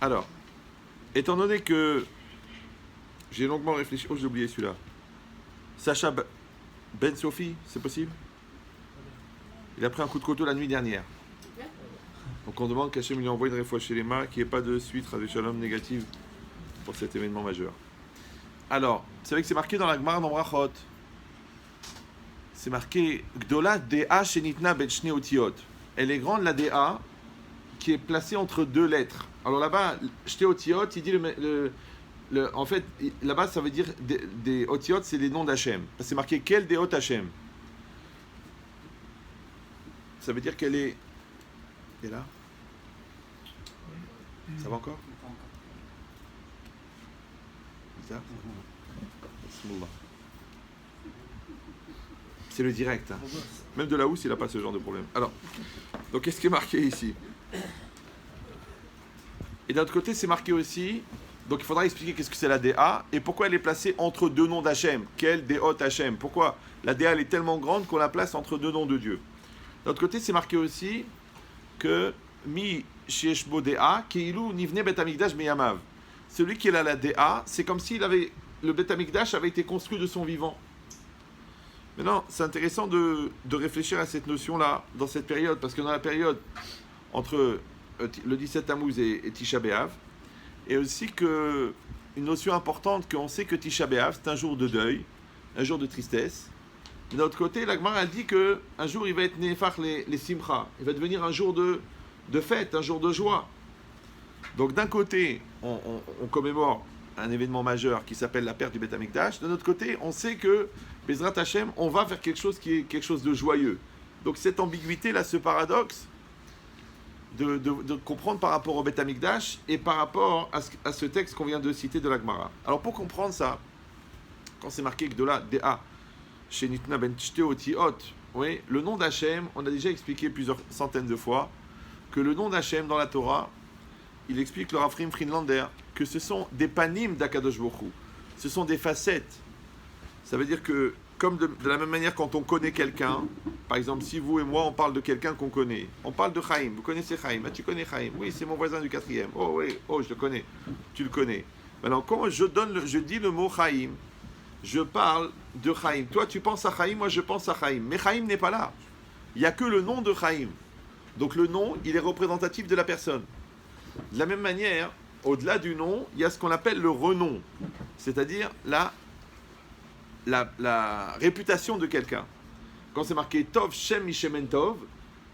Alors, étant donné que j'ai longuement réfléchi... Oh, j'ai oublié celui-là. Sacha Ben Sophie, c'est possible? Il a pris un coup de couteau la nuit dernière. Donc on demande qu'Hachem lui envoie une réfoua chez les mains, qu'il n'y ait pas de suite Rav Shalom négative pour cet événement majeur. Alors, vous savez que c'est marqué dans la Gemara dans Brachot. C'est marqué Gdola Dea Shenitna Bet Shne Otiot. Elle est grande la Dea qui est placée entre deux lettres. Alors là-bas, Shne Otiot, il dit en fait, là-bas ça veut dire des Otiot, c'est les noms d'Hachem. C'est marqué quel Deot Hachem. Ça veut dire qu'elle est. Et là? Ça va encore? Bizarre. Bismillah. C'est le direct. Hein. Même de la housse, il n'a pas ce genre de problème. Alors, donc qu'est-ce qui est marqué ici? Et d'un autre côté, c'est marqué aussi. Donc il faudra expliquer qu'est-ce que c'est la DA et pourquoi elle est placée entre deux noms d'Hachem. Quel Deot Hachem? Pourquoi la DA elle est tellement grande qu'on la place entre deux noms de Dieu? D'un autre côté, c'est marqué aussi que Mi Shieshbo Dea, Keilu Nivne Bet Hamikdash Meyamav. Celui qui est là, la DA, c'est comme si le Bet Hamikdash avait été construit de son vivant. Maintenant, c'est intéressant de réfléchir à cette notion-là, dans cette période, parce que dans la période entre le 17 Tammuz et Tisha B'Av, et aussi une notion importante qu'on sait que Tisha B'Av, c'est un jour de deuil, un jour de tristesse. Mais d'un autre côté, la Gemara, elle dit qu'un jour, il va être Nefach les Simcha, il va devenir un jour de fête, un jour de joie. Donc d'un côté, on commémore un événement majeur qui s'appelle la perte du Beth Amikdash. De notre côté, on sait que Bezrat Hashem, on va faire quelque chose qui est quelque chose de joyeux. Donc cette ambiguïté-là, ce paradoxe, de comprendre par rapport au Beth Amikdash et par rapport à ce texte qu'on vient de citer de la Gemara. Alors pour comprendre ça, quand c'est marqué que de là, Dea, chez Nitna ben Otiot, oui, le nom d'Hachem, on a déjà expliqué plusieurs centaines de fois que le nom d'Hachem dans la Torah, il explique le Rafrim Friedlander que ce sont des panim d'Akadosh Baruch Hu. Ce sont des facettes. Ça veut dire que, comme de la même manière quand on connaît quelqu'un, par exemple si vous et moi on parle de quelqu'un qu'on connaît, on parle de Chaim, vous connaissez Chaim, ah, tu connais Chaim, oui c'est mon voisin du 4e, oh oui, oh je le connais, tu le connais. Maintenant quand je dis le mot Chaim, je parle de Chaim. Toi tu penses à Chaim, moi je pense à Chaim, mais Chaim n'est pas là. Il n'y a que le nom de Chaim. Donc le nom, il est représentatif de la personne. De la même manière, au-delà du nom, il y a ce qu'on appelle le renom, c'est-à-dire la réputation de quelqu'un. Quand c'est marqué Tov Shem Mishemen Tov,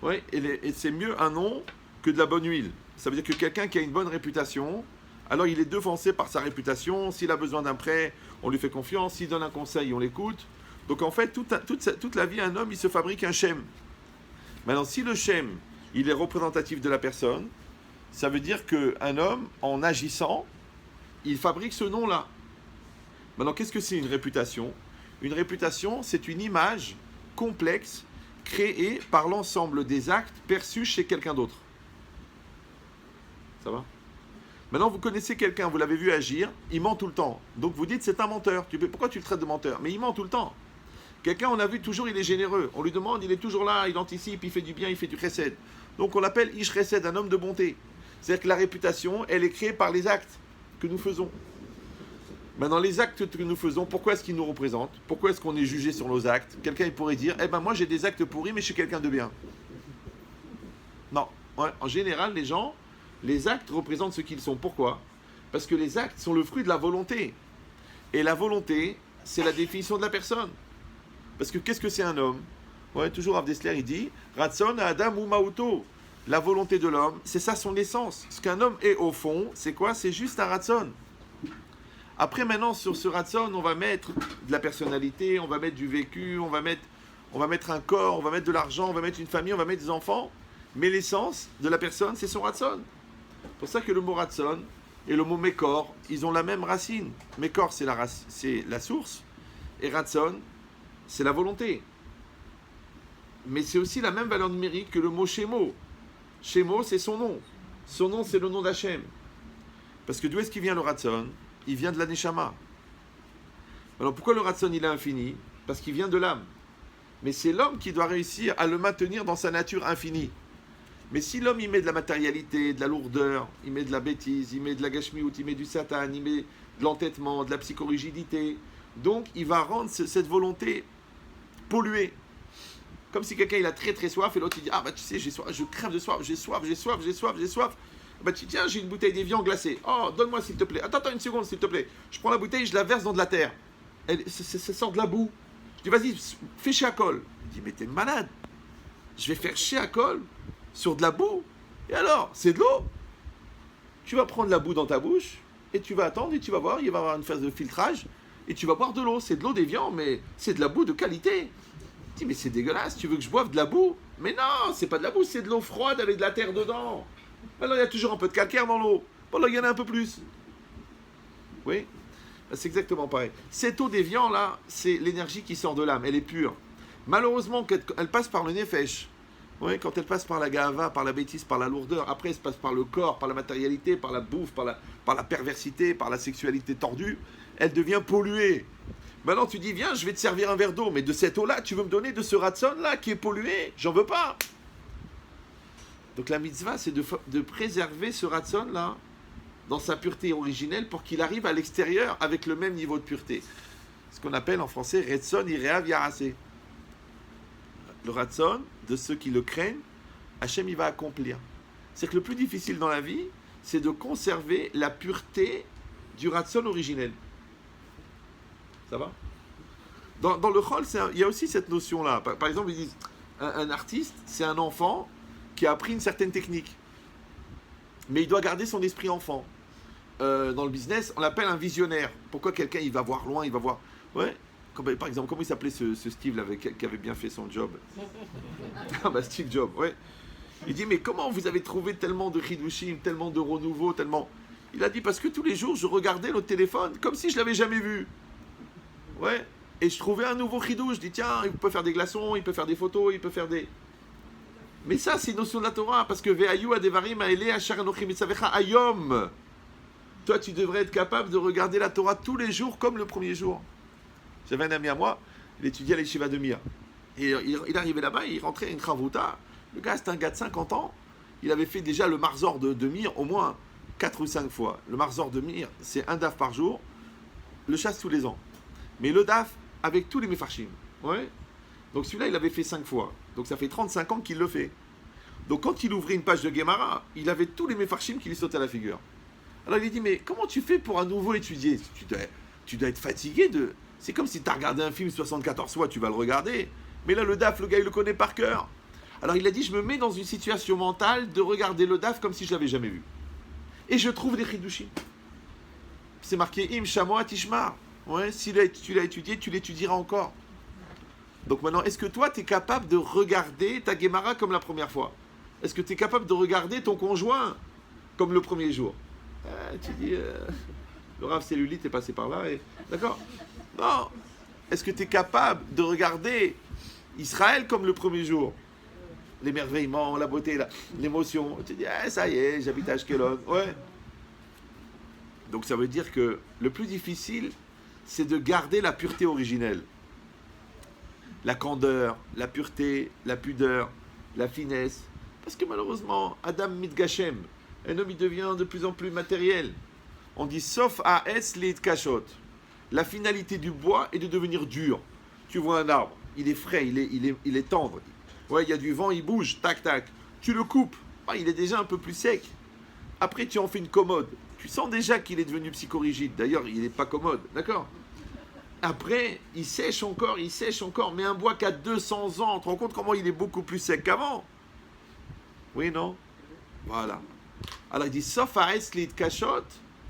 ouais, et c'est mieux un nom que de la bonne huile. Ça veut dire que quelqu'un qui a une bonne réputation, alors il est devancé par sa réputation. S'il a besoin d'un prêt, on lui fait confiance. S'il donne un conseil, on l'écoute. Donc en fait, toute la vie, un homme, il se fabrique un Shem. Maintenant, si le Shem, il est représentatif de la personne, ça veut dire qu'un homme, en agissant, il fabrique ce nom-là. Maintenant, qu'est-ce que c'est une réputation? Une réputation, c'est une image complexe créée par l'ensemble des actes perçus chez quelqu'un d'autre. Ça va? Maintenant, vous connaissez quelqu'un, vous l'avez vu agir, il ment tout le temps. Donc vous dites, c'est un menteur. Pourquoi tu le traites de menteur? Mais il ment tout le temps. Quelqu'un, on a vu toujours, il est généreux. On lui demande, il est toujours là, il anticipe, il fait du bien, il fait du chesed. Donc on l'appelle Ish Chesed, un homme de bonté. C'est-à-dire que la réputation, elle est créée par les actes que nous faisons. Maintenant, les actes que nous faisons, pourquoi est-ce qu'ils nous représentent? Pourquoi est-ce qu'on est jugé sur nos actes? Quelqu'un il pourrait dire, eh ben moi j'ai des actes pourris, mais je suis quelqu'un de bien. Non. Ouais, en général, les gens, les actes représentent ce qu'ils sont. Pourquoi? Parce que les actes sont le fruit de la volonté. Et la volonté, c'est la définition de la personne. Parce que qu'est-ce que c'est un homme? Ouais, toujours Rav Dessler, il dit, Ratson Adam ou Mauto. La volonté de l'homme, c'est ça son essence. Ce qu'un homme est au fond, c'est quoi? C'est juste un ratson. Après, maintenant, sur ce ratson, on va mettre de la personnalité, on va mettre du vécu, on va mettre un corps, on va mettre de l'argent, on va mettre une famille, on va mettre des enfants. Mais l'essence de la personne, c'est son ratson. C'est pour ça que le mot ratson et le mot mekor, ils ont la même racine. Mekor, c'est la source, et ratson, c'est la volonté. Mais c'est aussi la même valeur numérique que le mot shemo. Shemo, c'est son nom. Son nom, c'est le nom d'Hachem. Parce que d'où est-ce qu'il vient le ratson? Il vient de la neshama. Alors pourquoi le ratson il est infini? Parce qu'il vient de l'âme. Mais c'est l'homme qui doit réussir à le maintenir dans sa nature infinie. Mais si l'homme il met de la matérialité, de la lourdeur, il met de la bêtise, il met de la gashmiout, il met du satan, il met de l'entêtement, de la psychorigidité, donc il va rendre cette volonté polluée. Comme si quelqu'un il a très très soif et l'autre il dit ah bah tu sais j'ai soif, je crève de soif, j'ai soif. Bah tu tiens j'ai une bouteille d'évian glacée. Oh donne-moi s'il te plaît. Attends une seconde s'il te plaît. Je prends la bouteille, je la verse dans de la terre. Ça sort de la boue. Je dis vas-y fais chéakol. Il dit mais t'es malade. Je vais faire chéakol sur de la boue. Et alors c'est de l'eau. Tu vas prendre la boue dans ta bouche et tu vas attendre et tu vas voir il va y avoir une phase de filtrage et tu vas boire de l'eau. C'est de l'eau d'évian mais c'est de la boue de qualité. Je dis, mais c'est dégueulasse, tu veux que je boive de la boue? Mais non, c'est pas de la boue, c'est de l'eau froide avec de la terre dedans. Alors il y a toujours un peu de calcaire dans l'eau. Bon, là, il y en a un peu plus. Oui, c'est exactement pareil. Cette eau d'évian, là, c'est l'énergie qui sort de l'âme, elle est pure. Malheureusement, elle passe par le nefesh. Oui, quand elle passe par la gava, par la bêtise, par la lourdeur, après elle se passe par le corps, par la matérialité, par la bouffe, par la perversité, par la sexualité tordue, elle devient polluée. Maintenant, tu dis, viens, je vais te servir un verre d'eau, mais de cette eau-là, tu veux me donner de ce ratson-là qui est pollué? J'en veux pas. Donc la mitzvah, c'est de préserver ce ratson-là dans sa pureté originelle pour qu'il arrive à l'extérieur avec le même niveau de pureté. Ce qu'on appelle en français retson ireav yaraseh. Le ratson, de ceux qui le craignent, Hachem, il va accomplir. C'est que le plus difficile dans la vie, c'est de conserver la pureté du ratson originel. Ça va? Dans le chol, il y a aussi cette notion-là. Par exemple, ils disent un artiste, c'est un enfant qui a appris une certaine technique. Mais il doit garder son esprit enfant. Dans le business, on l'appelle un visionnaire. Pourquoi quelqu'un, il va voir loin, il va voir... Ouais. Par exemple, comment il s'appelait ce Steve là, qui avait bien fait son job? Ah bah Steve Jobs, ouais. Il dit, mais comment vous avez trouvé tellement de chidushim, tellement de renouveau, tellement... Il a dit, parce que tous les jours, je regardais le téléphone comme si je l'avais jamais vu. Ouais, et je trouvais un nouveau chidouche. Je dis, tiens, il peut faire des glaçons, il peut faire des photos, il peut faire des... Mais ça, c'est une notion de la Torah, parce que Ve'ayu adevarim ha'ele asher anochi mitzavecha hayom. Toi, tu devrais être capable de regarder la Torah tous les jours comme le premier jour. J'avais un ami à moi, il étudiait à l'Yeshiva de Mir. Et il arrivait là-bas, il rentrait à une chavruta. Le gars, c'était un gars de 50 ans. Il avait fait déjà le marzor de Mir au moins 4 ou 5 fois. Le marzor de Mir, c'est un daf par jour. Le chasse tous les ans. Mais le DAF avec tous les mefarshim. Ouais. Donc celui-là, il avait fait 5 fois. Donc ça fait 35 ans qu'il le fait. Donc quand il ouvrait une page de Gemara, il avait tous les mefarshim qui lui sautaient à la figure. Alors il lui dit, mais comment tu fais pour à nouveau étudier? Tu dois être fatigué de... C'est comme si tu as regardé un film 74 fois, tu vas le regarder. Mais là, le DAF, le gars, il le connaît par cœur. Alors il a dit, je me mets dans une situation mentale de regarder le DAF comme si je l'avais jamais vu. Et je trouve des chidushim. C'est marqué, Im Shamoa Tishmar. Ouais, si tu l'as étudié, tu l'étudieras encore. Donc maintenant, est-ce que toi, tu es capable de regarder ta Gemara comme la première fois? Est-ce que tu es capable de regarder ton conjoint comme le premier jour? Tu dis, le Rav Cellulite est passé par là, et... D'accord? Non. Est-ce que tu es capable de regarder Israël comme le premier jour? L'émerveillement, la beauté, l'émotion. Tu dis, ça y est, j'habite à Ashkelon. Ouais. Donc ça veut dire que le plus difficile, c'est de garder la pureté originelle. La candeur, la pureté, la pudeur, la finesse. Parce que malheureusement, Adam Mitgashem, un homme il devient de plus en plus matériel. On dit sauf à es leit kashot. La finalité du bois est de devenir dur. Tu vois un arbre, il est frais, il est tendre. Ouais, il y a du vent, il bouge, tac tac. Tu le coupes, il est déjà un peu plus sec. Après, tu en fais une commode. Tu sens déjà qu'il est devenu psychorigide. D'ailleurs, il n'est pas commode, d'accord? Après, il sèche encore. Mais un bois qui a 200 ans, tu te rends compte comment il est beaucoup plus sec qu'avant? Oui, non? Voilà. Alors, il dit, sauf à es leit kashot.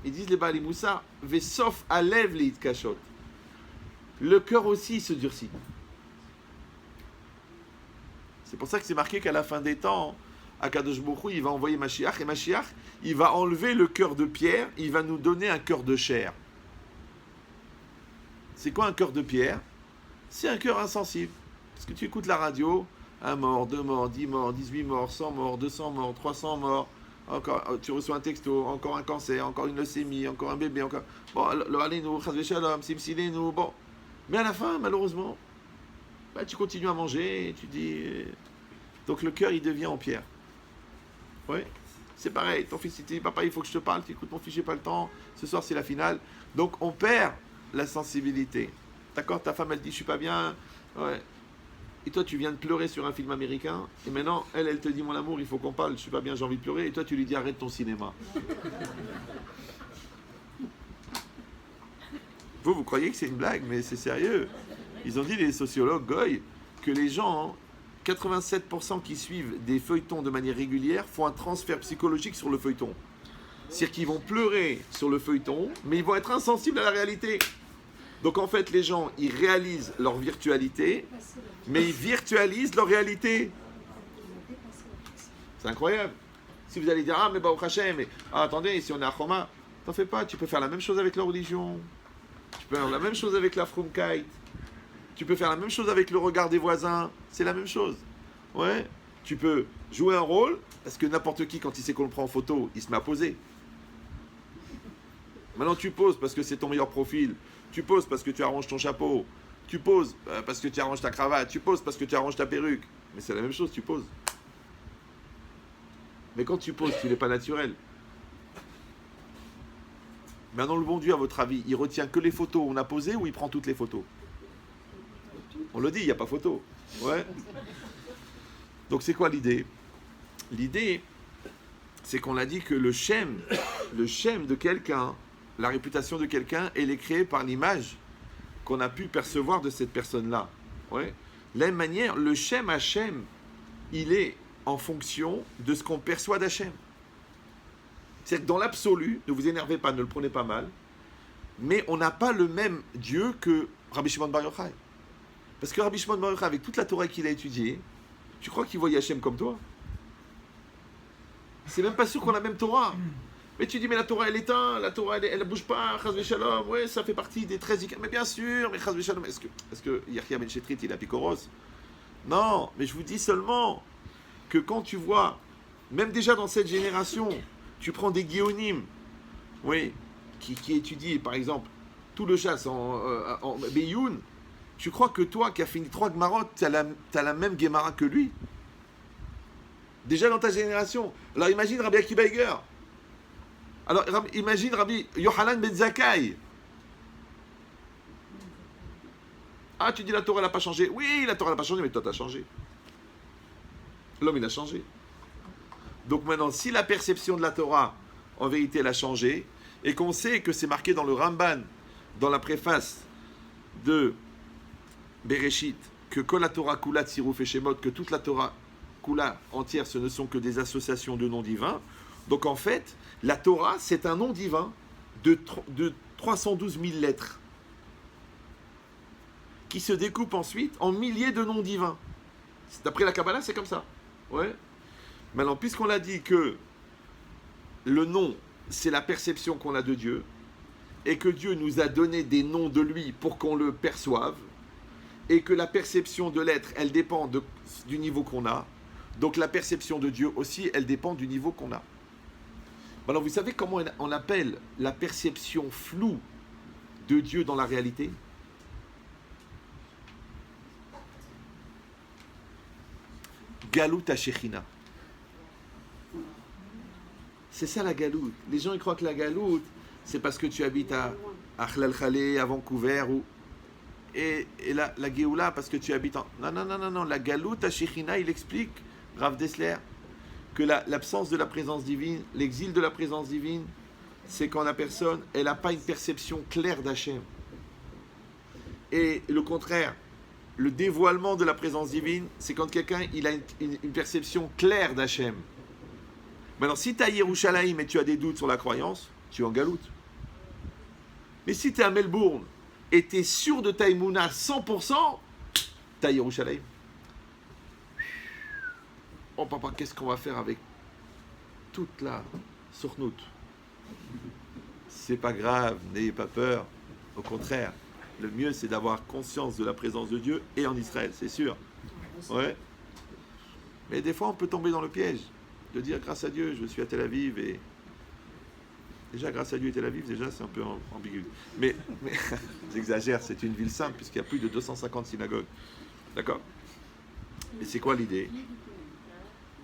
Ils disent les Baalei Moussar, ve sauf à lève leit kashot. Le cœur aussi il se durcit. C'est pour ça que c'est marqué qu'à la fin des temps, Akadosh Baruch Hu, il va envoyer Mashiach, et Mashiach, il va enlever le cœur de pierre, il va nous donner un cœur de chair. C'est quoi un cœur de pierre? C'est un cœur insensible. Parce que tu écoutes la radio, 1 mort, 2 morts, 10 morts, 18 morts, 100 morts, 200 morts, 300 morts, encore, tu reçois un texto, encore un cancer, encore une leucémie, encore un bébé, encore... Bon, le Aleinu, Chas Veshalom, Simsilenu, bon. Mais à la fin, malheureusement, tu continues à manger, et tu dis... Donc le cœur, il devient en pierre. Ouais. C'est pareil, ton fils il te dit papa il faut que je te parle, tu écoutes mon fils j'ai pas le temps, ce soir c'est la finale. Donc on perd la sensibilité. D'accord, ta femme elle dit je suis pas bien, ouais. Et toi tu viens de pleurer sur un film américain, et maintenant elle te dit mon amour il faut qu'on parle, je suis pas bien j'ai envie de pleurer, et toi tu lui dis arrête ton cinéma. Vous croyez que c'est une blague, mais c'est sérieux. Ils ont dit les sociologues Goy que les gens, 87% qui suivent des feuilletons de manière régulière font un transfert psychologique sur le feuilleton. C'est-à-dire qu'ils vont pleurer sur le feuilleton, mais ils vont être insensibles à la réalité. Donc en fait, les gens, ils réalisent leur virtualité, mais ils virtualisent leur réalité. C'est incroyable. Si vous allez dire, ah mais bah au Hachem, mais attendez, si on est à Choma, t'en fais pas, tu peux faire la même chose avec la religion. Tu peux faire la même chose avec la Frumkeit. Tu peux faire la même chose avec le regard des voisins. C'est la même chose. Ouais. Tu peux jouer un rôle, parce que n'importe qui, quand il sait qu'on le prend en photo, il se met à poser. Maintenant, tu poses parce que c'est ton meilleur profil. Tu poses parce que tu arranges ton chapeau. Tu poses parce que tu arranges ta cravate. Tu poses parce que tu arranges ta perruque. Mais c'est la même chose, tu poses. Mais quand tu poses, tu n'es pas naturel. Maintenant, le bon Dieu, à votre avis, il retient que les photos où on a posé ou il prend toutes les photos? On le dit, il n'y a pas photo. Ouais. Donc c'est quoi l'idée? L'idée, c'est qu'on a dit que le shem de quelqu'un, la réputation de quelqu'un, elle est créée par l'image qu'on a pu percevoir de cette personne-là. Ouais. De la même manière, le shem Hachem, il est en fonction de ce qu'on perçoit d'Hachem. C'est-à-dire que dans l'absolu, ne vous énervez pas, ne le prenez pas mal, mais on n'a pas le même Dieu que Rabbi Shimon Bar Yochai. Parce que Rabbi Shimon Bar Yochai, avec toute la Torah qu'il a étudiée, tu crois qu'il voyait Hachem comme toi? C'est même pas sûr qu'on a la même Torah. Mais tu dis, mais la Torah elle éteint, la Torah elle bouge pas, Chaz v'Shalom, ouais, ça fait partie des 13 icônes. Mais bien sûr, mais Chaz v'Shalom, est-ce que Yahya Ben Shetrit il a Picoros? Non, mais je vous dis seulement que quand tu vois, même déjà dans cette génération, tu prends des guéonymes, oui, qui étudient par exemple tout le chasse en Beyoun, tu crois que toi qui as fini 3 Gemarot, tu as la même Gemara que lui? Déjà dans ta génération. Alors imagine Rabbi Akiva Eiger. Alors imagine Rabbi Yohanan Ben Zakkai. Ah, tu dis la Torah n'a pas changé. Oui, la Torah n'a pas changé, mais toi tu as changé. L'homme il a changé. Donc maintenant, si la perception de la Torah, en vérité, elle a changé, et qu'on sait que c'est marqué dans le Ramban, dans la préface de Bereshit, que Kol la Torah Kula Tziruf et Shemot, que toute la Torah Kula entière, ce ne sont que des associations de noms divins. Donc en fait, la Torah, c'est un nom divin de 312 000 lettres, qui se découpe ensuite en milliers de noms divins. D'après la Kabbalah, c'est comme ça. Ouais. Maintenant, puisqu'on a dit que le nom, c'est la perception qu'on a de Dieu, et que Dieu nous a donné des noms de lui pour qu'on le perçoive, et que la perception de l'être, elle dépend du niveau qu'on a, donc la perception de Dieu aussi, elle dépend du niveau qu'on a. Alors, vous savez comment on appelle la perception floue de Dieu dans la réalité? Galut HaShechina. C'est ça la galoute. Les gens ils croient que la galoute, c'est parce que tu habites à Achlal Khalé, à Vancouver, et la Géoula, parce que tu habites en... Non. La galoute à Shechina, il explique, Rav Dessler, que l'absence de la présence divine, l'exil de la présence divine, c'est quand la personne, elle n'a pas une perception claire d'Hachem. Et le contraire, le dévoilement de la présence divine, c'est quand quelqu'un il a une perception claire d'Hachem. Maintenant, si tu es à Yerushalayim et tu as des doutes sur la croyance, tu es en galoute. Mais si tu es à Melbourne et tu es sûr de ta Emouna 100%, tu es à Yerushalayim. Oh papa, qu'est-ce qu'on va faire avec toute la sournoute? C'est pas grave, n'ayez pas peur. Au contraire, le mieux c'est d'avoir conscience de la présence de Dieu et en Israël, c'est sûr. Ouais. Mais des fois on peut tomber dans le piège de dire grâce à Dieu je suis à Tel Aviv et déjà grâce à Dieu et Tel Aviv déjà c'est un peu ambigu. Mais j'exagère, c'est une ville sainte puisqu'il y a plus de 250 synagogues. D'accord? Et c'est quoi l'idée?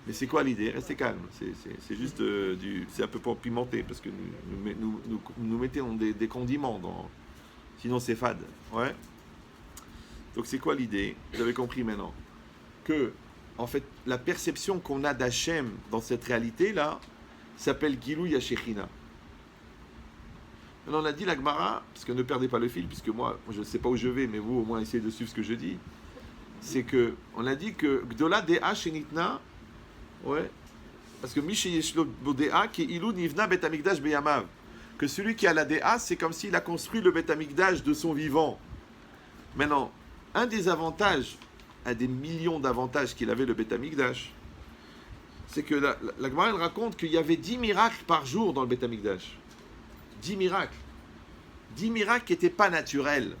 Mais c'est quoi l'idée? Restez calme. C'est juste c'est un peu pour pimenter parce que nous mettons des condiments dans. Sinon c'est fade. Ouais. Donc c'est quoi l'idée? Vous avez compris maintenant que en fait la perception qu'on a d'Hachem dans cette réalité là s'appelle Gilou Yashechina. Alors on a dit la Gemara, parce que ne perdez pas le fil, puisque moi je ne sais pas où je vais, mais vous au moins essayez de suivre ce que je dis. C'est que on a dit que Gdola Dea Shenitna. Ouais, parce que Miché Yeshlo Bodea qui Ilou Nivna Bet Amikdash Beyamav, que celui qui a la Dea, c'est comme s'il a construit le Bet Amikdash de son vivant. Maintenant, un des avantages, un des millions d'avantages qu'il avait le Bet Amikdash, c'est que la Gemara elle raconte qu'il y avait 10 miracles par jour dans le Bet Amikdash. 10 miracles. 10 miracles qui n'étaient pas naturels.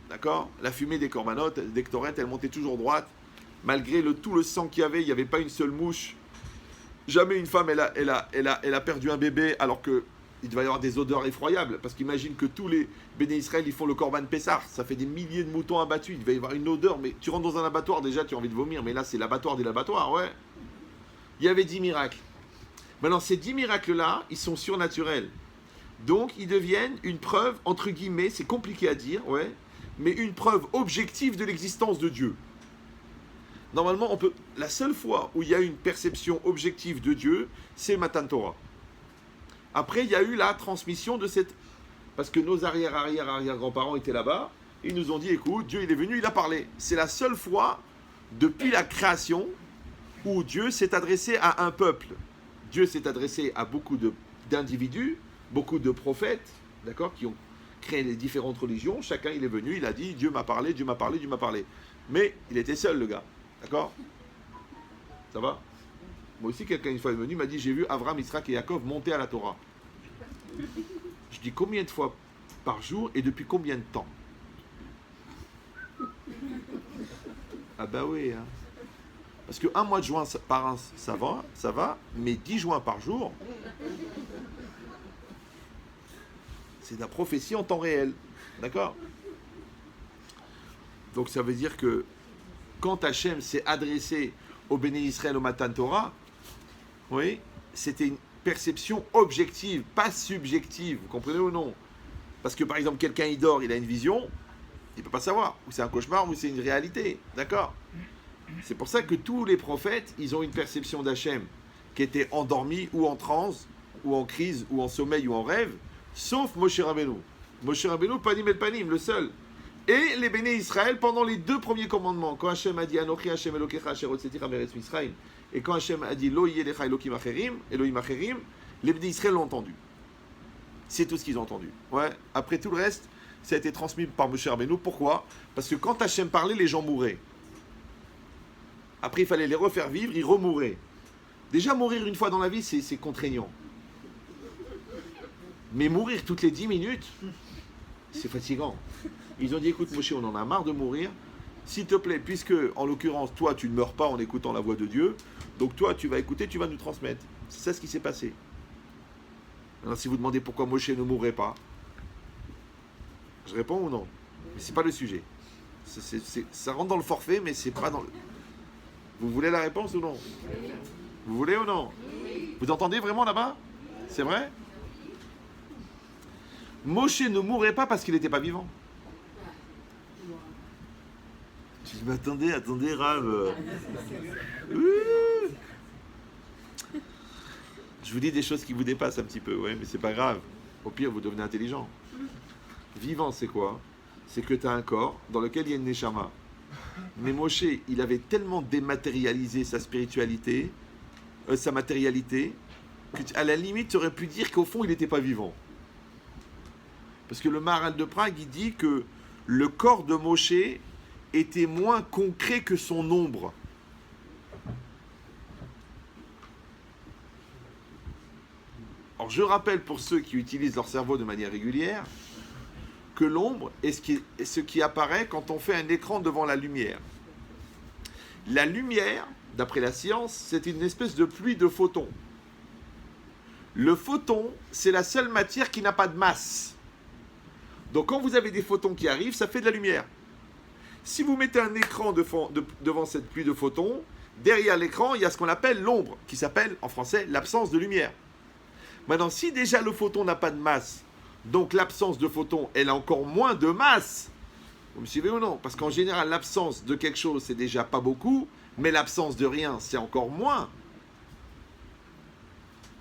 D'accord? La fumée des corbanotes, des ktorettes, elle montait toujours droite. Malgré tout le sang qu'il y avait, il n'y avait pas une seule mouche. Jamais une femme, elle a perdu un bébé alors qu'il devait y avoir des odeurs effroyables. Parce qu'imagine que tous les Béné Israël, ils font le Korban Pessah. Ça fait des milliers de moutons abattus. Il va y avoir une odeur. Mais tu rentres dans un abattoir, déjà, tu as envie de vomir. Mais là, c'est l'abattoir des abattoirs, ouais. Il y avait 10 miracles. Maintenant, ces 10 miracles-là, ils sont surnaturels. Donc, ils deviennent une preuve, entre guillemets, c'est compliqué à dire, ouais, mais une preuve objective de l'existence de Dieu. Normalement, la seule fois où il y a une perception objective de Dieu, c'est Matan Torah. Après, il y a eu la transmission de cette... Parce que nos arrière-grands-parents étaient là-bas, ils nous ont dit, écoute, Dieu il est venu, il a parlé. C'est la seule fois, depuis la création, où Dieu s'est adressé à un peuple. Dieu s'est adressé à beaucoup d'individus, beaucoup de prophètes, d'accord, qui ont créé les différentes religions. Chacun, il est venu, il a dit, Dieu m'a parlé, Dieu m'a parlé, Dieu m'a parlé. Mais il était seul, le gars. D'accord? Ça va? Moi aussi, quelqu'un une fois est venu, m'a dit, j'ai vu Avram, Israël et Yaakov monter à la Torah. Je dis, combien de fois par jour et depuis combien de temps? Ah bah oui, hein. Parce que un mois de juin par an, ça va, mais 10 juin par jour, c'est de la prophétie en temps réel. D'accord? Donc ça veut dire que quand Hachem s'est adressé au Béné Israël au Matan Torah, oui, c'était une perception objective, pas subjective. Vous comprenez ou non? Parce que par exemple, quelqu'un il dort, il a une vision, il ne peut pas savoir. Ou c'est un cauchemar, ou c'est une réalité. D'accord? C'est pour ça que tous les prophètes, ils ont une perception d'Hachem qui était endormie ou en transe, ou en crise, ou en sommeil, ou en rêve, sauf Moshe Rabbeinu. Moshe Rabbeinu, panim el panim, le seul. Et les Béné Israël, pendant les 2 premiers commandements, quand Hachem a dit Anochi Hachem Elokecha Asher Hotzeti Meretz Misraim, et quand Hachem a dit Lo yeh lecha Elohim acherim, les Béné Israël l'ont entendu. C'est tout ce qu'ils ont entendu. Ouais. Après tout le reste, ça a été transmis par Moshe Rabbeinu. Pourquoi? Parce que quand Hachem parlait, les gens mouraient. Après, il fallait les refaire vivre, ils remouraient. Déjà, mourir une fois dans la vie, c'est contraignant. Mais mourir toutes les 10 minutes, c'est fatigant. Ils ont dit, écoute Moshe, on en a marre de mourir. S'il te plaît, puisque, en l'occurrence, toi, tu ne meurs pas en écoutant la voix de Dieu, donc toi, tu vas écouter, tu vas nous transmettre. C'est ça ce qui s'est passé. Alors, si vous demandez pourquoi Moshe ne mourrait pas, je réponds ou non? Mais c'est pas le sujet. Ça rentre dans le forfait, mais c'est pas dans le... Vous voulez la réponse ou non? Vous voulez ou non? Vous entendez vraiment là-bas? C'est vrai? Moshe ne mourrait pas parce qu'il n'était pas vivant. Tu dis, mais attendez, Rav. Je vous dis des choses qui vous dépassent un petit peu, ouais, mais c'est pas grave. Au pire, vous devenez intelligent. Vivant, c'est quoi? C'est que tu as un corps dans lequel il y a une neshama. Mais Moshe, il avait tellement dématérialisé sa spiritualité, sa matérialité, qu'à la limite, tu aurais pu dire qu'au fond, il n'était pas vivant. Parce que le Maharal de Prague, il dit que le corps de Moshe était moins concret que son ombre. Alors je rappelle pour ceux qui utilisent leur cerveau de manière régulière, que l'ombre est ce qui apparaît quand on fait un écran devant la lumière. La lumière, d'après la science, c'est une espèce de pluie de photons. Le photon, c'est la seule matière qui n'a pas de masse. Donc quand vous avez des photons qui arrivent, ça fait de la lumière. Si vous mettez un écran devant cette pluie de photons, derrière l'écran, il y a ce qu'on appelle l'ombre, qui s'appelle en français l'absence de lumière. Maintenant, si déjà le photon n'a pas de masse, donc l'absence de photon, elle a encore moins de masse. Vous me suivez ou non? Parce qu'en général, l'absence de quelque chose, c'est déjà pas beaucoup, mais l'absence de rien, c'est encore moins.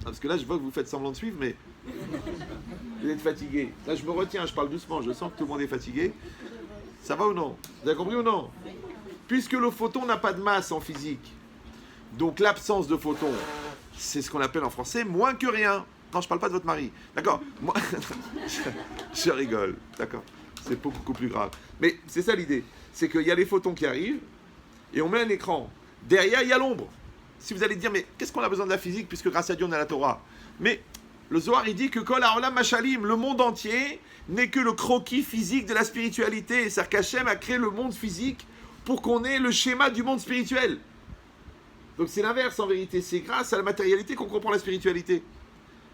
Parce que là, je vois que vous faites semblant de suivre, mais vous êtes fatigué. Là, je me retiens, je parle doucement, je sens que tout le monde est fatigué. Ça va ou non? Vous avez compris ou non? Puisque le photon n'a pas de masse en physique, donc l'absence de photon, c'est ce qu'on appelle en français moins que rien. Non, je ne parle pas de votre mari. D'accord? Moi, je rigole. D'accord? C'est beaucoup plus grave. Mais c'est ça l'idée. C'est qu'il y a les photons qui arrivent et on met un écran. Derrière, il y a l'ombre. Si vous allez dire, mais qu'est-ce qu'on a besoin de la physique puisque grâce à Dieu on a la Torah? Mais le Zohar, il dit que Kol Haolam Mashalim, le monde entier, n'est que le croquis physique de la spiritualité. C'est-à-dire qu'Hachem a créé le monde physique pour qu'on ait le schéma du monde spirituel. Donc c'est l'inverse en vérité. C'est grâce à la matérialité qu'on comprend la spiritualité.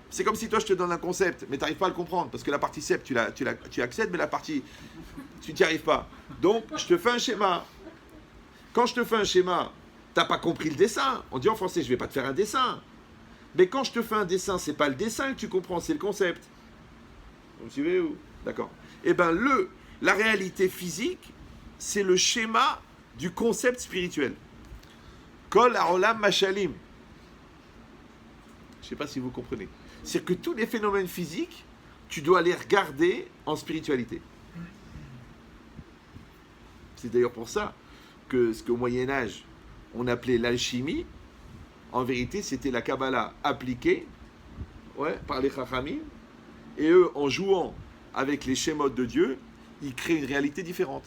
C'est comme si toi je te donne un concept, mais tu n'arrives pas à le comprendre, parce que la partie sept, tu accèdes, mais la partie, tu n'y arrives pas. Donc je te fais un schéma. Quand je te fais un schéma, tu n'as pas compris le dessin. On dit en français, je ne vais pas te faire un dessin. Mais quand je te fais un dessin, ce n'est pas le dessin que tu comprends, c'est le concept. Vous me suivez ou? D'accord. Eh bien, la réalité physique, c'est le schéma du concept spirituel. Kol Haolam Mashalim. Je ne sais pas si vous comprenez. C'est que tous les phénomènes physiques, tu dois les regarder en spiritualité. C'est d'ailleurs pour ça que ce qu'au Moyen-Âge, on appelait l'alchimie, en vérité, c'était la Kabbalah appliquée par les Chachamim, et eux, en jouant avec les schémotes de Dieu, ils créent une réalité différente.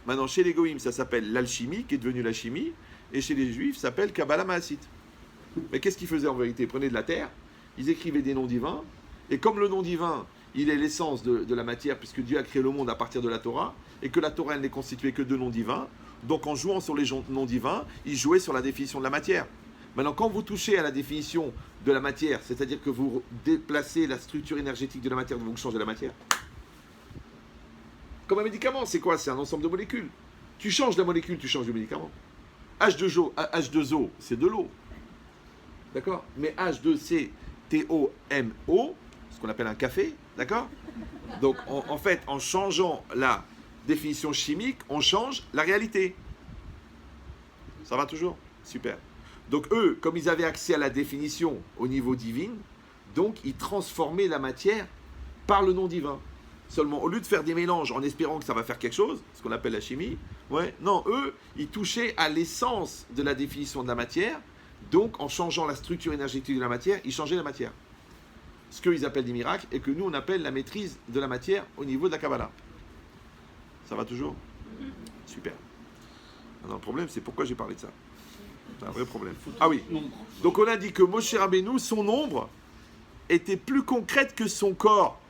Maintenant, chez les Goïms, ça s'appelle l'alchimie, qui est devenue la chimie, et chez les Juifs, ça s'appelle Kabbalah Maasit. Mais qu'est-ce qu'ils faisaient en vérité? Ils prenaient de la terre, ils écrivaient des noms divins, et comme le nom divin, il est l'essence de la matière, puisque Dieu a créé le monde à partir de la Torah, et que la Torah, elle n'est constituée que de noms divins, donc en jouant sur les noms divins, ils jouaient sur la définition de la matière. Maintenant, quand vous touchez à la définition de la matière, c'est-à-dire que vous déplacez la structure énergétique de la matière, donc vous changez la matière. Comme un médicament, c'est quoi? C'est un ensemble de molécules. Tu changes la molécule, tu changes le médicament. H2O, c'est de l'eau. D'accord? Mais H2C, TOMO, ce qu'on appelle un café, d'accord? Donc, en fait, en changeant la définition chimique, on change la réalité. Ça va toujours? Super. Donc, eux, comme ils avaient accès à la définition au niveau divin, donc ils transformaient la matière par le nom divin. Seulement, au lieu de faire des mélanges en espérant que ça va faire quelque chose, ce qu'on appelle la chimie, non, eux, ils touchaient à l'essence de la définition de la matière. Donc, en changeant la structure énergétique de la matière, ils changeaient la matière. Ce qu'ils appellent des miracles et que nous, on appelle la maîtrise de la matière au niveau de la Kabbalah. Ça va toujours? Super. Alors, le problème, c'est pourquoi j'ai parlé de ça. C'est un vrai problème. Ah oui. Donc, on a dit que Moshe Rabbeinu, son ombre, était plus concrète que son corps.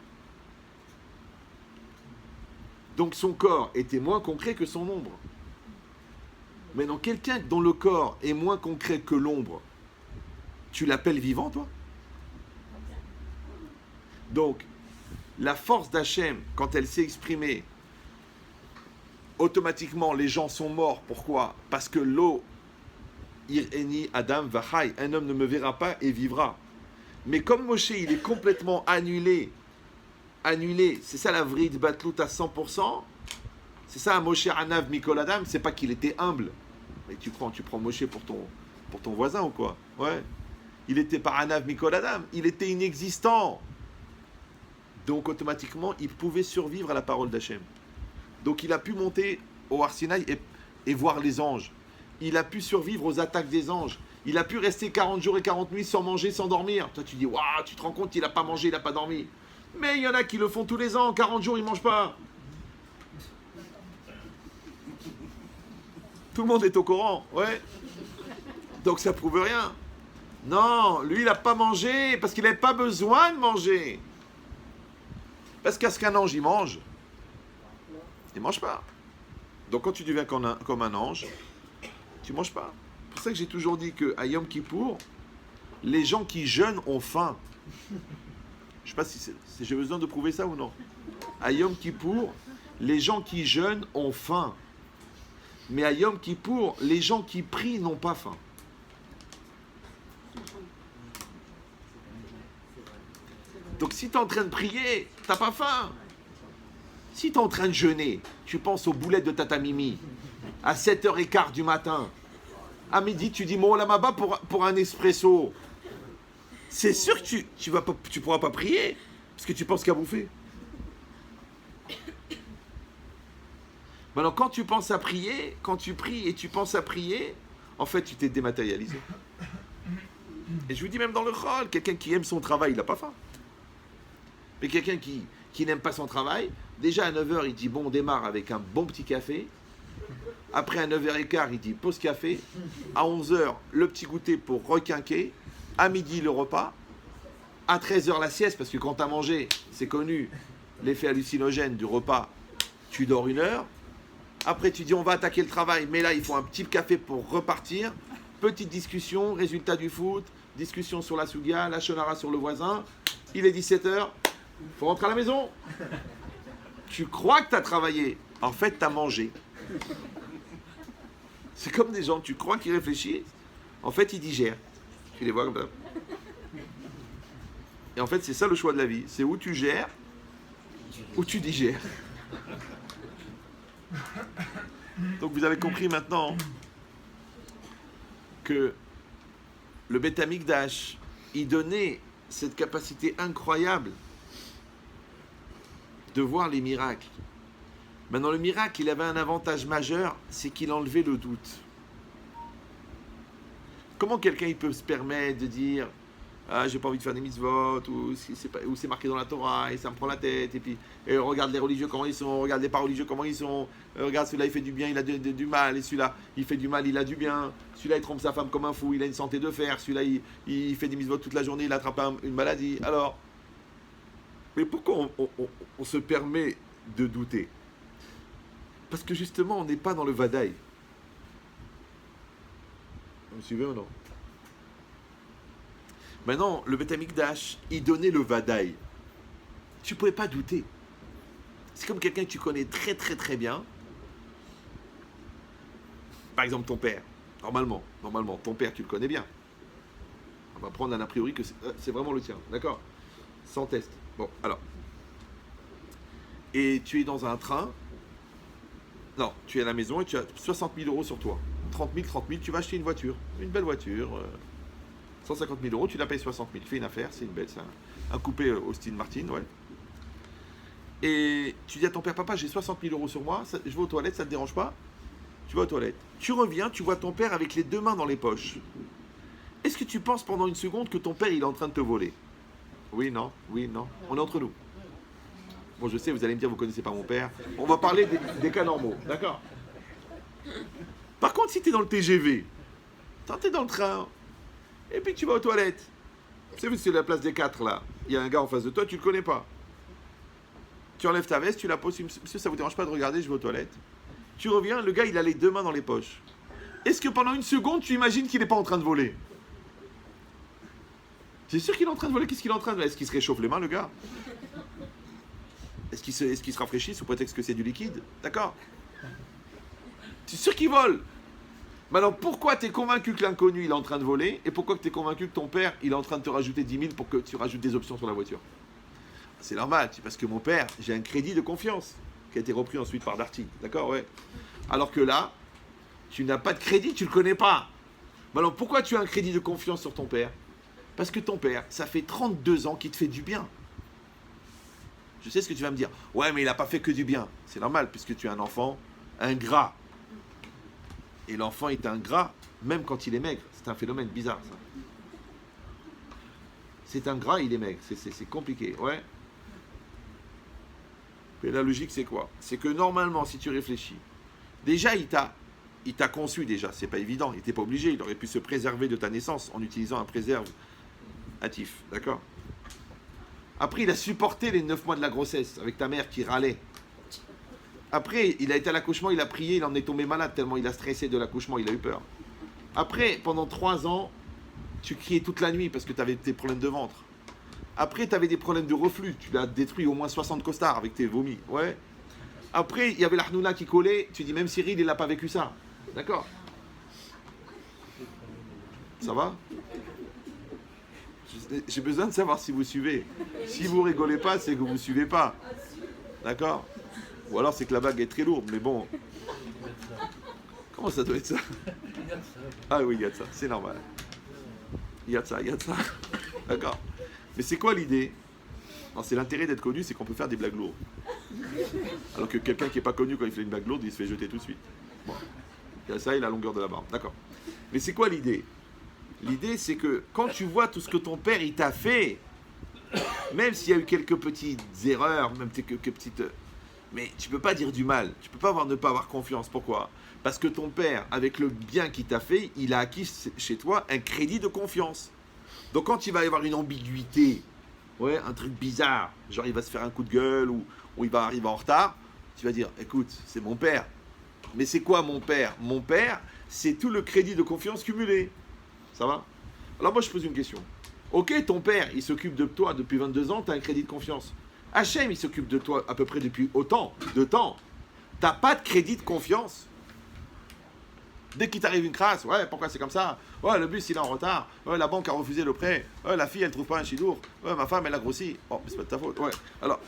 Donc, son corps était moins concret que son ombre. Maintenant, quelqu'un dont le corps est moins concret que l'ombre, tu l'appelles vivant, toi? Donc, la force d'Hachem, quand elle s'est exprimée, automatiquement, les gens sont morts. Pourquoi? Parce que l'eau, ireni Adam vachai, un homme ne me verra pas et vivra. Mais comme Moshe, il est complètement annulé, c'est ça la vride batlout à 100%, c'est ça un Moshe Anav Mikol Adam, c'est pas qu'il était humble. Mais tu prends Moshe pour ton voisin ou quoi? Ouais. Il était pas Anav Mikol Adam, il était inexistant. Donc automatiquement, il pouvait survivre à la parole d'Hachem. Donc il a pu monter au Har Sinaï et voir les anges. Il a pu survivre aux attaques des anges. Il a pu rester 40 jours et 40 nuits sans manger, sans dormir. Toi tu dis, waouh, tu te rends compte, il n'a pas mangé, il n'a pas dormi. Mais il y en a qui le font tous les ans, 40 jours, ils ne mangent pas. Tout le monde est au courant, ouais. Donc ça prouve rien. Non, lui il n'a pas mangé parce qu'il n'avait pas besoin de manger. Parce qu'à ce qu'un ange il mange, il ne mange pas. Donc quand tu deviens comme un ange, tu ne manges pas. C'est pour ça que j'ai toujours dit qu'à Yom Kippour, les gens qui jeûnent ont faim. Je ne sais pas si j'ai besoin de prouver ça ou non. À Yom Kippour, les gens qui jeûnent ont faim. Mais à Yom Kippour, les gens qui prient n'ont pas faim. Donc si tu es en train de prier, tu n'as pas faim. Si tu es en train de jeûner, tu penses aux boulettes de Tata Mimi à 7h15 du matin. À midi, tu dis mon lamaba pour un espresso. C'est sûr que tu pourras pas prier parce que tu penses qu'à bouffer. Maintenant, quand tu penses à prier, quand tu pries et tu penses à prier, en fait, tu t'es dématérialisé. Et je vous dis même dans le chol, quelqu'un qui aime son travail, il n'a pas faim. Mais quelqu'un qui n'aime pas son travail, déjà à 9h, il dit bon, on démarre avec un bon petit café. Après, à 9h15, il dit pause café. À 11h, le petit goûter pour requinquer. À midi, le repas. À 13h, la sieste, parce que quand tu as mangé, c'est connu, l'effet hallucinogène du repas, tu dors 1 heure. Après, tu dis on va attaquer le travail, mais là, il faut un petit café pour repartir. Petite discussion, résultat du foot, discussion sur la souga, la shonara sur le voisin. Il est 17h, il faut rentrer à la maison. Tu crois que tu as travaillé, en fait, tu as mangé. C'est comme des gens, tu crois qu'ils réfléchissent, en fait, ils digèrent. Tu les vois comme ça. Et en fait, c'est ça le choix de la vie. C'est où tu gères, ou tu digères. Donc vous avez compris maintenant que le Beth Amikdash, il donnait cette capacité incroyable de voir les miracles. Maintenant, le miracle, il avait un avantage majeur, c'est qu'il enlevait le doute. Comment quelqu'un il peut se permettre de dire ah, j'ai pas envie de faire des mitzvot, ou c'est marqué dans la Torah, et ça me prend la tête, et puis regarde les religieux comment ils sont, regarde les pas religieux comment ils sont, regarde celui-là il fait du bien, il a du mal, et celui-là il fait du mal, il a du bien, celui-là il trompe sa femme comme un fou, il a une santé de fer, celui-là il fait des mitzvot toute la journée, il attrape une maladie. Alors, mais pourquoi on se permet de douter? Parce que justement on n'est pas dans le vadaï. Vous me suivez ou non? Maintenant, le Beth Amikdash, il donnait le vadaï. Tu ne pouvais pas douter. C'est comme quelqu'un que tu connais très très très bien. Par exemple, ton père. Normalement, ton père, tu le connais bien. On va prendre un a priori que c'est vraiment le tien. D'accord? Sans test. Bon, alors. Et tu es dans un train. Non, tu es à la maison et tu as 60 000 euros sur toi. 30 000, tu vas acheter une voiture. Une belle voiture. 150 000 euros, tu la payes 60 000. Fais une affaire, c'est une belle, c'est un coupé Austin Martin, ouais. Et tu dis à ton père, papa, j'ai 60 000 euros sur moi, je vais aux toilettes, ça te dérange pas? Tu vas aux toilettes. Tu reviens, tu vois ton père avec les 2 mains dans les poches. Est-ce que tu penses pendant une seconde que ton père, il est en train de te voler? Oui, non, on est entre nous. Bon, je sais, vous allez me dire, vous connaissez pas mon père. On va parler des cas normaux, d'accord? Par contre, si tu es dans le TGV, tu es dans le train, et puis tu vas aux toilettes. Vous savez, c'est la place des 4 là. Il y a un gars en face de toi, tu le connais pas. Tu enlèves ta veste, tu la poses. Monsieur, ça vous dérange pas de regarder, je vais aux toilettes. Tu reviens, le gars, il a les 2 mains dans les poches. Est-ce que pendant une seconde, tu imagines qu'il n'est pas en train de voler? C'est sûr qu'il est en train de voler. Qu'est-ce qu'il est en train de voler? Est-ce qu'il se réchauffe les mains, le gars? Est-ce qu'il se rafraîchit sous prétexte que c'est du liquide? D'accord? C'est sûr qu'il vole. Maintenant, pourquoi tu es convaincu que l'inconnu il est en train de voler et pourquoi tu es convaincu que ton père il est en train de te rajouter 10 000 pour que tu rajoutes des options sur la voiture? C'est normal, parce que mon père, j'ai un crédit de confiance qui a été repris ensuite par Darty, d'accord, ouais. Alors que là, tu n'as pas de crédit, tu le connais pas. Maintenant, pourquoi tu as un crédit de confiance sur ton père? Parce que ton père, ça fait 32 ans qu'il te fait du bien. Je sais ce que tu vas me dire. Ouais, mais il n'a pas fait que du bien. C'est normal, puisque tu es un enfant ingrat. Et l'enfant est ingrat, même quand il est maigre. C'est un phénomène bizarre, ça. C'est ingrat, il est maigre. C'est compliqué, ouais. Mais la logique, c'est quoi? C'est que normalement, si tu réfléchis, déjà, il t'a conçu déjà. C'est pas évident. Il n'était pas obligé. Il aurait pu se préserver de ta naissance en utilisant un préservatif. D'accord? Après, il a supporté les 9 mois de la grossesse avec ta mère qui râlait. Après, il a été à l'accouchement, il a prié, il en est tombé malade tellement il a stressé de l'accouchement, il a eu peur. Après, pendant 3 ans, tu criais toute la nuit parce que tu avais des problèmes de ventre. Après, tu avais des problèmes de reflux, tu l'as détruit au moins 60 costards avec tes vomis. Ouais. Après, il y avait la Hnouna qui collait. Tu dis, même Cyril, il n'a pas vécu ça. D'accord? Ça va? J'ai besoin de savoir si vous suivez. Si vous rigolez pas, c'est que vous ne suivez pas. D'accord? Ou alors c'est que la bague est très lourde, mais bon. Comment ça doit être ça? Ah oui, il y a de ça, c'est normal. Il y a de ça. D'accord? Mais c'est quoi l'idée? Non, c'est l'intérêt d'être connu, c'est qu'on peut faire des blagues lourdes. Alors que quelqu'un qui n'est pas connu, quand il fait une blague lourde, il se fait jeter tout de suite. Bon. Il y a ça et la longueur de la barbe. D'accord. Mais c'est quoi l'idée? L'idée, c'est que quand tu vois tout ce que ton père, il t'a fait, même s'il y a eu quelques petites erreurs, même quelques petites... Mais tu peux pas dire du mal. Tu peux pas ne pas avoir confiance. Pourquoi? Parce que ton père, avec le bien qu'il t'a fait, il a acquis chez toi un crédit de confiance. Donc quand il va y avoir une ambiguïté, ouais, un truc bizarre, genre il va se faire un coup de gueule ou il va arriver en retard, tu vas dire, écoute, c'est mon père. Mais c'est quoi mon père? Mon père, c'est tout le crédit de confiance cumulé. Ça va? Alors moi je pose une question. Ok, ton père, il s'occupe de toi depuis 22 ans, tu as un crédit de confiance. Hachem, il s'occupe de toi à peu près depuis autant de temps. Tu n'as pas de crédit de confiance. Dès qu'il t'arrive une crasse, ouais, pourquoi c'est comme ça? Ouais, le bus il est en retard. Ouais, la banque a refusé le prêt. Ouais, la fille elle trouve pas un chidour. Ouais, ma femme elle a grossi. Oh, mais c'est pas de ta faute. Ouais. Alors,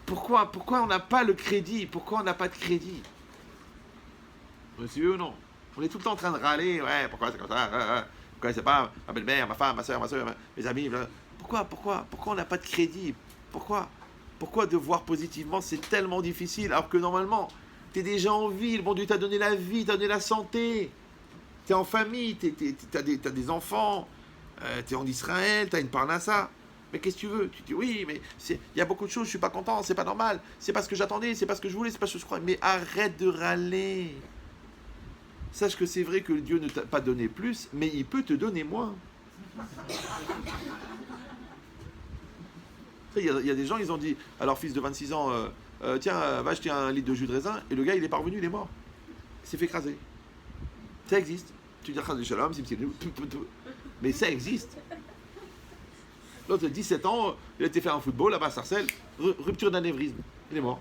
pourquoi on n'a pas le crédit? Pourquoi on n'a pas de crédit? Vous suivez ou non? On est tout le temps en train de râler. Ouais, pourquoi c'est comme ça? Pourquoi c'est pas ma belle-mère, ma femme, ma soeur, mes amis? Pourquoi on n'a pas de crédit? Pourquoi de voir positivement c'est tellement difficile alors que normalement tu es déjà en vie, le bon Dieu t'a donné la vie, t'a donné la santé, tu es en famille, t'as des enfants, tu es en Israël, tu as une parnassa. Mais qu'est-ce que tu veux? Tu dis oui, mais il y a beaucoup de choses, je suis pas content, c'est pas normal, c'est pas ce que j'attendais, c'est pas ce que je voulais, c'est pas ce que je crois. Mais arrête de râler. Sache que c'est vrai que Dieu ne t'a pas donné plus, mais il peut te donner moins. Il y a des gens, ils ont dit à leur fils de 26 ans, tiens, va acheter un litre de jus de raisin, et le gars, il est parvenu, il est mort. Il s'est fait écraser. Ça existe. Tu dis, shalom, mais ça existe. L'autre, 17 ans, il a été faire un football, là-bas à Sarcelles, rupture d'anévrisme. Il est mort.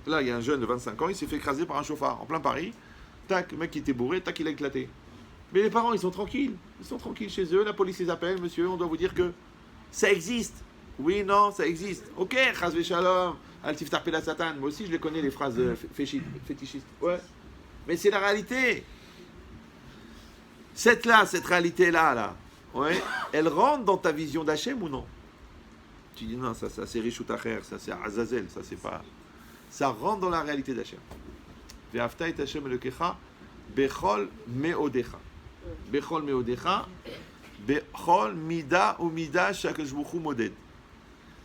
Là, il y a un jeune de 25 ans, il s'est fait écraser par un chauffard, en plein Paris. Tac, le mec qui était bourré, tac, il a éclaté. Mais les parents, ils sont tranquilles. Ils sont tranquilles chez eux, la police les appelle, monsieur, on doit vous dire que ça existe. Oui, non, ça existe. Ok, chas shalom, al tiftar pela satan. Moi aussi, je les connais, les phrases fétichistes. Ouais. Mais c'est la réalité. Cette réalité-là, là, ouais, elle rentre dans ta vision d'Hachem ou non? Tu dis non, ça c'est Rishut Acher, ça c'est Azazel, ça c'est pas. Ça rentre dans la réalité d'Hachem. Ve'afta et Hachem Elokecha, bechol meodecha. Bechol meodecha, bechol mida ou mida shakadosh baruch hu moded.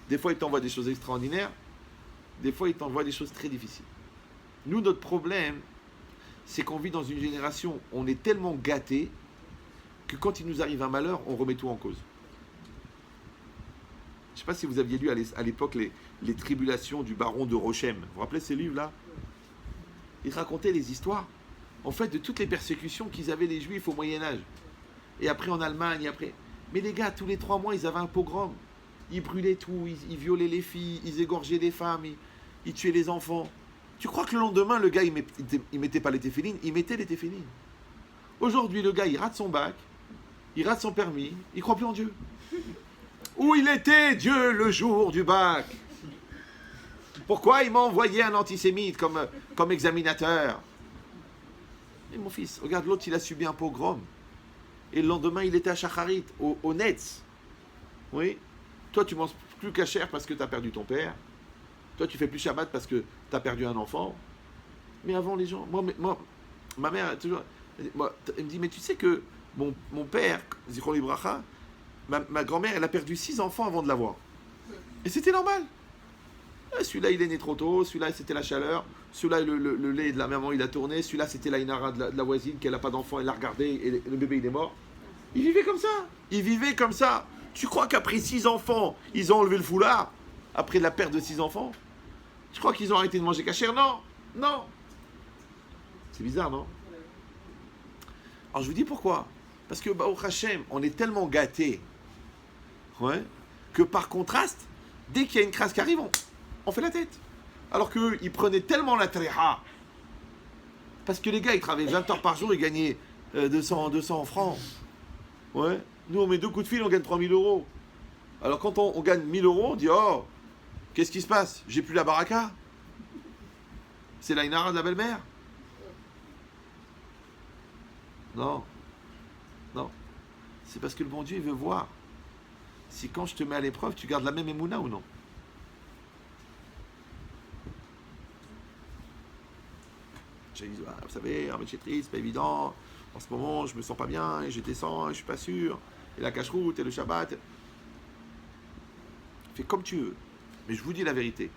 Des fois, il t'envoie des choses extraordinaires. Des fois, il t'envoie des choses très difficiles. Nous, notre problème, c'est qu'on vit dans une génération, on est tellement gâtés que quand il nous arrive un malheur, on remet tout en cause. Je ne sais pas si vous aviez lu à l'époque les tribulations du baron de Rochem. Vous vous rappelez ces livres-là? Il racontait les histoires, en fait, de toutes les persécutions qu'ils avaient les Juifs au Moyen-Âge. Et après en Allemagne, et après. Mais les gars, tous les 3 mois, ils avaient un pogrom. Ils brûlaient tout, ils violaient les filles, ils égorgeaient les femmes, ils tuaient les enfants. Tu crois que le lendemain, le gars, il mettait pas les téphilines? Il mettait les téphilines. Aujourd'hui, le gars, il rate son bac, il rate son permis, il croit plus en Dieu. Où il était, Dieu, le jour du bac? Pourquoi il m'a envoyé un antisémite comme examinateur? Et mon fils, regarde, l'autre, il a subi un pogrom. Et le lendemain, il était à Shacharit, au Netz. Oui. Toi, tu manges plus cachère parce que tu as perdu ton père. Toi, tu fais plus Shabbat parce que tu as perdu un enfant. Mais avant, les gens... Moi ma mère, toujours... elle me dit, mais tu sais que mon père, Zichron Libracha, ma grand-mère, elle a perdu 6 enfants avant de l'avoir. Et c'était normal. Celui-là, il est né trop tôt. Celui-là, c'était la chaleur. Celui-là, le lait de la maman, il a tourné. Celui-là, c'était la inara de la voisine, qu'elle n'a pas d'enfant, elle l'a regardé et le bébé, il est mort. Ils vivaient comme ça. Ils vivaient comme ça. Tu crois qu'après 6 enfants, ils ont enlevé le foulard? Après la perte de 6 enfants? Tu crois qu'ils ont arrêté de manger cachère? Non. Non. C'est bizarre, non? Alors je vous dis pourquoi. Parce que, au Hachem, on est tellement gâtés, ouais, que par contraste, dès qu'il y a une crasse qui arrive, on fait la tête. Alors qu'eux, ils prenaient tellement la tréha. Parce que les gars, ils travaillaient 20 heures par jour, ils gagnaient 200 francs. Ouais. Nous, on met 2 coups de fil, on gagne 3000 euros. Alors quand on gagne 1000 euros, on dit, oh, qu'est-ce qui se passe? J'ai plus la baraka? C'est la inara de la belle-mère? Non. Non. C'est parce que le bon Dieu, il veut voir si quand je te mets à l'épreuve, tu gardes la même émouna ou non. J'ai dit, ah, vous savez, un métier triste, c'est pas évident. En ce moment, je me sens pas bien, et je descends, et je suis pas sûr. Et la cache-route, et le Shabbat. Fais comme tu veux. Mais je vous dis la vérité.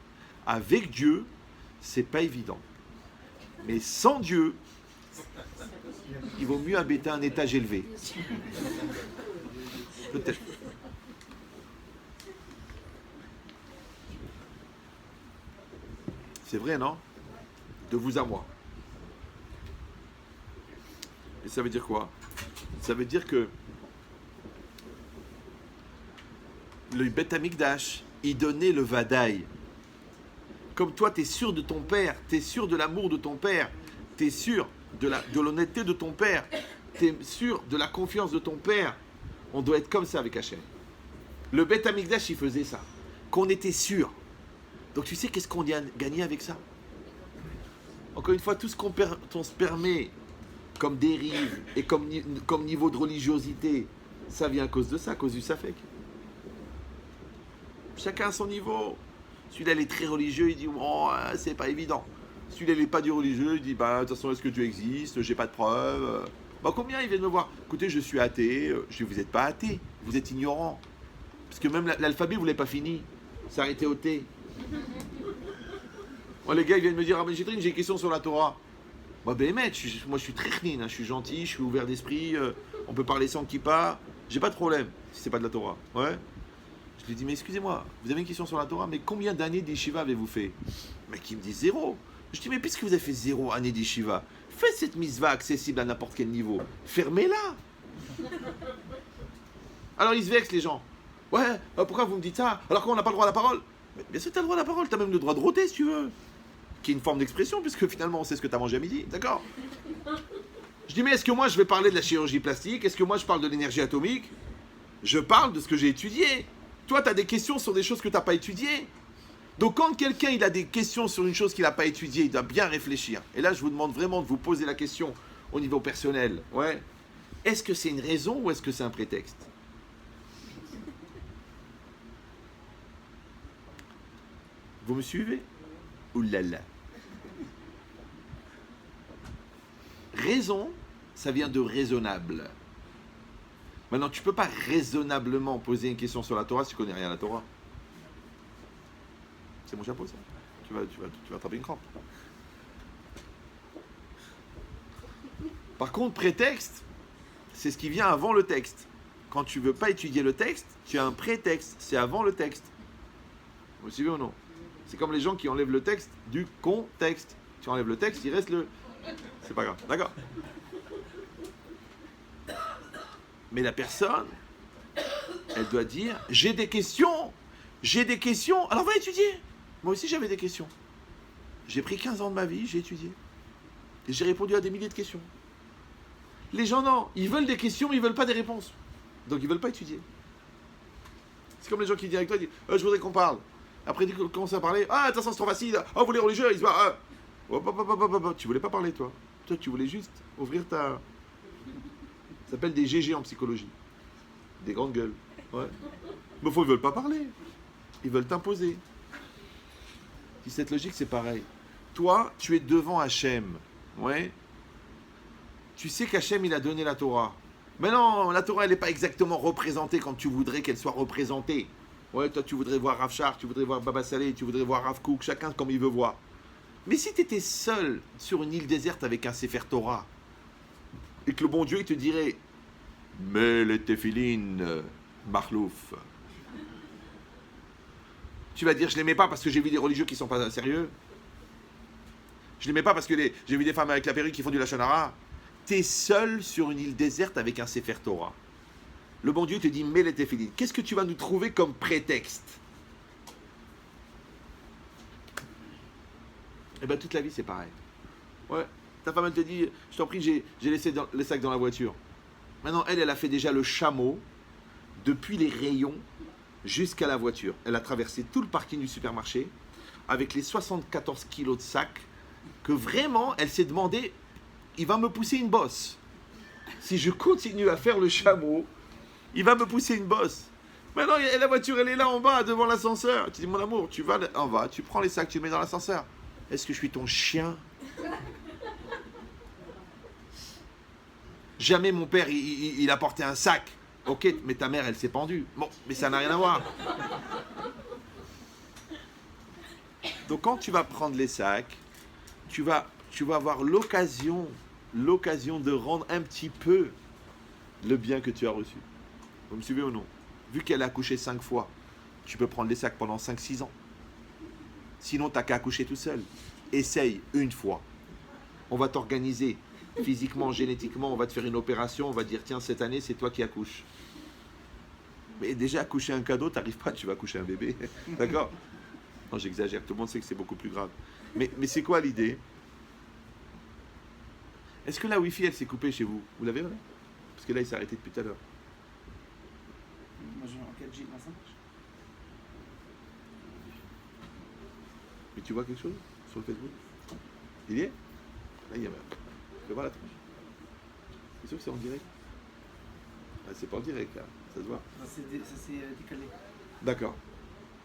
Avec Dieu, c'est pas évident. Mais sans Dieu, il vaut mieux habiter un étage élevé. Peut-être. C'est vrai, non? De vous à moi. Et ça veut dire quoi? Ça veut dire que le Beth Amikdash, il donnait le Vadaï. Comme toi, tu es sûr de ton père, tu es sûr de l'amour de ton père, tu es sûr de l'honnêteté de ton père, tu es sûr de la confiance de ton père. On doit être comme ça avec Hachem. Le Beth Amikdash, il faisait ça. Qu'on était sûr. Donc tu sais qu'est-ce qu'on gagnait avec ça? Encore une fois, tout ce qu'on se permet comme dérive et comme niveau de religiosité, ça vient à cause de ça, à cause du Safek. Chacun à son niveau. Celui-là, il est très religieux, il dit oh, c'est pas évident. Celui-là, il n'est pas du religieux, il dit bah, de toute façon, est-ce que Dieu existe? J'ai pas de preuves. Bah, combien ils viennent me voir? Écoutez, je suis athée. Je dis vous n'êtes pas athée, vous êtes ignorant. Parce que même l'alphabet, vous ne l'avez pas fini. C'est arrêté au T. Moi, les gars, ils viennent me dire ah, mais j'ai une question sur la Torah. Moi, ben, moi, je suis très chnine, hein, je suis gentil, je suis ouvert d'esprit, on peut parler sans kippa, j'ai pas de problème si c'est pas de la Torah. Ouais. Je lui dis, mais excusez-moi, vous avez une question sur la Torah, mais combien d'années d'Yeshiva avez-vous fait? Mais qui me dit 0. Je dis, mais puisque vous avez fait 0 année d'Yeshiva, faites cette mitzvah accessible à n'importe quel niveau. Fermez-la. Alors ils se vexent, les gens. Ouais, pourquoi vous me dites ça? Alors qu'on n'a pas le droit à la parole? Mais bien sûr, tu as le droit à la parole, tu as même le droit de rôter si tu veux. Qui est une forme d'expression, puisque finalement on sait ce que tu as mangé à midi. D'accord? Je dis, mais est-ce que moi je vais parler de la chirurgie plastique? Est-ce que moi je parle de l'énergie atomique? Je parle de ce que j'ai étudié. Toi, tu as des questions sur des choses que tu n'as pas étudiées. Donc, quand quelqu'un il a des questions sur une chose qu'il n'a pas étudiée, il doit bien réfléchir. Et là, je vous demande vraiment de vous poser la question au niveau personnel. Ouais. Est-ce que c'est une raison ou est-ce que c'est un prétexte? Vous me suivez? Ouh là là. Raison, ça vient de raisonnable. Maintenant, tu ne peux pas raisonnablement poser une question sur la Torah si tu ne connais rien à la Torah. C'est mon chapeau, ça. Tu vas attraper une crampe. Par contre, prétexte, c'est ce qui vient avant le texte. Quand tu ne veux pas étudier le texte, tu as un prétexte. C'est avant le texte. Vous suivez ou non? C'est comme les gens qui enlèvent le texte du contexte. Tu enlèves le texte, il reste le... C'est pas grave. D'accord? Mais la personne, elle doit dire « J'ai des questions, alors va étudier. » Moi aussi, j'avais des questions. J'ai pris 15 ans de ma vie, j'ai étudié. Et j'ai répondu à des milliers de questions. Les gens, non, ils veulent des questions, mais ils ne veulent pas des réponses. Donc, ils ne veulent pas étudier. C'est comme les gens qui disent avec toi, ils disent « Je voudrais qu'on parle. » Après, ils commencent à parler « Ah, attention, c'est trop facile. Oh, vous les religieux, ils se battent. Tu voulais pas parler, toi. Toi, tu voulais juste ouvrir ta... Ça s'appelle des GG en psychologie. Des grandes gueules. Ouais. Mais ils veulent pas parler. Ils veulent t'imposer. Si cette logique, c'est pareil. Toi, tu es devant Hachem. Ouais. Tu sais qu'Hachem, il a donné la Torah. Mais non, la Torah, elle n'est pas exactement représentée comme tu voudrais qu'elle soit représentée. Ouais, toi, tu voudrais voir Rav Shach, tu voudrais voir Baba Saleh, tu voudrais voir Rav Kook, chacun comme il veut voir. Mais si tu étais seul sur une île déserte avec un Sefer Torah, et que le bon Dieu, il te dirait « Mais les téphilines, Marlouf. » Tu vas dire « Je ne les mets pas parce que j'ai vu des religieux qui ne sont pas sérieux. Je ne les mets pas parce que j'ai vu des femmes avec la perruque qui font du lachonara. » Tu es seul sur une île déserte avec un Sefer Torah. Le bon Dieu te dit « Mais les téphilines. » Qu'est-ce que tu vas nous trouver comme prétexte? Eh bien, toute la vie, c'est pareil. Ouais. Ta femme, elle te dit, je t'en prie, j'ai laissé les sacs dans la voiture. Maintenant, elle a fait déjà le chameau depuis les rayons jusqu'à la voiture. Elle a traversé tout le parking du supermarché avec les 74 kilos de sacs que vraiment, elle s'est demandé, il va me pousser une bosse. Si je continue à faire le chameau, il va me pousser une bosse. Maintenant, la voiture, elle est là en bas, devant l'ascenseur. Tu dis, mon amour, tu vas en bas, tu prends les sacs, tu les mets dans l'ascenseur. Est-ce que je suis ton chien? Jamais mon père, il a porté un sac. Ok, mais ta mère, elle s'est pendue. Bon, mais ça n'a rien à voir. Donc, quand tu vas prendre les sacs, tu vas avoir l'occasion de rendre un petit peu le bien que tu as reçu. Vous me suivez ou non? Vu qu'elle a accouché 5 fois, tu peux prendre les sacs pendant 5-6 ans. Sinon, tu n'as qu'à accoucher tout seul. Essaye une fois. On va t'organiser physiquement, génétiquement, on va te faire une opération, on va dire, tiens, cette année, c'est toi qui accouches. Mais déjà, accoucher un cadeau, tu n'arrives pas, tu vas accoucher un bébé. D'accord? Non, j'exagère, tout le monde sait que c'est beaucoup plus grave. Mais c'est quoi l'idée? Est-ce que la Wi-Fi, elle s'est coupée chez vous? Vous l'avez, là? Parce que là, il s'est arrêté depuis tout à l'heure. Moi, j'ai en 4G, là, ça marche. Mais tu vois quelque chose sur le Facebook? Il y est? Là, il y a même. Fais voir la tronche. C'est sûr que c'est en direct? Ah, c'est pas en direct, là. Ça se voit. Ça s'est décalé. D'accord.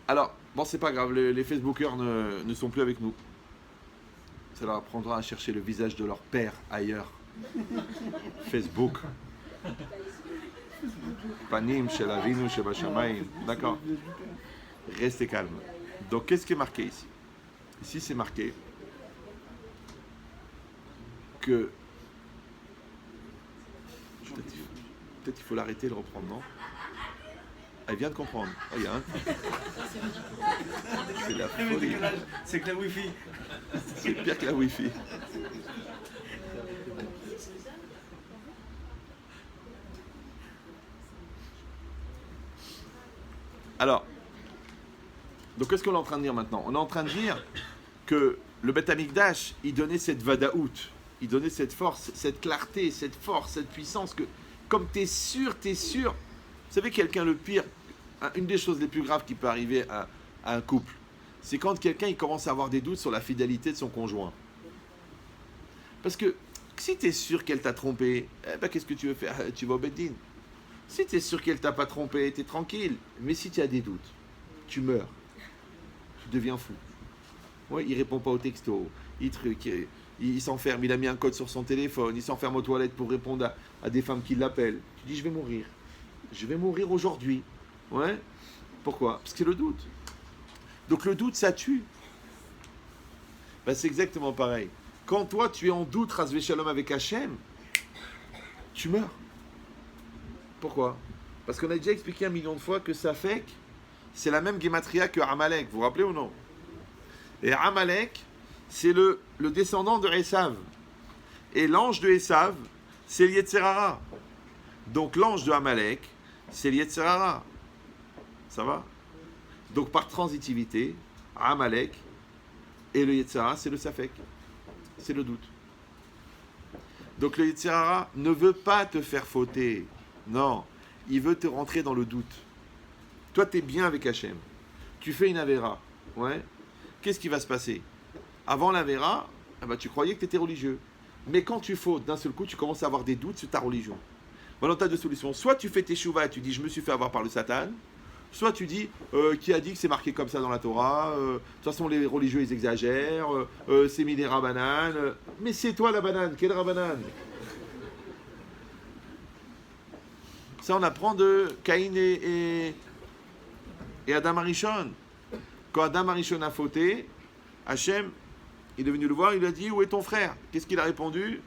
Alors, bon, c'est pas grave. Les Facebookers ne sont plus avec nous. Ça leur apprendra à chercher le visage de leur père ailleurs. Facebook. Panim, shel avinu, shebashamayim. D'accord. Restez calme. Donc, qu'est-ce qui est marqué ici? Ici, c'est marqué que peut-être il faut l'arrêter et le reprendre, non? Elle vient de comprendre. Oh, il y a un. C'est la folie. C'est que la Wi-Fi. C'est pire que la Wi-Fi. Alors, donc qu'est-ce qu'on est en train de dire maintenant? On est en train de dire que le Beth Amikdash, il donnait cette vadaout, il donnait cette force, cette clarté, cette force, cette puissance que, comme tu es sûr. Vous savez, quelqu'un le pire, une des choses les plus graves qui peut arriver à un couple, c'est quand quelqu'un il commence à avoir des doutes sur la fidélité de son conjoint. Parce que si tu es sûr qu'elle t'a trompé, eh ben, qu'est-ce que tu veux faire? Tu vas au Beddin. Si tu es sûr qu'elle t'a pas trompé, tu es tranquille. Mais si tu as des doutes, tu meurs. Tu deviens fou. Ouais, il répond pas au texto, il s'enferme, il a mis un code sur son téléphone, il s'enferme aux toilettes pour répondre à des femmes qui l'appellent. Tu dis, je vais mourir. Je vais mourir aujourd'hui. Ouais. Pourquoi? Parce que c'est le doute. Donc le doute, ça tue. Ben, c'est exactement pareil. Quand toi, tu es en doute, Razvé Shalom avec Hachem, tu meurs. Pourquoi? Parce qu'on a déjà expliqué 1 million de fois que Safek, c'est la même gématria que Amalek. Vous vous rappelez ou non? Et Amalek, c'est le descendant de Esav. Et l'ange de Esav, c'est le Yetzer Hara. Donc l'ange de Amalek, c'est le Yetzer Hara. Ça va? Donc par transitivité, Amalek et le Yetzer Hara, c'est le Safek. C'est le doute. Donc le Yetzer Hara ne veut pas te faire fauter. Non, il veut te rentrer dans le doute. Toi, tu es bien avec Hachem. Tu fais une Avera. Ouais. Qu'est-ce qui va se passer? Avant l'Avera, eh ben, tu croyais que tu étais religieux. Mais quand tu fautes, d'un seul coup, tu commences à avoir des doutes sur ta religion. Maintenant, tu as deux solutions. Soit tu fais tes chouvas et tu dis, je me suis fait avoir par le Satan. Soit tu dis, qui a dit que c'est marqué comme ça dans la Torah? De toute façon, les religieux, ils exagèrent. C'est mis des rabananes. Mais c'est toi la banane. Quelle rabanane? Ça, on apprend de Caïn et Adam Arishon. Quand Adam Arishon a fauté, Hachem, il est venu le voir, il lui a dit, où est ton frère? Qu'est-ce qu'il a répondu?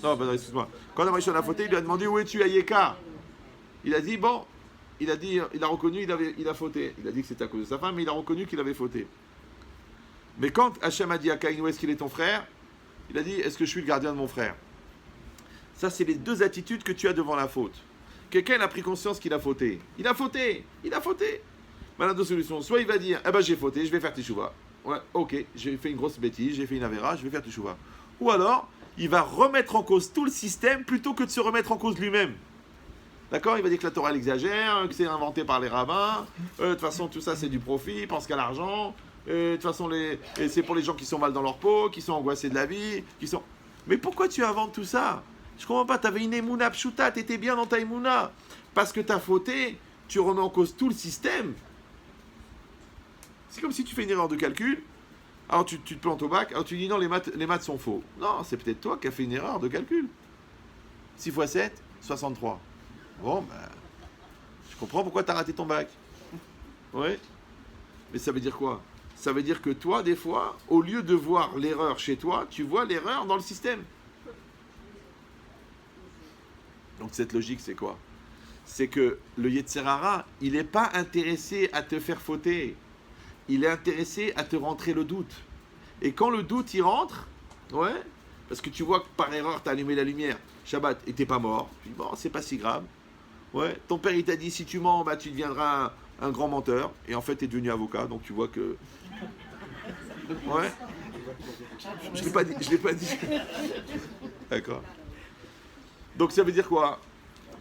Non, pardon, excuse-moi. Quand Adam Arishon a fauté, il lui a demandé, où es-tu, Ayeka? Il a dit, bon, il a reconnu, il a fauté. Il a dit que c'était à cause de sa femme, mais il a reconnu qu'il avait fauté. Mais quand Hachem a dit à Caïn, où est-ce qu'il est ton frère? Il a dit, est-ce que je suis le gardien de mon frère? Ça, c'est les deux attitudes que tu as devant la faute. Quelqu'un a pris conscience qu'il a fauté. Il a fauté. Maintenant, deux solutions. Soit il va dire, eh ben j'ai fauté, je vais faire teshuva. Ouais, ok, j'ai fait une grosse bêtise, j'ai fait une avéra, je vais faire teshuva. Ou alors, il va remettre en cause tout le système plutôt que de se remettre en cause lui-même. D'accord? Il va dire que la Torah elle exagère, que c'est inventé par les rabbins, de toute façon tout ça c'est du profit, il pense qu'à l'argent, de toute façon c'est pour les gens qui sont mal dans leur peau, qui sont angoissés de la vie, qui sont... Mais pourquoi tu inventes tout ça? Je comprends pas, tu avais une émouna pshuta, tu étais bien dans ta émouna. Parce que tu as fauté, tu remets en cause tout le système. C'est comme si tu fais une erreur de calcul, alors tu te plantes au bac, alors tu dis non, les maths sont faux. Non, c'est peut-être toi qui as fait une erreur de calcul. 6 x 7, 63. Bon, ben, je comprends pourquoi tu as raté ton bac. Ouais. Mais ça veut dire quoi? Ça veut dire que toi, des fois, au lieu de voir l'erreur chez toi, tu vois l'erreur dans le système. Donc cette logique, c'est quoi? C'est que le Yetzer Hara, il n'est pas intéressé à te faire fauter. Il est intéressé à te rentrer le doute. Et quand le doute, il rentre, ouais, parce que tu vois que par erreur, tu as allumé la lumière, Shabbat, et t'es pas mort, tu dis, bon, c'est pas si grave. Ouais, ton père, il t'a dit, si tu mens, bah, tu deviendras un grand menteur. Et en fait, tu es devenu avocat, donc tu vois que... Ouais. Je l'ai pas dit, je l'ai pas dit. D'accord. Donc ça veut dire quoi?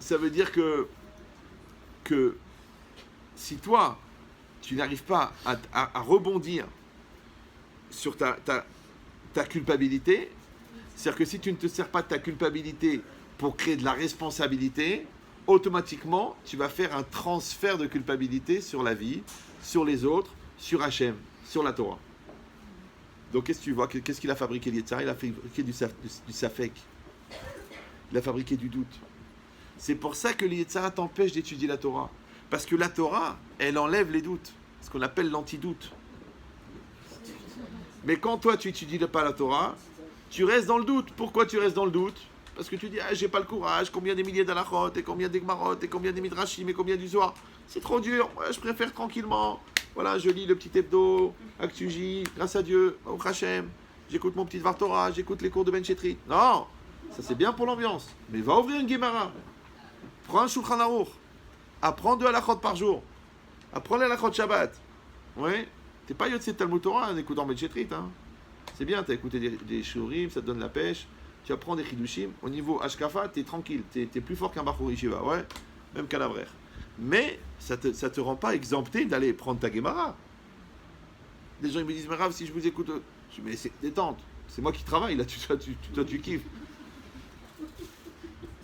Ça veut dire que si toi, tu n'arrives pas à rebondir sur ta culpabilité, c'est-à-dire que si tu ne te sers pas de ta culpabilité pour créer de la responsabilité, automatiquement, tu vas faire un transfert de culpabilité sur la vie, sur les autres, sur Hachem, sur la Torah. Donc qu'est-ce que tu vois? Qu'est-ce qu'il a fabriqué l'Yetzirah? Il a fabriqué du safek. Il a fabriqué du doute. C'est pour ça que l'Yetzirah t'empêche d'étudier la Torah. Parce que la Torah, elle enlève les doutes. Ce qu'on appelle l'antidoute. Mais quand toi, tu n'étudies pas la Torah, tu restes dans le doute. Pourquoi tu restes dans le doute? Parce que tu dis, ah, j'ai pas le courage, combien des milliers d'alachot, et combien des gmarot, et combien des midrashim, et combien du zohar. C'est trop dur, ouais, je préfère tranquillement. Voilà, je lis le petit hebdo, Actuji, grâce à Dieu, au Hachem, j'écoute mon petit Dvar Torah, j'écoute les cours de Ben Chetrit. Non, ça c'est bien pour l'ambiance, mais va ouvrir une Gemara. Prends un Shulchan Aruch, apprends 2 halachot par jour, apprends les halachot Shabbat. Ouais, t'es pas Yotse Talmud Torah en écoutant Ben Chetrit, hein. C'est bien, t'as écouté des shurim, ça te donne la pêche. Tu apprends des chidushim, au niveau Ashkafa, t'es tranquille, t'es plus fort qu'un Bachur Yeshiva, ouais, même qu'un Avrer. Mais ça te rend pas exempté d'aller prendre ta Gemara. Des gens ils me disent, mais Rav, si je vous écoute, je dis, mais c'est détente, c'est moi qui travaille, là, toi tu kiffes.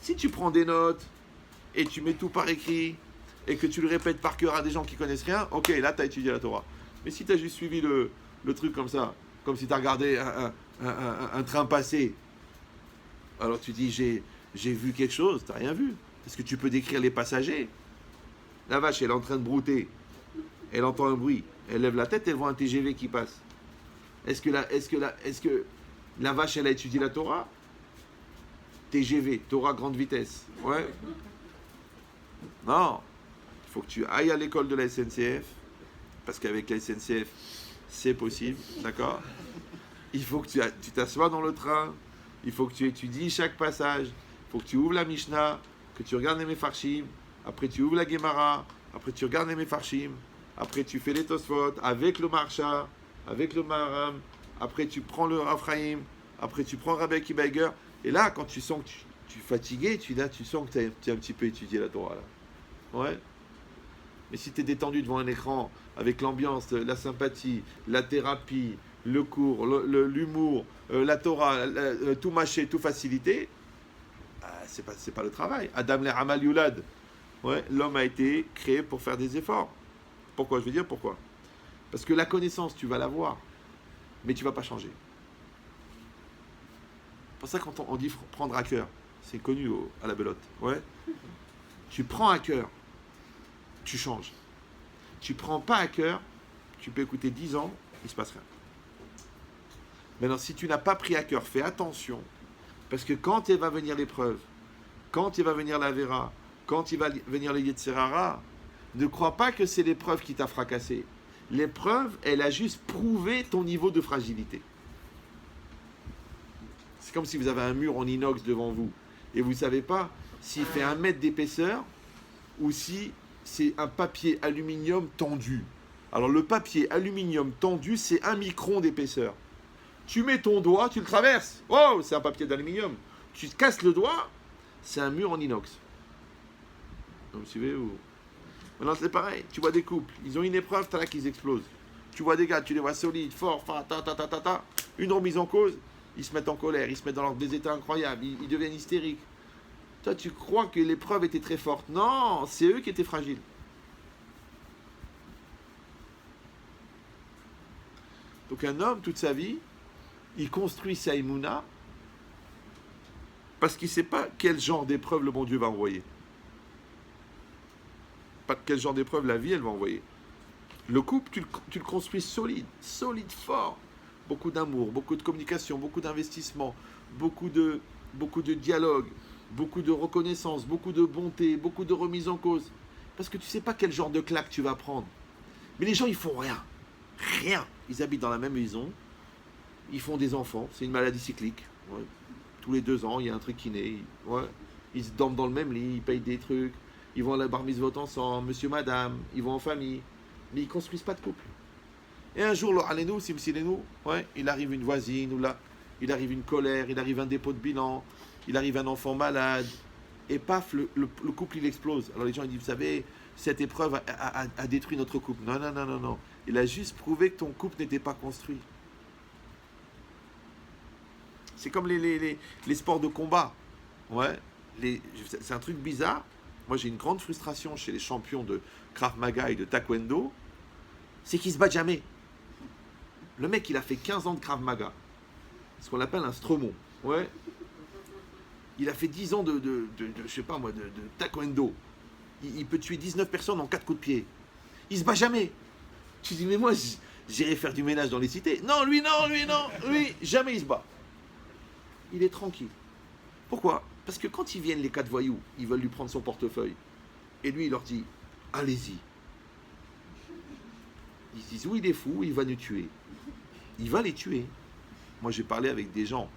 Si tu prends des notes, et tu mets tout par écrit, et que tu le répètes par cœur à des gens qui connaissent rien, ok, là, tu as étudié la Torah. Mais si tu as juste suivi le truc comme ça, comme si tu as regardé un train passer, alors tu dis, j'ai vu quelque chose, tu n'as rien vu. Parce que tu peux décrire les passagers. La vache, elle est en train de brouter. Elle entend un bruit. Elle lève la tête, elle voit un TGV qui passe. Est-ce que la vache, elle a étudié la Torah? TGV, Torah grande vitesse. Ouais. Non. Il faut que tu ailles à l'école de la SNCF. Parce qu'avec la SNCF, c'est possible. D'accord? Il faut que tu t'assoies dans le train. Il faut que tu étudies chaque passage. Il faut que tu ouvres la Mishnah, que tu regardes les Mefarshim. Après, tu ouvres la Gemara. Après, tu regardes les Mefarshim. Après, tu fais les Tosfot avec le Marsha, avec le Maharam. Après, tu prends le Raphaïm. Après, tu prends Rabbi Akiva Eiger. Et là, quand tu sens que tu es fatigué, tu sens que tu as un petit peu étudié la Torah. Là. Ouais. Mais si tu es détendu devant un écran, avec l'ambiance, la sympathie, la thérapie, le cours, l'humour, la Torah, tout mâché, tout facilité, c'est pas le travail. Adam le Hamal Yulad. Ouais, l'homme a été créé pour faire des efforts. Pourquoi? Je vais dire pourquoi. Parce que la connaissance, tu vas l'avoir, mais tu ne vas pas changer. C'est pour ça que quand on dit prendre à cœur, c'est connu à la belote. Ouais. Tu prends à cœur, tu changes. Tu prends pas à cœur, tu peux écouter 10 ans, il ne se passe rien. Maintenant, si tu n'as pas pris à cœur, fais attention, parce que quand il va venir l'épreuve, quand il va venir la Vera, quand il va venir le Yetzer Hara, ne crois pas que c'est l'épreuve qui t'a fracassé. L'épreuve, elle a juste prouvé ton niveau de fragilité. C'est comme si vous avez un mur en inox devant vous, et vous ne savez pas s'il fait 1 mètre d'épaisseur, ou si c'est un papier aluminium tendu. Alors le papier aluminium tendu, c'est 1 micron d'épaisseur. Tu mets ton doigt, tu le traverses. Oh, c'est un papier d'aluminium. Tu te casses le doigt, c'est un mur en inox. Vous suivez ou... Maintenant c'est pareil, tu vois des couples, ils ont une épreuve, t'as là qu'ils explosent. Tu vois des gars, tu les vois solides, forts, une remise en cause, ils se mettent en colère, ils se mettent dans des états incroyables, ils deviennent hystériques. Toi, tu crois que l'épreuve était très forte. Non, c'est eux qui étaient fragiles. Donc un homme, toute sa vie, il construit sa émouna parce qu'il ne sait pas quel genre d'épreuve le bon Dieu va envoyer. Pas quel genre d'épreuve la vie, elle va envoyer. Le couple, tu le construis solide, fort. Beaucoup d'amour, beaucoup de communication, beaucoup d'investissement, beaucoup de dialogue, beaucoup de reconnaissance, beaucoup de bonté, beaucoup de remise en cause. Parce que tu ne sais pas quel genre de claque tu vas prendre. Mais les gens, ils font rien. Rien. Ils habitent dans la même maison. Ils font des enfants. C'est une maladie cyclique. Ouais. Tous les 2 ans, il y a un truc qui naît. Ouais. Ils se dorment dans le même lit. Ils payent des trucs. Ils vont à la bar mitzvot ensemble. Monsieur, madame. Ils vont en famille. Mais ils ne construisent pas de couple. Et un jour, ouais, il arrive une voisine. Ou là, il arrive une colère. Il arrive un dépôt de bilan. Il arrive un enfant malade. Et paf, le couple, il explose. Alors les gens, ils disent, vous savez, cette épreuve a détruit notre couple. Non. Il a juste prouvé que ton couple n'était pas construit. C'est comme les sports de combat. Ouais. C'est un truc bizarre. Moi, j'ai une grande frustration chez les champions de Krav Maga et de Taekwondo. C'est qu'ils ne se battent jamais. Le mec, il a fait 15 ans de Krav Maga. Ce qu'on appelle un stromon. Ouais. Il a fait 10 ans de Taekwondo. Il peut tuer 19 personnes en 4 coups de pied. Il se bat jamais. Tu dis, mais moi, j'irai faire du ménage dans les cités. Non, lui, jamais il se bat. Il est tranquille. Pourquoi? Parce que quand ils viennent, les 4 voyous, ils veulent lui prendre son portefeuille. Et lui, il leur dit, allez-y. Ils se disent, oui, il est fou, il va nous tuer. Il va les tuer. Moi, j'ai parlé avec des gens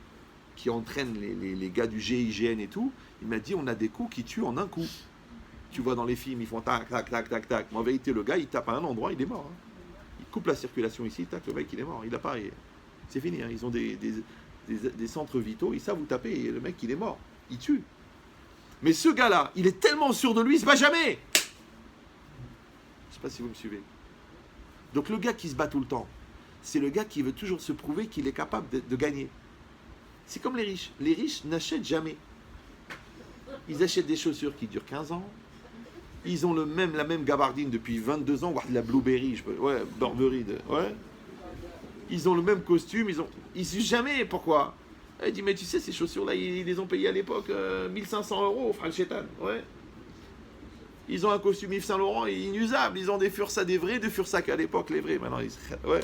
qui entraînent les gars du GIGN et tout. Il m'a dit, on a des coups qui tuent en un coup. Tu vois dans les films, ils font tac. Mais en vérité, le gars, il tape à un endroit, il est mort. Hein. Il coupe la circulation ici, tac, le mec, il est mort. Il a pas... C'est fini, hein. Ils ont des centres vitaux, ils savent où taper, et le mec, il est mort. Il tue. Mais ce gars-là, il est tellement sûr de lui, il se bat jamais. Je sais pas si vous me suivez. Donc le gars qui se bat tout le temps, c'est le gars qui veut toujours se prouver qu'il est capable de gagner. C'est comme les riches. Les riches n'achètent jamais. Ils achètent des chaussures qui durent 15 ans. Ils ont la même gabardine depuis 22 ans, voire de la Blueberry, Burberry. Ouais. Ils ont le même costume, ils s'usent jamais. Pourquoi? Il dit, mais tu sais, ces chaussures-là, ils les ont payées à l'époque 1500 €, frère le chétan. Ouais. Ils ont un costume Yves Saint Laurent inusable. Ils ont des Fursac, des vrais de Fursac à l'époque, les vrais. Maintenant, ouais.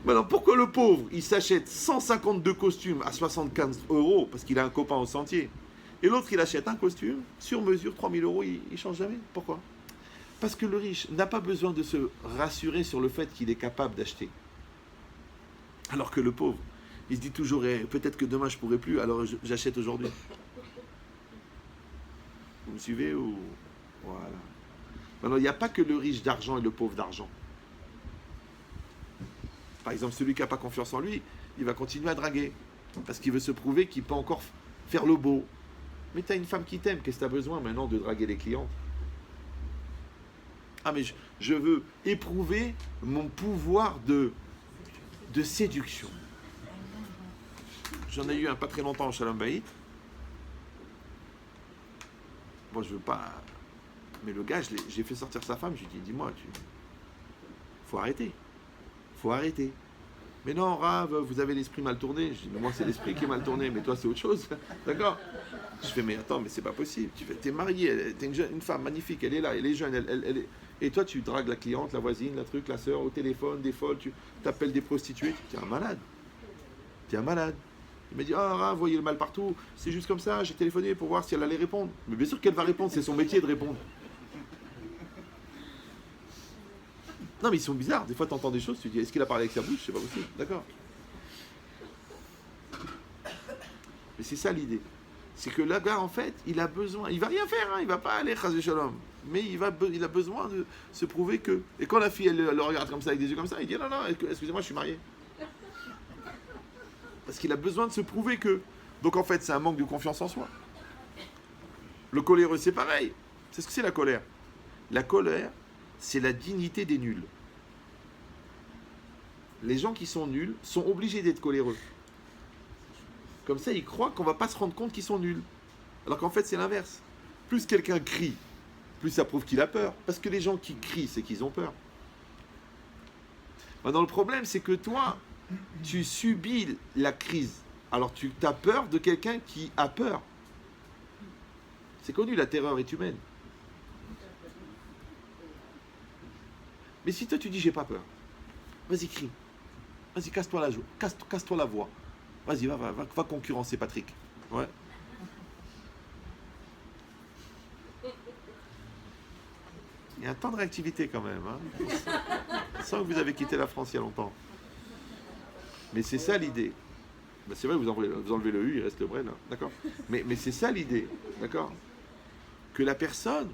Maintenant, pourquoi le pauvre, il s'achète 152 costumes à 75 € parce qu'il a un copain au sentier, et l'autre, il achète un costume sur mesure, 3000 €, il ne change jamais? Pourquoi? Parce que le riche n'a pas besoin de se rassurer sur le fait qu'il est capable d'acheter. Alors que le pauvre, il se dit toujours, peut-être que demain je ne pourrai plus, alors j'achète aujourd'hui. Vous me suivez ou... Voilà. Maintenant, il n'y a pas que le riche d'argent et le pauvre d'argent. Par exemple, celui qui n'a pas confiance en lui, il va continuer à draguer. Parce qu'il veut se prouver qu'il peut encore faire le beau. Mais tu as une femme qui t'aime, qu'est-ce que tu as besoin maintenant de draguer les clientes? Ah, mais je veux éprouver mon pouvoir de séduction. J'en ai eu un pas très longtemps au Shalom Bayit. Bon, je veux pas... Mais le gars, j'ai fait sortir sa femme, je lui ai dit, dis-moi, faut arrêter. Faut arrêter. Mais non, Rav, vous avez l'esprit mal tourné. Je dis, mais moi, c'est l'esprit qui est mal tourné, mais toi, c'est autre chose. D'accord? Je fais, mais attends, mais c'est pas possible. Tu es marié, t'es une femme magnifique, elle est là, elle est jeune, elle est... Et toi, tu dragues la cliente, la voisine, la truc, la sœur, au téléphone, des folles, tu t'appelles des prostituées. Tu es un malade. Tu es un malade. Il m'a dit, ah, Rav, vous voyez le mal partout. C'est juste comme ça, j'ai téléphoné pour voir si elle allait répondre. Mais bien sûr qu'elle va répondre, c'est son métier de répondre. Non, mais ils sont bizarres. Des fois, tu entends des choses, tu te dis, est-ce qu'il a parlé avec sa bouche? C'est pas possible. D'accord. Mais c'est ça l'idée. C'est que le gars, en fait, il a besoin. Il va rien faire, hein. Il va pas aller, chas shalom. mais il a besoin de se prouver que. Et quand la fille, elle le regarde comme ça, avec des yeux comme ça, il dit non, non, excusez-moi, je suis marié. Parce qu'il a besoin de se prouver que. Donc en fait, c'est un manque de confiance en soi. Le coléreux, c'est pareil. C'est ce que c'est la colère. La colère, c'est la dignité des nuls. Les gens qui sont nuls sont obligés d'être coléreux. Comme ça, ils croient qu'on ne va pas se rendre compte qu'ils sont nuls. Alors qu'en fait, c'est l'inverse. Plus quelqu'un crie, plus ça prouve qu'il a peur. Parce que les gens qui crient, c'est qu'ils ont peur. Maintenant, le problème, c'est que toi, tu subis la crise. Alors tu as peur de quelqu'un qui a peur. C'est connu, la terreur est humaine. Mais si toi tu dis j'ai pas peur, vas-y crie. Vas-y casse-toi la joue, casse-toi la voix. Vas-y, va concurrencer Patrick. Ouais. Il y a un temps de réactivité quand même. Hein. On sent que vous avez quitté la France il y a longtemps. Mais c'est ça l'idée. Ben c'est vrai, vous enlevez le U, il reste le vrai là. D'accord. Mais c'est ça l'idée. D'accord. Que la personne,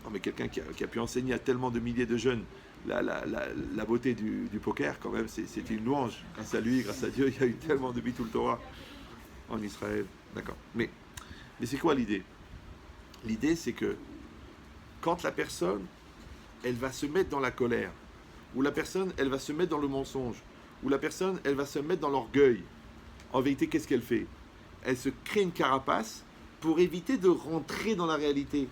non mais quelqu'un qui a pu enseigner à tellement de milliers de jeunes la beauté du poker, quand même, c'est une louange. Grâce à lui, grâce à Dieu, il y a eu tellement de Bitul Torah en Israël. D'accord. Mais c'est quoi l'idée? L'idée, c'est que quand la personne, elle va se mettre dans la colère, ou la personne, elle va se mettre dans le mensonge, ou la personne, elle va se mettre dans l'orgueil, en vérité, qu'est-ce qu'elle fait? Elle se crée une carapace pour éviter de rentrer dans la réalité.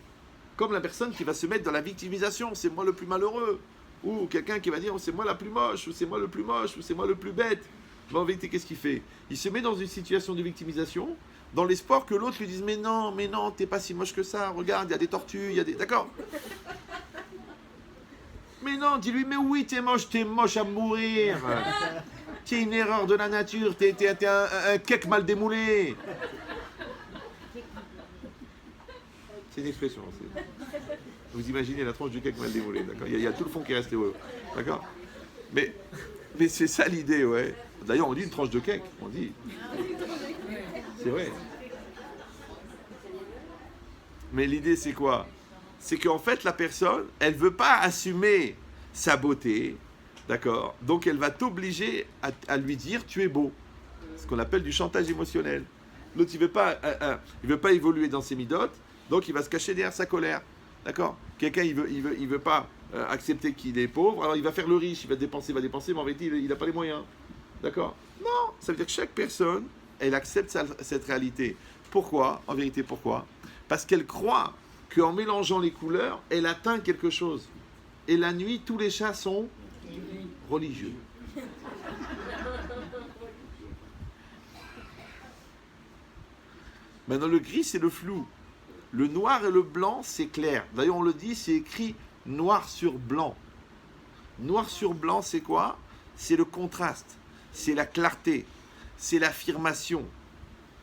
Comme la personne qui va se mettre dans la victimisation, c'est moi le plus malheureux. Ou quelqu'un qui va dire, oh, c'est moi la plus moche, ou c'est moi le plus moche, ou c'est moi le plus bête. Mais en vérité, qu'est-ce qu'il fait? Il se met dans une situation de victimisation, dans l'espoir que l'autre lui dise, mais non, t'es pas si moche que ça, regarde, il y a des tortues, il y a des... D'accord? Mais non, dis-lui, mais oui, t'es moche à mourir. T'es une erreur de la nature, t'es un cake mal démoulé. C'est une expression. Vous imaginez la tronche du cake mal démoulé, d'accord? Il y a tout le fond qui est resté haut, d'accord? Mais c'est ça l'idée, ouais. D'ailleurs, on dit une tranche de cake, on dit. C'est vrai. Mais l'idée, c'est quoi? C'est qu'en fait, la personne, elle ne veut pas assumer sa beauté, d'accord? Donc, elle va t'obliger à lui dire, tu es beau. Ce qu'on appelle du chantage émotionnel. L'autre, il veut pas évoluer dans ses midotes, donc il va se cacher derrière sa colère. D'accord? Quelqu'un, il veut pas accepter qu'il est pauvre, alors il va faire le riche, il va dépenser, mais en vérité, il n'a pas les moyens. D'accord? Non, ça veut dire que chaque personne, elle accepte cette réalité. Pourquoi? En vérité, pourquoi? Parce qu'elle croit qu'en mélangeant les couleurs, elle atteint quelque chose. Et la nuit, tous les chats sont religieux. Maintenant, le gris, c'est le flou. Le noir et le blanc, c'est clair. D'ailleurs, on le dit, c'est écrit noir sur blanc. Noir sur blanc, c'est quoi? C'est le contraste, c'est la clarté, c'est l'affirmation,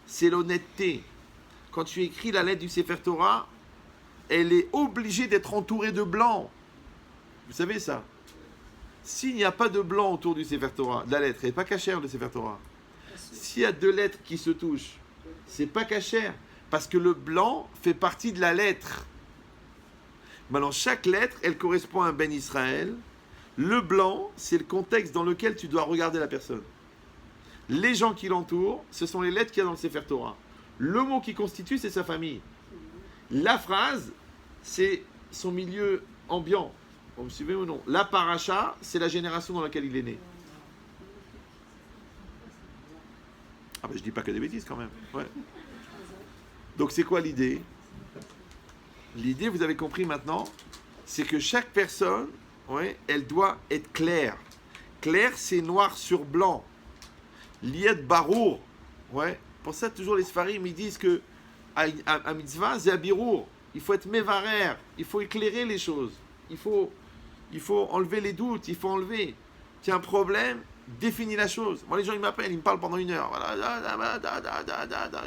c'est l'honnêteté. Quand tu écris la lettre du Sefer Torah, elle est obligée d'être entourée de blanc. Vous savez ça? S'il n'y a pas de blanc autour du Sefer Torah, de la lettre, elle n'est pas cachère le Sefer Torah. S'il y a deux lettres qui se touchent, c'est pas cachère. Parce que le blanc fait partie de la lettre. Maintenant, chaque lettre, elle correspond à un Ben Israël. Le blanc, c'est le contexte dans lequel tu dois regarder la personne. Les gens qui l'entourent, ce sont les lettres qu'il y a dans le Sefer Torah. Le mot qui constitue, c'est sa famille. La phrase, c'est son milieu ambiant. Vous me suivez ou non? La paracha, c'est la génération dans laquelle il est né. Ah ben je dis pas que des bêtises quand même. Ouais. Donc c'est quoi l'idée? L'idée, vous avez compris maintenant, c'est que chaque personne, ouais, elle doit être claire. Clair, c'est noir sur blanc. Liet barour. Ouais. Pour ça, toujours les Sfarim, ils disent que à mitzvah, c'est à birour. Il faut être mévarer. Il faut éclairer les choses. Il faut enlever les doutes. Il faut enlever. Tu as un problème, définis la chose. Moi, les gens, ils m'appellent, ils me parlent pendant 1 heure. Voilà,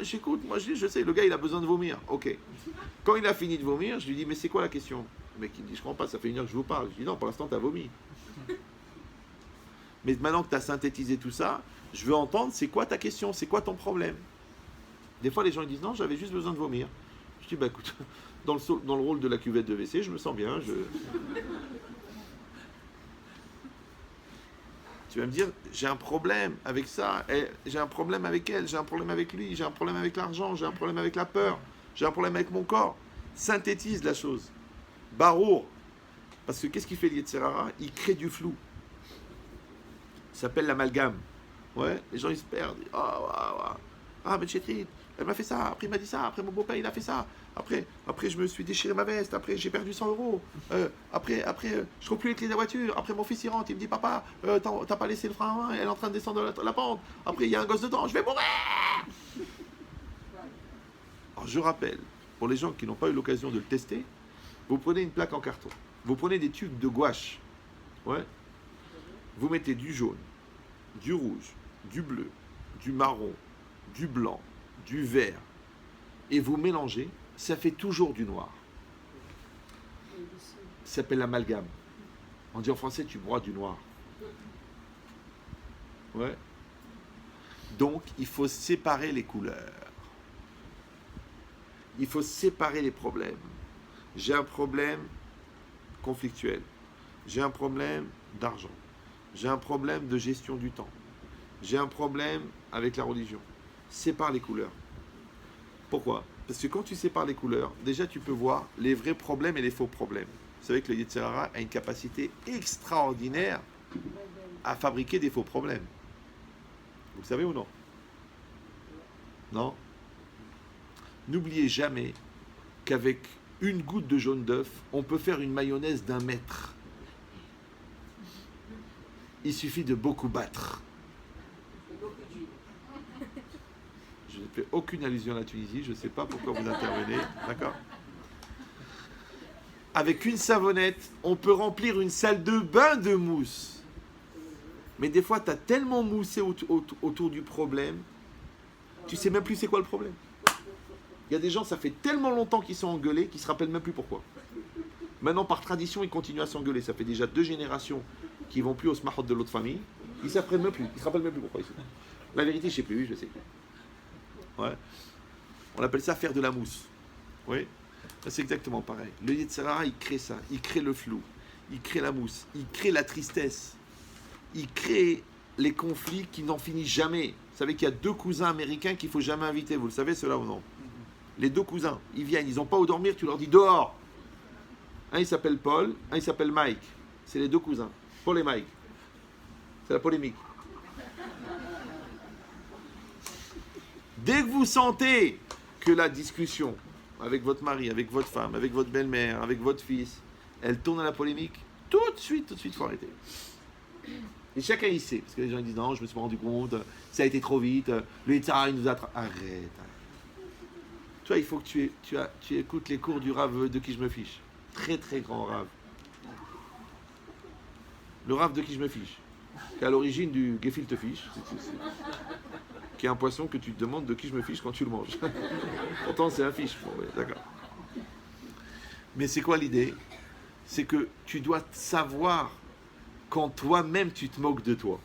j'écoute, moi, je sais, le gars, il a besoin de vomir. Ok. Quand il a fini de vomir, je lui dis, mais c'est quoi la question? Le mec, il me dit, je comprends pas, ça fait 1 heure que je vous parle. Je dis, non, pour l'instant, tu as vomi. Mais maintenant que tu as synthétisé tout ça, je veux entendre, c'est quoi ta question? C'est quoi ton problème? Des fois, les gens ils disent, non, j'avais juste besoin de vomir. Je dis, bah écoute, dans le rôle de la cuvette de WC, je me sens bien. Tu vas me dire, j'ai un problème avec ça, j'ai un problème avec elle, j'ai un problème avec lui, j'ai un problème avec l'argent, j'ai un problème avec la peur, j'ai un problème avec mon corps. Synthétise la chose. Barour. Parce que qu'est-ce qu'il fait l'Yetzer Hara? Il crée du flou. Ça s'appelle l'amalgame. Ouais, les gens ils se perdent. Ah, mais Chétrit, elle m'a fait ça, après il m'a dit ça, après mon beau-père il a fait ça, après je me suis déchiré ma veste, après j'ai perdu 100 euros, après je trouve plus les clés de la voiture, après mon fils il rentre, il me dit papa, t'as pas laissé le frein à main, elle est en train de descendre la pente, après il y a un gosse dedans, je vais mourir. Alors je rappelle, pour les gens qui n'ont pas eu l'occasion de le tester, vous prenez une plaque en carton, vous prenez des tubes de gouache, ouais, vous mettez du jaune, du rouge, du bleu, du marron, du blanc, du vert, et vous mélangez, ça fait toujours du noir. Ça s'appelle l'amalgame. On dit en français, tu broies du noir. Ouais. Donc, il faut séparer les couleurs. Il faut séparer les problèmes. J'ai un problème conflictuel. J'ai un problème d'argent. J'ai un problème de gestion du temps. J'ai un problème avec la religion. Sépare les couleurs. Pourquoi? Parce que quand tu sépares les couleurs, déjà tu peux voir les vrais problèmes et les faux problèmes. Vous savez que le Yetzer Hara a une capacité extraordinaire à fabriquer des faux problèmes. Vous le savez ou non? Non? N'oubliez jamais qu'avec une goutte de jaune d'œuf, on peut faire une mayonnaise d'1 mètre. Il suffit de beaucoup battre. Je ne fais aucune allusion à la Tunisie, je ne sais pas pourquoi vous intervenez, d'accord? Avec une savonnette, on peut remplir une salle de bain de mousse. Mais des fois, tu as tellement moussé autour du problème, tu ne sais même plus c'est quoi le problème. Il y a des gens, ça fait tellement longtemps qu'ils sont engueulés qu'ils ne se rappellent même plus pourquoi. Maintenant, par tradition, ils continuent à s'engueuler. Ça fait déjà 2 générations qu'ils ne vont plus au smahot de l'autre famille. Ils ne se rappellent même plus. Ils se rappellent même plus pourquoi ils sont. La vérité, je ne sais plus, je sais. Ouais. On appelle ça faire de la mousse. Oui. C'est exactement pareil. Le Yetzer Hara, il crée ça. Il crée le flou. Il crée la mousse. Il crée la tristesse. Il crée les conflits qui n'en finissent jamais. Vous savez qu'il y a 2 cousins américains qu'il ne faut jamais inviter. Vous le savez, cela ou non? Les 2 cousins, ils viennent, ils n'ont pas où dormir, tu leur dis dehors. Un, il s'appelle Paul, un, il s'appelle Mike. C'est les 2 cousins. Paul et Mike. C'est la polémique. Dès que vous sentez que la discussion avec votre mari, avec votre femme, avec votre belle-mère, avec votre fils, elle tourne à la polémique, tout de suite, il faut arrêter. Et chacun y sait, parce que les gens disent non, je me suis pas rendu compte, ça a été trop vite, le Yetzer Hara, il nous a... Arrête. Toi, il faut que tu écoutes les cours du Rav de qui je me fiche. Très très grand Rav. Le Rav de qui je me fiche, qui est à l'origine du gefilte fish, qui est un poisson que tu te demandes de qui je me fiche quand tu le manges. Pourtant, c'est un fish. Bon, ouais, d'accord. Mais c'est quoi l'idée? C'est que tu dois savoir quand toi-même tu te moques de toi.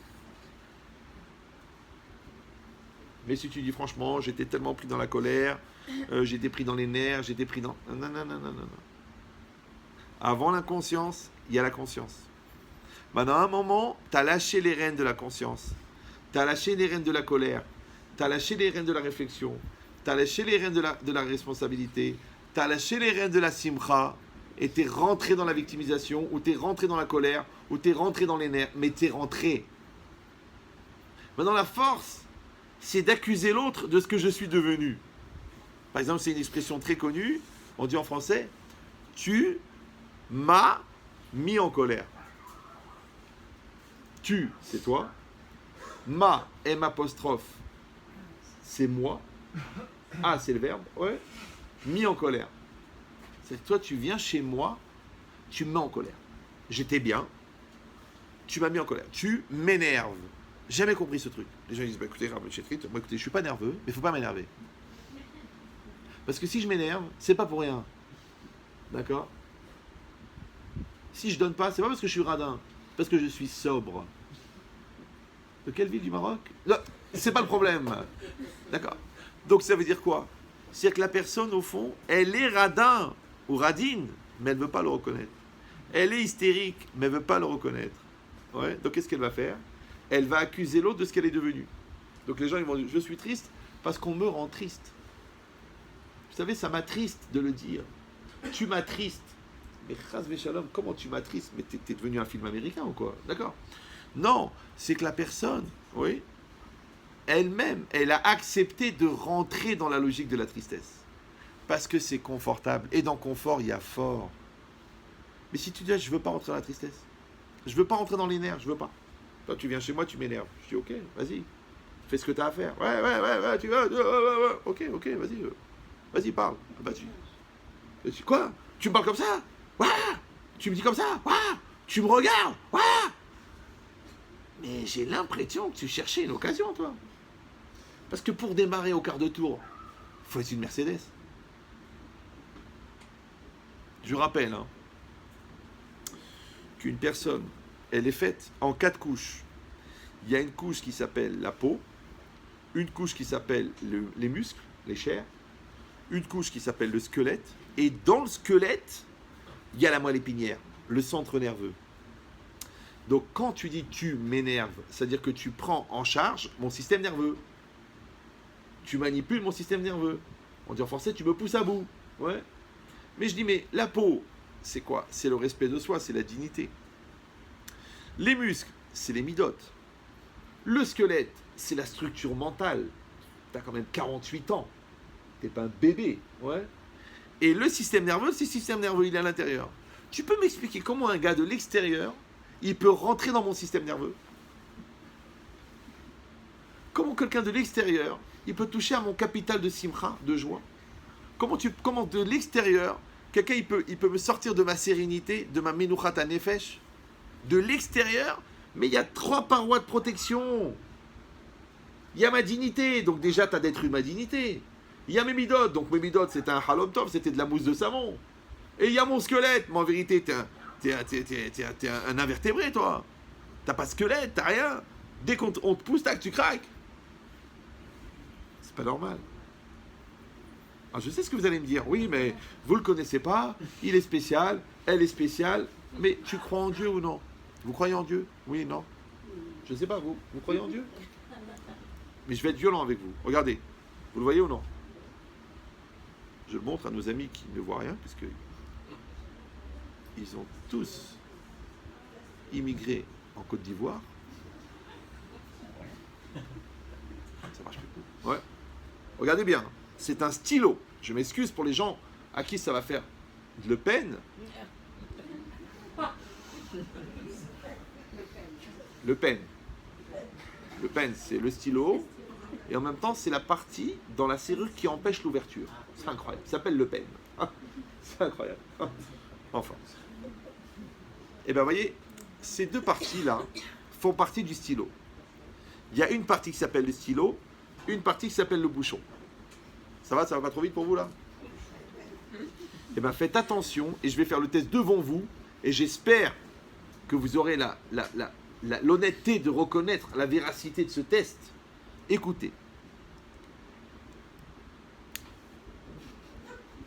Mais si tu dis franchement, j'étais tellement pris dans la colère, j'étais pris dans les nerfs, j'étais pris dans... Non. Avant l'inconscience, il y a la conscience. Maintenant, à un moment, tu as lâché les rênes de la conscience. Tu as lâché les rênes de la colère. Tu as lâché les rênes de la réflexion. Tu as lâché les rênes de la responsabilité. Tu as lâché les rênes de la simcha. Et tu es rentré dans la victimisation, ou tu es rentré dans la colère, ou tu es rentré dans les nerfs. Mais tu es rentré. Maintenant, la force, c'est d'accuser l'autre de ce que je suis devenu. Par exemple, c'est une expression très connue. On dit en français, tu m'as mis en colère. Tu, c'est toi. Ma, M apostrophe, c'est moi. Ah, c'est le verbe. Ouais. Mis en colère. C'est toi, tu viens chez moi, tu me mets en colère. J'étais bien. Tu m'as mis en colère. Tu m'énerves. Jamais compris ce truc. Les gens disent, bah, écoutez, Rav Chétrit, moi, écoutez, je suis pas nerveux, mais il faut pas m'énerver. Parce que si je m'énerve, c'est pas pour rien. D'accord? Si je donne pas, c'est pas parce que je suis radin, c'est parce que je suis sobre. De quelle ville du Maroc? Non, c'est pas le problème. D'accord? Donc ça veut dire quoi? C'est-à-dire que la personne, au fond, elle est radin. ou radine, mais elle ne veut pas le reconnaître. Elle est hystérique, mais elle ne veut pas le reconnaître. Ouais. Donc qu'est-ce qu'elle va faire? Elle va accuser l'autre de ce qu'elle est devenue. Donc les gens ils vont dire, je suis triste parce qu'on me rend triste. Vous savez, ça m'attriste de le dire. Tu m'attristes. Mais Chas Shalom, comment tu m'attristes? Mais t'es devenu un film américain ou quoi? D'accord? Non, c'est que la personne, oui, elle-même, elle a accepté de rentrer dans la logique de la tristesse. Parce que c'est confortable. Et dans confort, il y a fort. Mais si tu dis, je ne veux pas rentrer dans la tristesse, je ne veux pas rentrer dans les nerfs, je ne veux pas. Toi, tu viens chez moi, tu m'énerves. Je dis, ok, vas-y, fais ce que tu as à faire. Ouais, tu vas. Ok, vas-y. Vas-y, parle. Bah, quoi? Tu me parles comme ça? Ouais. Tu me dis comme ça? Ouais. Tu me regardes? Ouais. Mais j'ai l'impression que tu cherchais une occasion, toi. Parce que pour démarrer au quart de tour, il faut être une Mercedes. Je rappelle qu'une personne, elle est faite en 4 couches. Il y a une couche qui s'appelle la peau, une couche qui s'appelle les muscles, les chairs, une couche qui s'appelle le squelette, et dans le squelette, il y a la moelle épinière, le centre nerveux. Donc quand tu dis tu m'énerves, c'est-à-dire que tu prends en charge mon système nerveux. Tu manipules mon système nerveux. On dit en français, tu me pousses à bout. Ouais. Mais je dis, mais la peau, c'est quoi? C'est le respect de soi, c'est la dignité. Les muscles, c'est les midotes. Le squelette, c'est la structure mentale. Tu as quand même 48 ans. Tu n'es pas un bébé. Ouais. Et le système nerveux, c'est le système nerveux, il est à l'intérieur. Tu peux m'expliquer comment un gars de l'extérieur, il peut rentrer dans mon système nerveux? Comment quelqu'un de l'extérieur, il peut toucher à mon capital de simcha, de joie? Comment de l'extérieur, quelqu'un il peut me sortir de ma sérénité, de ma menuchat nefesh, de l'extérieur, mais il y a 3 parois de protection. Il y a ma dignité, donc déjà tu as détruit ma dignité. Il y a mes midotes, donc mes midotes c'était un halom tov, c'était de la mousse de savon. Et il y a mon squelette, mais en vérité t'es un invertébré toi. T'as pas de squelette, t'as rien. Dès qu'on te pousse, tac, tu craques. C'est pas normal. Alors, je sais ce que vous allez me dire. Oui, mais vous le connaissez pas, il est spécial, elle est spéciale. Mais tu crois en Dieu ou non? Vous croyez en Dieu? Oui, non? Je ne sais pas, vous croyez en Dieu? Mais je vais être violent avec vous. Regardez, vous le voyez ou non? Je le montre à nos amis qui ne voient rien, puisque ils ont tous immigré en Côte d'Ivoire. Ça marche plus. Ouais. Regardez bien, c'est un stylo. Je m'excuse pour les gens à qui ça va faire de la peine. Le pen. Le pen, c'est le stylo. Et en même temps, c'est la partie dans la serrure qui empêche l'ouverture. C'est incroyable. Ça s'appelle le pen. C'est incroyable. Enfin. Et bien, vous voyez, ces deux parties-là font partie du stylo. Il y a une partie qui s'appelle le stylo, une partie qui s'appelle le bouchon. Ça va pas trop vite pour vous, là? Eh bien, faites attention, et je vais faire le test devant vous, et j'espère que vous aurez l'honnêteté de reconnaître la véracité de ce test. Écoutez.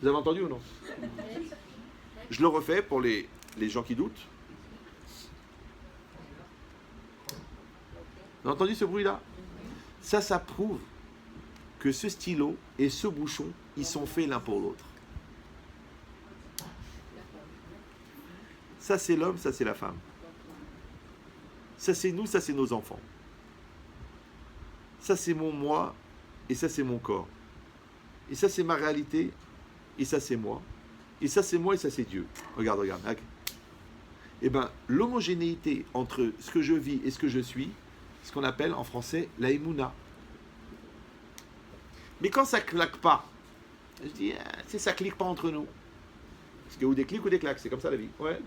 Vous avez entendu ou non? Je le refais pour les gens qui doutent. Vous avez entendu ce bruit-là? Ça prouve que ce stylo et ce bouchon, ils sont faits l'un pour l'autre. Ça c'est l'homme, ça c'est la femme. Ça c'est nous, ça c'est nos enfants. Ça c'est mon moi et ça c'est mon corps. Et ça c'est ma réalité et ça c'est moi. Et ça c'est moi et ça c'est Dieu. Regarde. Eh bien, l'homogénéité entre ce que je vis et ce que je suis, ce qu'on appelle en français la émouna. Mais quand ça claque pas, je dis, ça clique pas entre nous. Parce qu'il y a ou des clics ou des claques, c'est comme ça la vie. Ouais.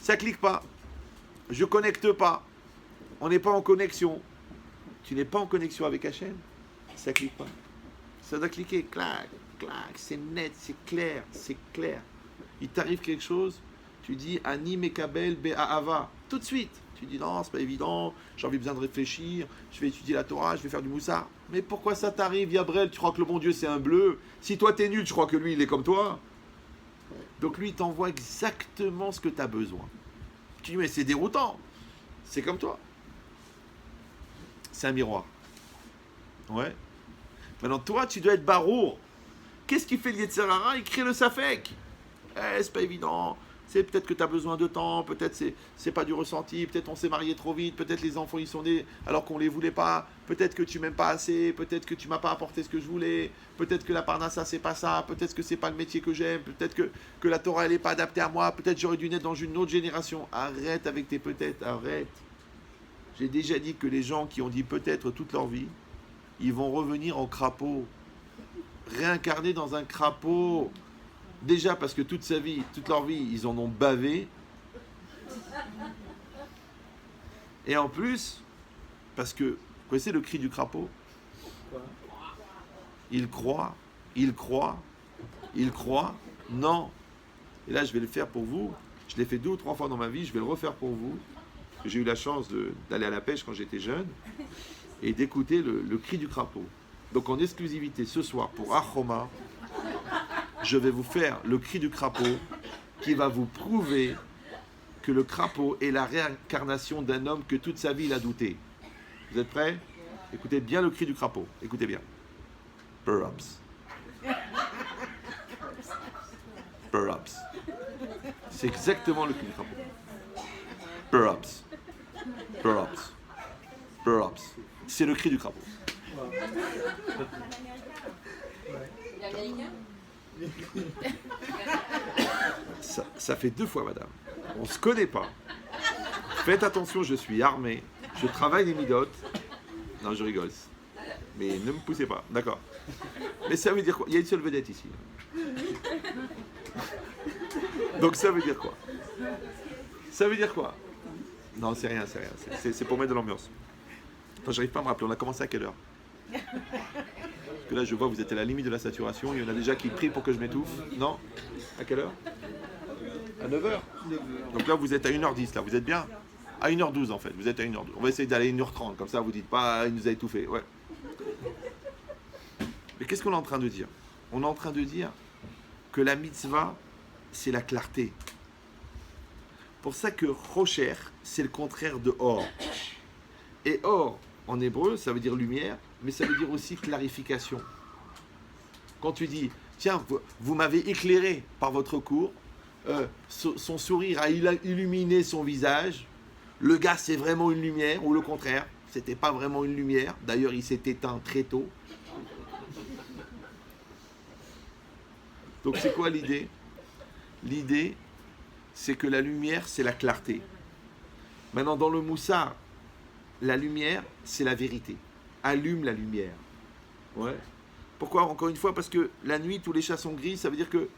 Ça clique pas. Je connecte pas. On n'est pas en connexion. Tu n'es pas en connexion avec Hachem. Ça clique pas. Ça doit cliquer. Clac, clac. C'est net, c'est clair, c'est clair. Il t'arrive quelque chose, tu dis Ani Mekabel Be'ahava. Tout de suite. Tu dis non, c'est pas évident, j'ai envie besoin de réfléchir, je vais étudier la Torah, je vais faire du moussard. Mais pourquoi ça t'arrive, Yabrel? Tu crois que le bon Dieu c'est un bleu? Si toi t'es nul, tu crois que lui il est comme toi? Donc lui il t'envoie exactement ce que tu as besoin. Tu dis mais c'est déroutant, c'est comme toi. C'est un miroir. Ouais. Maintenant toi tu dois être barour. Qu'est-ce qui fait le Yetzer Hara? Il crée le Safek. C'est pas évident. C'est peut-être que tu as besoin de temps, peut-être c'est pas du ressenti, peut-être on s'est marié trop vite, peut-être les enfants ils sont nés alors qu'on les voulait pas, peut-être que tu m'aimes pas assez, peut-être que tu m'as pas apporté ce que je voulais, peut-être que la parnassa c'est pas ça, peut-être que c'est pas le métier que j'aime, peut-être que la Torah elle est pas adaptée à moi, peut-être j'aurais dû naître dans une autre génération. Arrête avec tes peut-être, arrête. J'ai déjà dit que les gens qui ont dit peut-être toute leur vie, ils vont revenir en crapaud, réincarnés dans un crapaud. Déjà parce que toute leur vie, ils en ont bavé. Et en plus, parce que, vous connaissez le cri du crapaud? Il croit, non. Et là, je vais le faire pour vous. Je l'ai fait 2 ou 3 fois dans ma vie, je vais le refaire pour vous. J'ai eu la chance d'aller à la pêche quand j'étais jeune et d'écouter le cri du crapaud. Donc en exclusivité ce soir pour Achoma, je vais vous faire le cri du crapaud qui va vous prouver que le crapaud est la réincarnation d'un homme que toute sa vie il a douté. Vous êtes prêts? Écoutez bien le cri du crapaud. Écoutez bien. Perhaps. Perhaps. C'est exactement le cri du crapaud. Perhaps. Perhaps. Perhaps. C'est le cri du crapaud. Ça fait 2 fois, madame. On se connaît pas. Faites attention, je suis armé. Je travaille les midotes. Non, je rigole. Mais ne me poussez pas. D'accord. Mais ça veut dire quoi? Il y a une seule vedette ici. Donc ça veut dire quoi? Ça veut dire quoi? Non, c'est rien, c'est rien. C'est pour mettre de l'ambiance. Attends, j'arrive pas à me rappeler. On a commencé à quelle heure? Parce que là, je vois, vous êtes à la limite de la saturation. Il y en a déjà qui prient pour que je m'étouffe. Non? À quelle heure? À 9h. Donc là, vous êtes à 1h10, là. Vous êtes bien? À 1h12, en fait. Vous êtes à 1h12. On va essayer d'aller à 1h30. Comme ça, vous dites pas, il nous a étouffé. Ouais. Mais qu'est-ce qu'on est en train de dire? On est en train de dire que la mitzvah, c'est la clarté. Pour ça que Rocher, c'est le contraire de Or. Et Or, en hébreu, ça veut dire lumière, mais ça veut dire aussi clarification. Quand tu dis, tiens, vous m'avez éclairé par votre cours, son sourire a illuminé son visage, le gars c'est vraiment une lumière, ou le contraire, c'était pas vraiment une lumière, d'ailleurs il s'est éteint très tôt. Donc c'est quoi l'idée? L'idée, c'est que la lumière, c'est la clarté. Maintenant, dans le moussard, la lumière, c'est la vérité. Allume la lumière. Ouais. Pourquoi? Encore une fois, parce que la nuit, tous les chats sont gris, ça veut dire que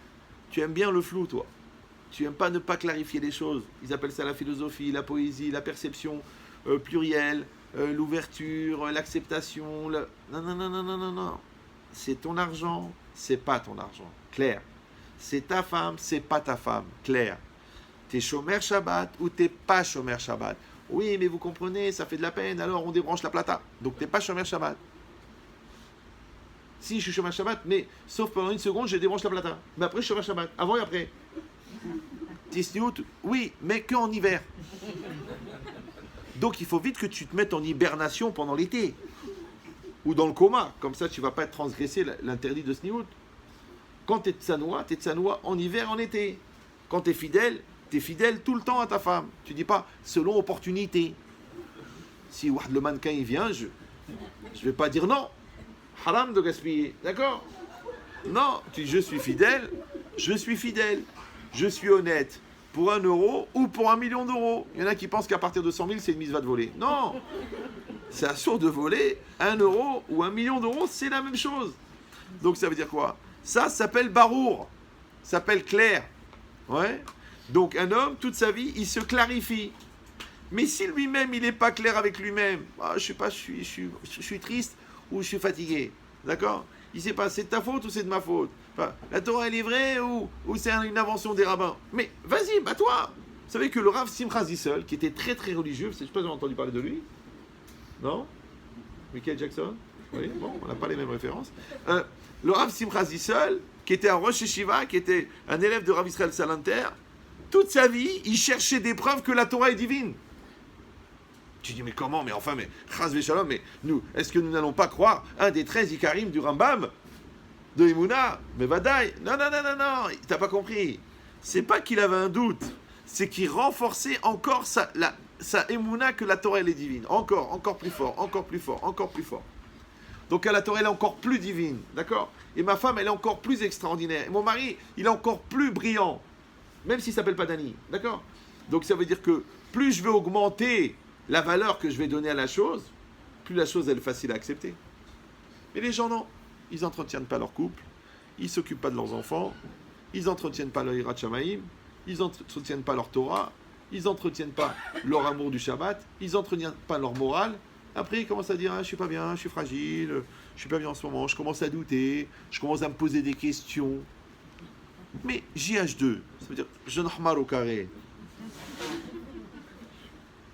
tu aimes bien le flou, toi. Tu n'aimes pas ne pas clarifier les choses. Ils appellent ça la philosophie, la poésie, la perception plurielle, l'ouverture, l'acceptation. Non, non, non, non, non, non, non. C'est ton argent, c'est pas ton argent. Clair. C'est ta femme, c'est pas ta femme. Clair. T'es Shomer Shabbat ou t'es pas Shomer Shabbat. Oui, mais vous comprenez, ça fait de la peine, alors on débranche la plata. Donc t'es pas Shomer Shabbat. Si, je suis Shomer Shabbat, mais sauf pendant 1 seconde, je débranche la plata. Mais après, je suis Shomer Shabbat. Avant et après. Tisniout, oui, mais qu'en hiver. Donc il faut vite que tu te mettes en hibernation pendant l'été. Ou dans le coma. Comme ça, tu ne vas pas transgresser l'interdit de Sniout. Quand tu es tsanoua en hiver, en été. Quand tu es fidèle tout le temps à ta femme. Tu dis pas selon opportunité. Si le mannequin il vient, je vais pas dire non. Haram de gaspiller, d'accord? Non, tu dis je suis fidèle, je suis honnête. Pour 1 euro ou pour 1 million d'euros. Il y en a qui pensent qu'à partir de 100 000, c'est une mitzvah de voler. Non, c'est assuré de voler 1 euro ou 1 million d'euros, c'est la même chose. Donc ça veut dire quoi? Ça s'appelle barour, ça s'appelle clair. Ouais. Donc un homme, toute sa vie, il se clarifie. Mais si lui-même, il n'est pas clair avec lui-même, je sais pas, je suis triste ou je suis fatigué, d'accord? Il ne sait pas, c'est de ta faute ou c'est de ma faute? Enfin, la Torah, elle est vraie ou c'est une invention des rabbins? Mais vas-y, bats-toi. Vous savez que le Rav Simcha Zissel, qui était très très religieux, je ne sais pas si vous avez entendu parler de lui. Non? Michael Jackson? Oui, bon, on n'a pas les mêmes références. Le Rav Simcha Zissel, qui était un Rosh Yeshiva, qui était un élève de Rav Israël Salanter, toute sa vie, il cherchait des preuves que la Torah est divine. Tu dis, mais comment? Mais enfin, mais Chaz Veshalom, mais nous, est-ce que nous n'allons pas croire un des 13 Ikarim du Rambam, de Emouna? Mais Vadaï, non, t'as pas compris. C'est pas qu'il avait un doute, c'est qu'il renforçait encore sa Emouna que la Torah elle est divine. Encore plus fort, encore plus fort, encore plus fort. Donc la Torah elle est encore plus divine, d'accord? Et ma femme elle est encore plus extraordinaire. Et mon mari il est encore plus brillant, même s'il s'appelle pas Dani, d'accord? Donc ça veut dire que plus je vais augmenter la valeur que je vais donner à la chose, plus la chose elle est facile à accepter. Mais les gens non, ils n'entretiennent pas leur couple, ils s'occupent pas de leurs enfants, ils n'entretiennent pas leur Hirat Shamaïm, ils n'entretiennent pas leur Torah, ils n'entretiennent pas leur amour du Shabbat, ils n'entretiennent pas leur morale. Après, ils commencent à dire, ah, je suis pas bien, je suis fragile, je suis pas bien en ce moment, je commence à douter, je commence à me poser des questions. Mais JH2, ça veut dire jeune Ahmar au carré.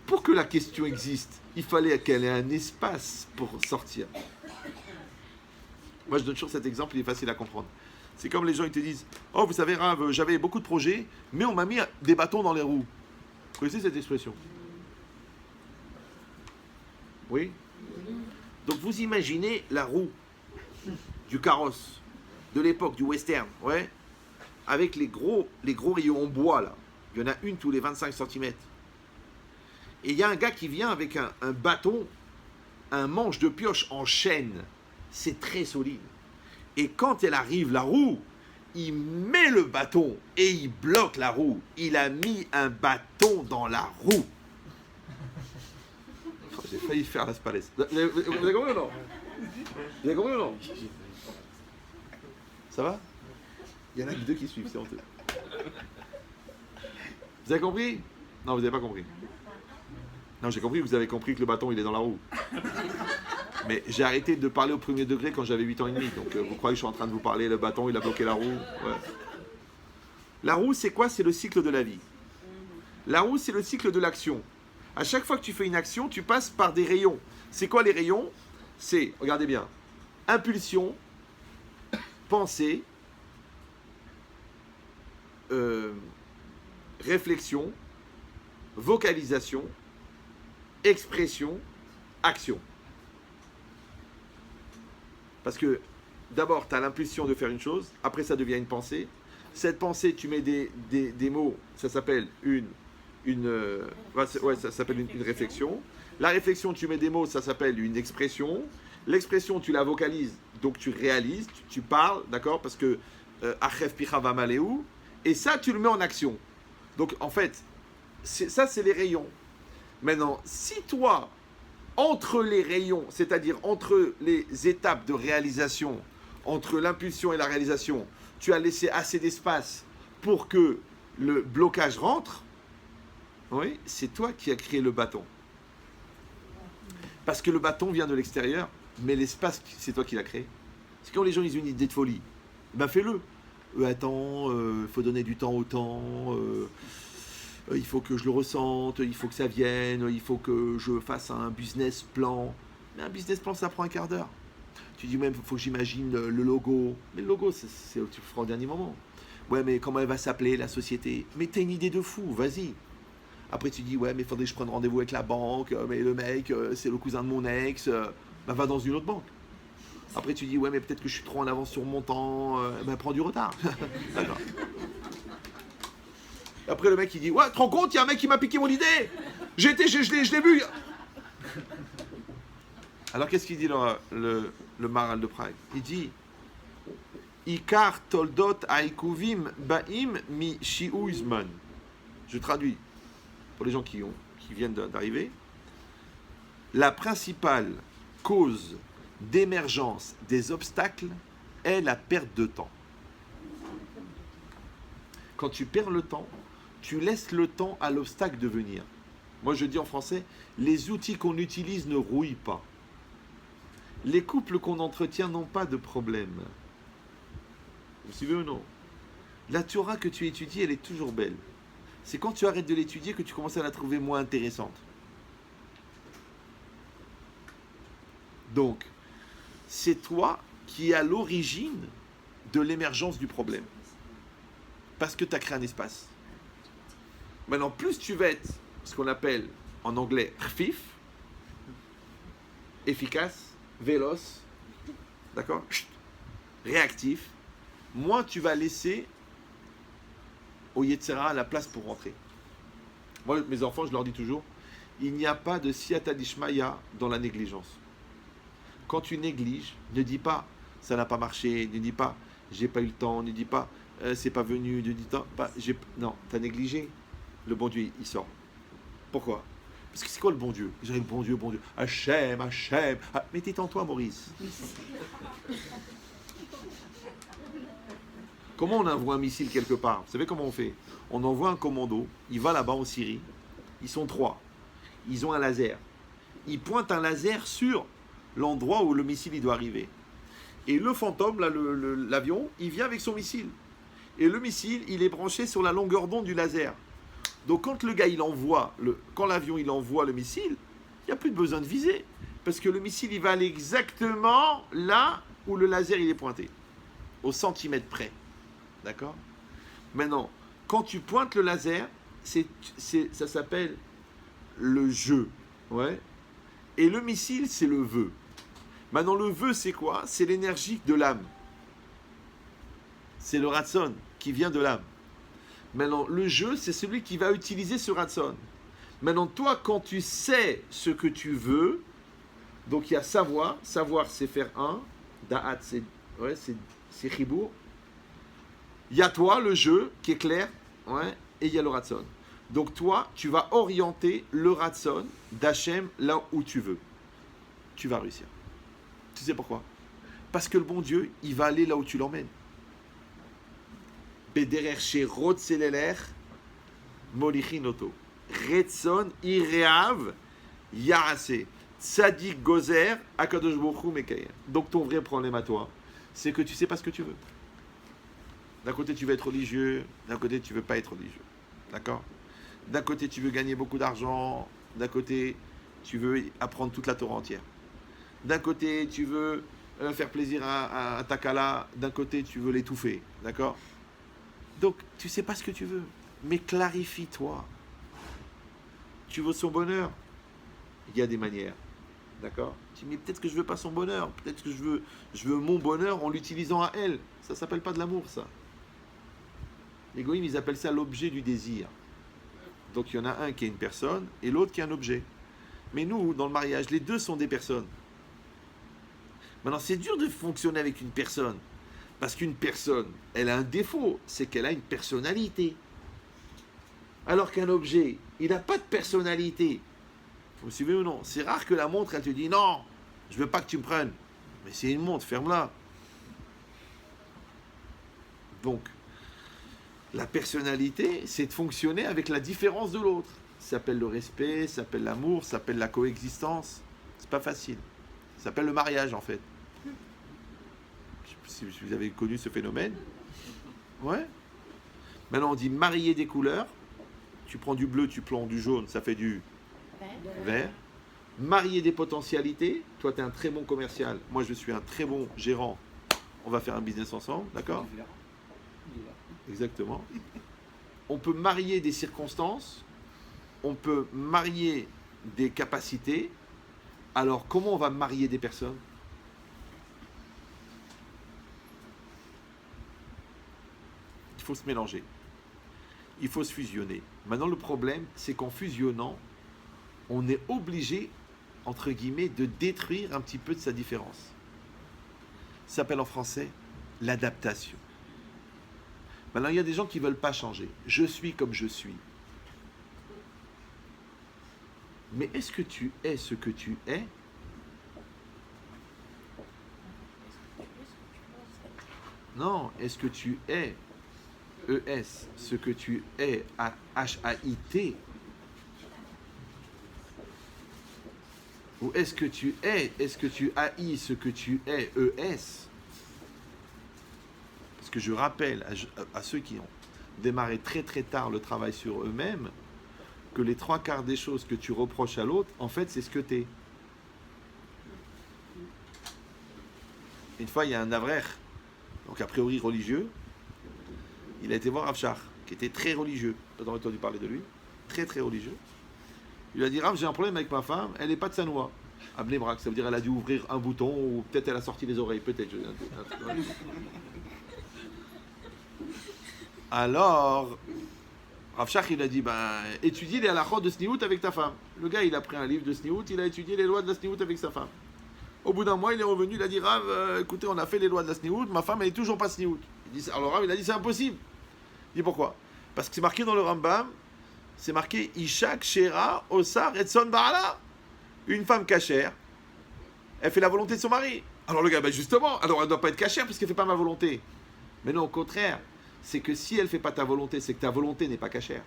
Pour que la question existe, il fallait qu'elle ait un espace pour sortir. Moi, je donne toujours cet exemple, il est facile à comprendre. C'est comme les gens, ils te disent, oh, vous savez, Rav, j'avais beaucoup de projets, mais on m'a mis des bâtons dans les roues. Vous connaissez cette expression? Oui. Donc vous imaginez la roue du carrosse de l'époque du western, ouais, avec les gros rayons en bois là. Il y en a une tous les 25 cm. Et il y a un gars qui vient avec un bâton, un manche de pioche en chêne. C'est très solide. Et quand elle arrive, la roue, il met le bâton et il bloque la roue. Il a mis un bâton dans la roue. J'ai failli faire la spalès. Vous avez compris ou non? Vous avez compris ou non? Ça va? Il y en a que deux qui suivent, c'est honteux. Vous avez compris? Non, vous n'avez pas compris. Non, j'ai compris, vous avez compris que le bâton, il est dans la roue. Mais j'ai arrêté de parler au premier degré quand j'avais 8 ans et demi. Donc vous croyez que je suis en train de vous parler, le bâton, il a bloqué la roue? Ouais. La roue, c'est quoi? C'est le cycle de la vie. La roue, c'est le cycle de l'action. À chaque fois que tu fais une action, tu passes par des rayons. C'est quoi les rayons? C'est, regardez bien, impulsion, pensée, réflexion, vocalisation, expression, action. Parce que d'abord, tu as l'impulsion de faire une chose, après ça devient une pensée. Cette pensée, tu mets des mots, ça s'appelle ça s'appelle une réflexion. La réflexion, tu mets des mots, ça s'appelle une expression. L'expression, tu la vocalises, donc tu réalises, tu parles, d'accord? Parce que Achef Picha va Maléou. Et ça, tu le mets en action. Donc en fait, ça, c'est les rayons. Maintenant, si toi, entre les rayons, c'est-à-dire entre les étapes de réalisation, entre l'impulsion et la réalisation, tu as laissé assez d'espace pour que le blocage rentre, oui, c'est toi qui as créé le bâton. Parce que le bâton vient de l'extérieur, mais l'espace, c'est toi qui l'as créé. C'est quand les gens ils ont une idée de folie, ben fais-le. Attends, il faut donner du temps au temps, il faut que je le ressente, il faut que ça vienne, il faut que je fasse un business plan. Mais un business plan, ça prend un quart d'heure. Tu dis même, il faut que j'imagine le logo. Mais le logo, tu le feras au dernier moment. Ouais, mais comment elle va s'appeler, la société? Mais t'as une idée de fou, vas-y. Après, tu dis, ouais, mais il faudrait que je prenne rendez-vous avec la banque, mais le mec, c'est le cousin de mon ex, ben va dans une autre banque. Après, tu dis, ouais, mais peut-être que je suis trop en avance sur mon temps, ben prends du retard. D'accord. Après, le mec, il dit, ouais, tu te rends compte, il y a un mec qui m'a piqué mon idée. Je l'ai vu. Alors, qu'est-ce qu'il dit le Maharal de Prague? Il dit, Ikar toldot aikuvim baim mi shiuizman. Je traduis pour les gens qui viennent d'arriver. La principale cause d'émergence des obstacles est la perte de temps. Quand tu perds le temps, tu laisses le temps à l'obstacle de venir. Moi, je dis en français, les outils qu'on utilise ne rouillent pas. Les couples qu'on entretient n'ont pas de problème. Vous suivez ou non? La Torah que tu étudies, elle est toujours belle. C'est quand tu arrêtes de l'étudier que tu commences à la trouver moins intéressante. Donc, c'est toi qui es à l'origine de l'émergence du problème. Parce que tu as créé un espace. Maintenant, plus tu vas être ce qu'on appelle en anglais khfif, efficace, véloce, d'accord, réactif, moins tu vas laisser au Yetzera la place pour rentrer. Moi, mes enfants, je leur dis toujours, il n'y a pas de siyata d'ishmaya dans la négligence. Quand tu négliges, ne dis pas ça n'a pas marché, ne dis pas j'ai pas eu le temps, ne dis pas c'est pas venu, ne dis pas non, tu as négligé. Le bon Dieu, il sort. Pourquoi? Parce que c'est quoi le bon Dieu? Ils disaient le bon Dieu. Hachem, Hachem. Ah, mais t'es en toi, Maurice. Comment on envoie un missile quelque part? Vous savez comment on fait? On envoie un commando, il va là-bas en Syrie. Ils sont 3. Ils ont un laser. Ils pointent un laser sur l'endroit où le missile il doit arriver. Et le fantôme, là, l'avion, il vient avec son missile. Et le missile, il est branché sur la longueur d'onde du laser. Donc quand le gars, quand l'avion, il envoie le missile, il n'y a plus de besoin de viser. Parce que le missile, il va aller exactement là où le laser, il est pointé. Au centimètre près. D'accord? Maintenant, quand tu pointes le laser, ça s'appelle le jeu. Ouais. Et le missile, c'est le vœu. Maintenant, le vœu, c'est quoi? C'est l'énergie de l'âme. C'est le ratson qui vient de l'âme. Maintenant, le jeu, c'est celui qui va utiliser ce ratson. Maintenant, toi, quand tu sais ce que tu veux, donc il y a savoir. Savoir, c'est faire un. Da'at, c'est chibour. Il y a toi, le jeu, qui est clair. Ouais, et il y a le ratson. Donc toi, tu vas orienter le ratson d'Hachem là où tu veux. Tu vas réussir. Tu sais pourquoi? Parce que le bon Dieu, il va aller là où tu l'emmènes. Bederer sherot seleler molichinoto. Retson ireav yarase. Tzadik gozer akadosh baruch hu mekayer. Donc ton vrai problème à toi, c'est que tu sais pas ce que tu veux. D'un côté, tu veux être religieux, d'un côté, tu veux pas être religieux. D'accord? D'un côté, tu veux gagner beaucoup d'argent, d'un côté, tu veux apprendre toute la Torah entière. D'un côté, tu veux faire plaisir à ta kala, d'un côté, tu veux l'étouffer. D'accord? Donc, tu sais pas ce que tu veux, mais clarifie-toi. Tu veux son bonheur? Il y a des manières. D'accord? Tu dis, mais peut-être que je veux pas son bonheur, peut-être que je veux mon bonheur en l'utilisant à elle. Ça s'appelle pas de l'amour, ça. Les goïms, ils appellent ça l'objet du désir. Donc il y en a un qui est une personne et l'autre qui est un objet. Mais nous, dans le mariage, les deux sont des personnes. Maintenant, c'est dur de fonctionner avec une personne. Parce qu'une personne, elle a un défaut, c'est qu'elle a une personnalité. Alors qu'un objet, il n'a pas de personnalité. Vous me suivez ou non? C'est rare que la montre, elle te dit non, je veux pas que tu me prennes. Mais c'est une montre, ferme-la. Donc, la personnalité, c'est de fonctionner avec la différence de l'autre. Ça s'appelle le respect, ça s'appelle l'amour, ça s'appelle la coexistence. C'est pas facile. Ça s'appelle le mariage, en fait. Je sais pas si vous avez connu ce phénomène. Ouais. Maintenant, on dit marier des couleurs. Tu prends du bleu, tu prends du jaune, ça fait du vert. Marier des potentialités. Toi, tu es un très bon commercial. Moi, je suis un très bon gérant. On va faire un business ensemble, d'accord? Exactement. On peut marier des circonstances, on peut marier des capacités. Alors, comment on va marier des personnes? Il faut se mélanger. Il faut se fusionner. Maintenant, le problème, c'est qu'en fusionnant, on est obligé, entre guillemets, de détruire un petit peu de sa différence. Ça s'appelle en français l'adaptation. Maintenant, il y a des gens qui ne veulent pas changer. Je suis comme je suis. Mais est-ce que tu es ce que tu es? Non, est-ce que tu es ES, ce que tu es HAIT? Ou est-ce que tu haïs ce que tu es ES? Parce que je rappelle à ceux qui ont démarrer très très tard le travail sur eux-mêmes, que les 3/4 des choses que tu reproches à l'autre, en fait, c'est ce que t'es. Une fois, il y a un Avrer, donc a priori religieux, il a été voir Rav Shach, qui était très religieux. Tu as entendu parler de lui? Très très religieux. Il lui a dit, Rav, j'ai un problème avec ma femme, elle n'est pas de Sanoa. À Bnei Brak, ça veut dire elle a dû ouvrir un bouton, ou peut-être elle a sorti les oreilles, peut-être. Alors, Rav Shach, il a dit, étudie les halachot de Sniout avec ta femme. Le gars, il a pris un livre de Sniout, il a étudié les lois de la Sniout avec sa femme. Au bout d'un mois, il est revenu, il a dit, Rav, écoutez, on a fait les lois de la Sniout, ma femme, elle est toujours pas Sniout. Alors Rav, il a dit, c'est impossible. Il dit, pourquoi? Parce que c'est marqué dans le Rambam, c'est marqué, Ishak, Shera, Osar, Etson, Baala. Une femme cachère, elle fait la volonté de son mari. Alors le gars, justement, alors elle ne doit pas être cachère puisqu'elle ne fait pas ma volonté. Mais non, au contraire, c'est que si elle ne fait pas ta volonté, c'est que ta volonté n'est pas cachère.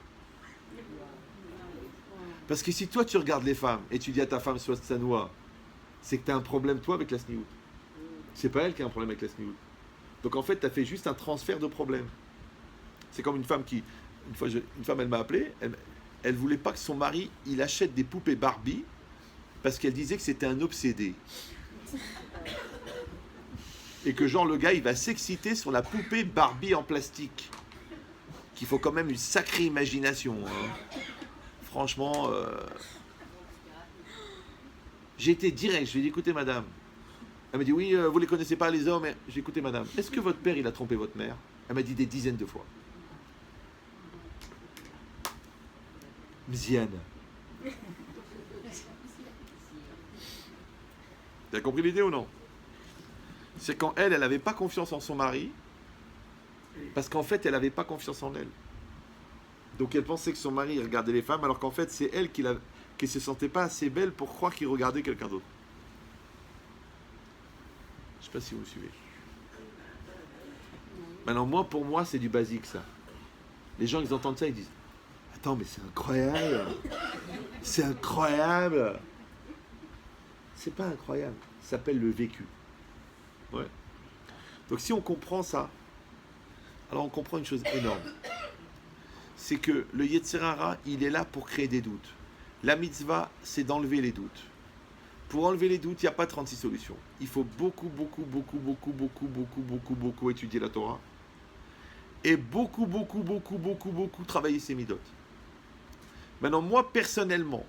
Parce que si toi tu regardes les femmes et tu dis à ta femme soit Tsanoua, c'est que tu as un problème toi avec la sniout. C'est pas elle qui a un problème avec la sniout. Donc en fait, tu as fait juste un transfert de problème. C'est comme une femme qui, une femme elle m'a appelé, elle voulait pas que son mari il achète des poupées Barbie parce qu'elle disait que c'était un obsédé. Et que genre le gars il va s'exciter sur la poupée Barbie en plastique. Qu'il faut quand même une sacrée imagination. Hein. Franchement, j'ai été direct, je lui ai dit écoutez madame. Elle m'a dit oui, vous les connaissez pas les hommes. J'ai dit écoutez madame, est-ce que votre père il a trompé votre mère? Elle m'a dit des dizaines de fois. Mziane. Tu as compris l'idée ou non? C'est quand elle n'avait pas confiance en son mari, parce qu'en fait, elle n'avait pas confiance en elle. Donc elle pensait que son mari regardait les femmes, alors qu'en fait, c'est elle qui ne se sentait pas assez belle pour croire qu'il regardait quelqu'un d'autre. Je ne sais pas si vous me suivez. Maintenant, pour moi, c'est du basique, ça. Les gens, ils entendent ça, ils disent « Attends, mais c'est incroyable! C'est incroyable !» C'est pas incroyable, ça s'appelle le vécu. Ouais. Donc si on comprend ça, alors on comprend une chose énorme. C'est que le Yetzer Hara, il est là pour créer des doutes. La mitzvah, c'est d'enlever les doutes. Pour enlever les doutes, il n'y a pas 36 solutions. Il faut beaucoup étudier la Torah. Et beaucoup travailler ses midot. Maintenant, moi, personnellement,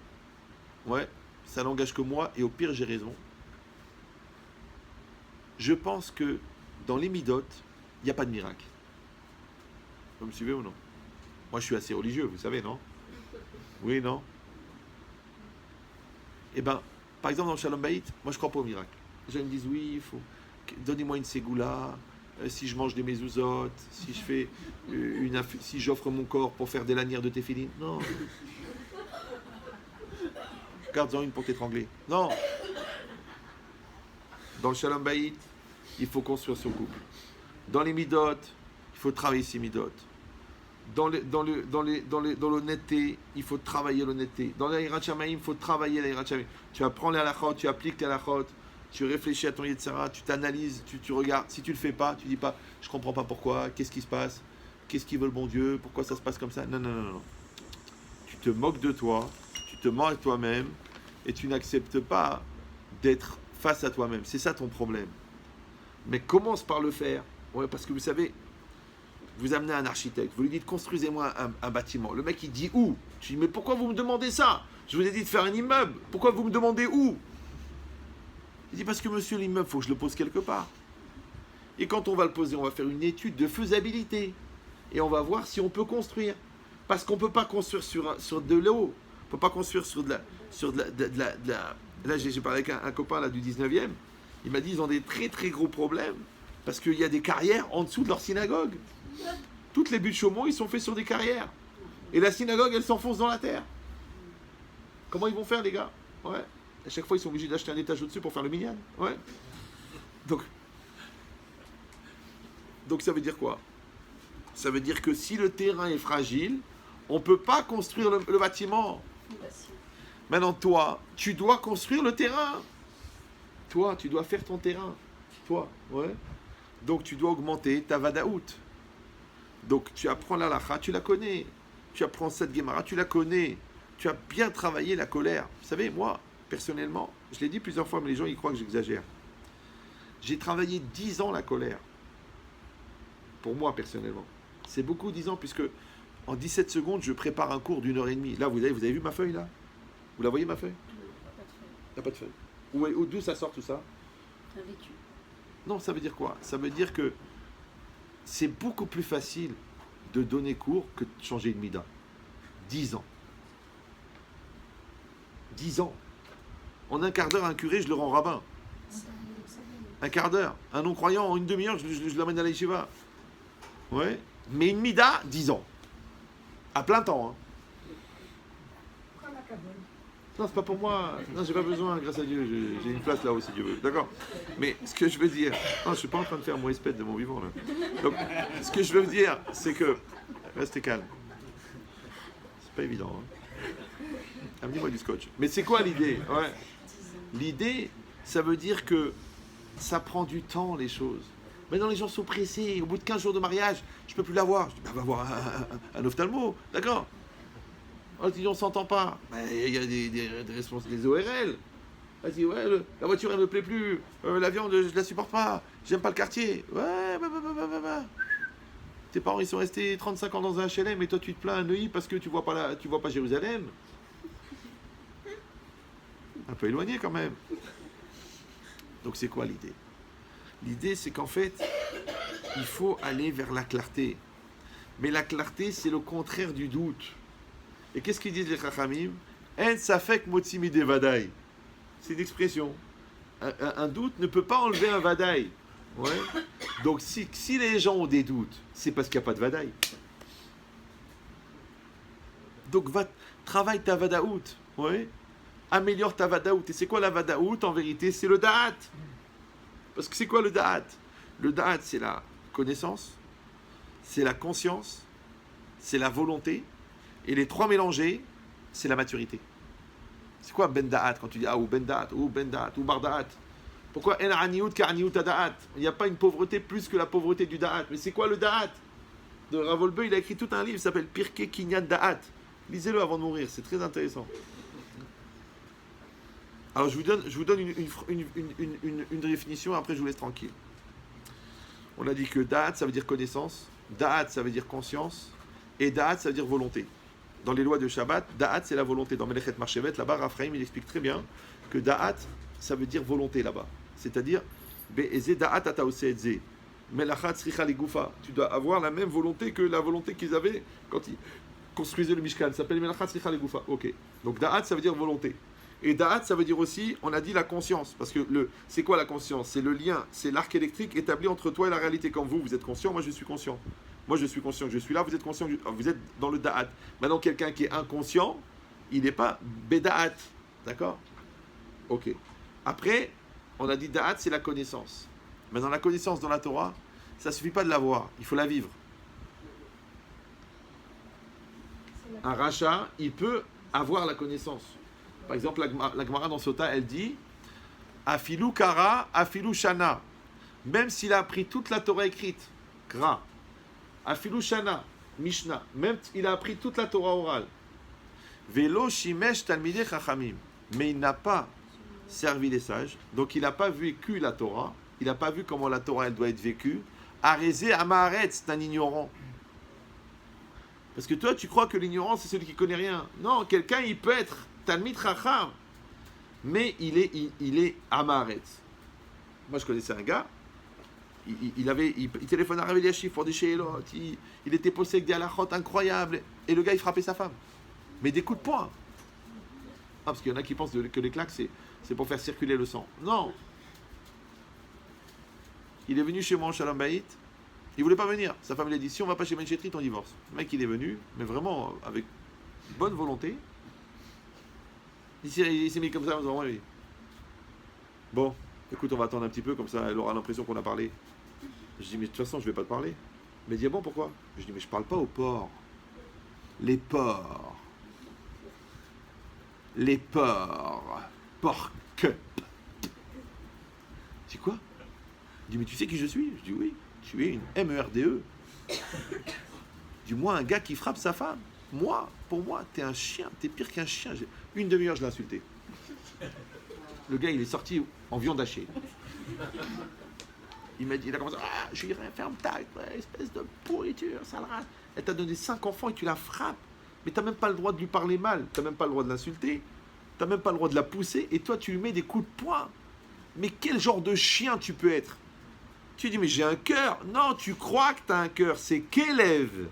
ouais, ça n'engage que moi, et au pire, j'ai raison. Je pense que dans les midot, il n'y a pas de miracle. Vous me suivez ou non? Moi, je suis assez religieux, vous savez, non? Oui, non? Eh bien, par exemple, dans le Shalom Bayit, moi, je ne crois pas au miracle. Les gens me disent, oui, il faut... Donnez-moi une ségoula, si je mange des mezuzot, si je fais si j'offre mon corps pour faire des lanières de téphilin. Non. Garde-en une pour t'étrangler. Non. Dans le Shalom Bayit, il faut construire son couple. Dans les midot, il faut travailler ses midot. Dans l'honnêteté, il faut travailler l'honnêteté. Dans la Hirat Shamayim, il faut travailler la Hirat Shamayim. Tu apprends les halachot, tu appliques les halachot, tu réfléchis à ton Yetzer Hara, tu t'analyses, tu regardes. Si tu le fais pas, tu dis pas, je comprends pas pourquoi, qu'est-ce qui se passe, qu'est-ce qu'il veut le bon Dieu, pourquoi ça se passe comme ça. Non. Tu te moques de toi, tu te mens à toi-même, et tu n'acceptes pas d'être face à toi-même. C'est ça ton problème. Mais commence par le faire. Ouais, parce que vous savez, vous amenez un architecte, vous lui dites construisez-moi un bâtiment. Le mec il dit où? Tu dis mais pourquoi vous me demandez ça? Je vous ai dit de faire un immeuble. Pourquoi vous me demandez où? Il dit parce que monsieur l'immeuble, il faut que je le pose quelque part. Et quand on va le poser, on va faire une étude de faisabilité. Et on va voir si on peut construire. Parce qu'on ne peut pas construire sur de l'eau. On ne peut pas construire sur de la... Là, j'ai parlé avec un copain là, du 19e. Il m'a dit ils ont des très très gros problèmes. Parce qu'il y a des carrières en dessous de leur synagogue. Toutes les buts de Chaumont, ils sont faits sur des carrières. Et la synagogue, elle s'enfonce dans la terre. Comment ils vont faire, les gars? Ouais. À chaque fois, ils sont obligés d'acheter un étage au-dessus pour faire le minyan. Ouais. Donc ça veut dire quoi? Ça veut dire que si le terrain est fragile, on ne peut pas construire le bâtiment. Maintenant, toi, tu dois construire le terrain. Toi, tu dois faire ton terrain. Toi, ouais. Donc tu dois augmenter ta vadaout. Donc tu apprends la lacha, tu la connais. Tu apprends cette Gemara, tu la connais. Tu as bien travaillé la colère. Vous savez, moi, personnellement, je l'ai dit plusieurs fois, mais les gens ils croient que j'exagère. J'ai travaillé 10 ans la colère. Pour moi, personnellement. C'est beaucoup 10 ans, puisque en 17 secondes, je prépare un cours d'1 heure et demie. Là, vous avez vu ma feuille, là? Vous la voyez, ma feuille? Il n'y a pas de feuille. D'où ça sort tout ça? Un vécu. Non, ça veut dire quoi? Ça veut dire que c'est beaucoup plus facile de donner cours que de changer une mida. 10 ans. 10 ans. En un quart d'heure, un curé, je le rends rabbin. Un quart d'heure. Un non-croyant, en une demi-heure, je l'amène à la yeshiva. Ouais. Mais une mida, 10 ans. À plein temps. Hein. Non, c'est pas pour moi. Non, j'ai pas besoin, grâce à Dieu. J'ai une place là-haut, si Dieu veut. D'accord? Mais ce que je veux dire... Non, je suis pas en train de faire mon espèce de mon vivant, là. Donc, ce que je veux dire, c'est que... Restez calme. C'est pas évident. Hein. Amenez-moi du scotch. Mais c'est quoi l'idée? Ouais. L'idée, ça veut dire que ça prend du temps, les choses. Maintenant, les gens sont pressés. Au bout de 15 jours de mariage, je peux plus l'avoir. Je dis, bah, va voir un ophtalmo. D'accord? On dit, on s'entend pas. Il y a des responsables, des ORL. Elle dit, ouais, la voiture, elle me plaît plus. La viande, je la supporte pas. J'aime pas le quartier. Ouais, bah. Tes parents, ils sont restés 35 ans dans un HLM et toi, tu te plains à Neuilly parce que tu vois pas Jérusalem. Un peu éloigné quand même. Donc c'est quoi l'idée? L'idée c'est qu'en fait, il faut aller vers la clarté. Mais la clarté c'est le contraire du doute. Et qu'est-ce qu'ils disent les Chachamim? En safek motsimi de vadaï. C'est une expression. Un doute ne peut pas enlever un vadaï. Ouais. Donc si les gens ont des doutes, c'est parce qu'il n'y a pas de vadaï. Donc travaille ta vadaout. Ouais. Améliore ta vadaout. Et c'est quoi la vadaout? En vérité, c'est le da'at. Parce que c'est quoi le da'at? Le da'at, c'est la connaissance, c'est la conscience, c'est la volonté. Et les trois mélangés, c'est la maturité. C'est quoi ben da'at quand tu dis ou ben da'at, ou bar da'at? Pourquoi en aniout ka'aniout da'at? Il n'y a pas une pauvreté plus que la pauvreté du da'at. Mais c'est quoi le da'at? De Ravolbeu, il a écrit tout un livre, il s'appelle Pirkei Kinyan Da'at. Lisez-le avant de mourir, c'est très intéressant. Alors je vous donne une définition, après je vous laisse tranquille. On a dit que Da'at, ça veut dire connaissance, Da'at, ça veut dire conscience, et Da'at, ça veut dire volonté. Dans les lois de Shabbat, Da'at, c'est la volonté. Dans Melechet Marchevet, là-bas, Raphaïm, il explique très bien que Da'at, ça veut dire volonté là-bas. C'est-à-dire, Be'eze Da'at ataoseedze. Melachat sricha legoufa. Tu dois avoir la même volonté que la volonté qu'ils avaient quand ils construisaient le Mishkan. Ça s'appelle Melachat sricha legoufa. Ok. Donc Da'at, ça veut dire volonté. Et Da'at, ça veut dire aussi, on a dit la conscience. Parce que c'est quoi la conscience? C'est le lien, c'est l'arc électrique établi entre toi et la réalité. Quand vous êtes conscient, moi je suis conscient. Moi je suis conscient que je suis là, vous êtes conscient que vous êtes dans le Da'at. Maintenant, quelqu'un qui est inconscient, il n'est pas Beda'at. D'accord? Ok. Après, on a dit Da'at, c'est la connaissance. Maintenant, la connaissance dans la Torah, ça ne suffit pas de l'avoir, il faut la vivre. Un rachat, il peut avoir la connaissance. Par exemple, la Gemara dans Sota, elle dit Afilu kara, afilu shana. Même s'il a appris toute la Torah écrite, Kra. Afilu shana, Mishnah. Même s'il a appris toute la Torah orale. Velo shimesh talmidei chachamim. Mais il n'a pas servi les sages. Donc il n'a pas vécu la Torah. Il n'a pas vu comment la Torah elle doit être vécue. Arézé amaretz, c'est un ignorant. Parce que toi, tu crois que l'ignorant, c'est celui qui connaît rien. Non, quelqu'un, il peut être Talmid Chacham, mais il est Amaretz. Moi, je connaissais un gars, il téléphonait à Rav Eliashib pour des Sheilot, il était posé avec des halachot incroyables, et le gars, il frappait sa femme. Mais des coups de poing. Ah, parce qu'il y en a qui pensent que les claques, c'est pour faire circuler le sang. Non. Il est venu chez moi en Shalom Bayit, il voulait pas venir. Sa femme lui a dit, si on va pas chez Menchetrit, on divorce. Le mec, il est venu, mais vraiment avec bonne volonté. Il s'est mis comme ça en disant, oui. Bon, écoute, on va attendre un petit peu, comme ça, elle aura l'impression qu'on a parlé. Je dis, mais de toute façon, je vais pas te parler. Mais il dit, ah bon, pourquoi? Je dis, mais je parle pas aux porcs. Les porcs. Les porcs. Porc. Je dis, quoi? Il dit, mais tu sais qui je suis? Je dis, oui. Tu es une MERDE. Je dis, moi, un gars qui frappe sa femme, moi, pour moi, t'es un chien, t'es pire qu'un chien. Une demi-heure, je l'ai insulté. Le gars, il est sorti en viande hachée. Il m'a dit, il a commencé, ah, je lui ai rien, ferme ta espèce de pourriture, sale race. Elle t'a donné 5 enfants et tu la frappes. Mais t'as même pas le droit de lui parler mal, t'as même pas le droit de l'insulter, t'as même pas le droit de la pousser, et toi, tu lui mets des coups de poing. Mais quel genre de chien tu peux être? Tu dis, mais j'ai un cœur. Non, tu crois que t'as un cœur, c'est qu'élève.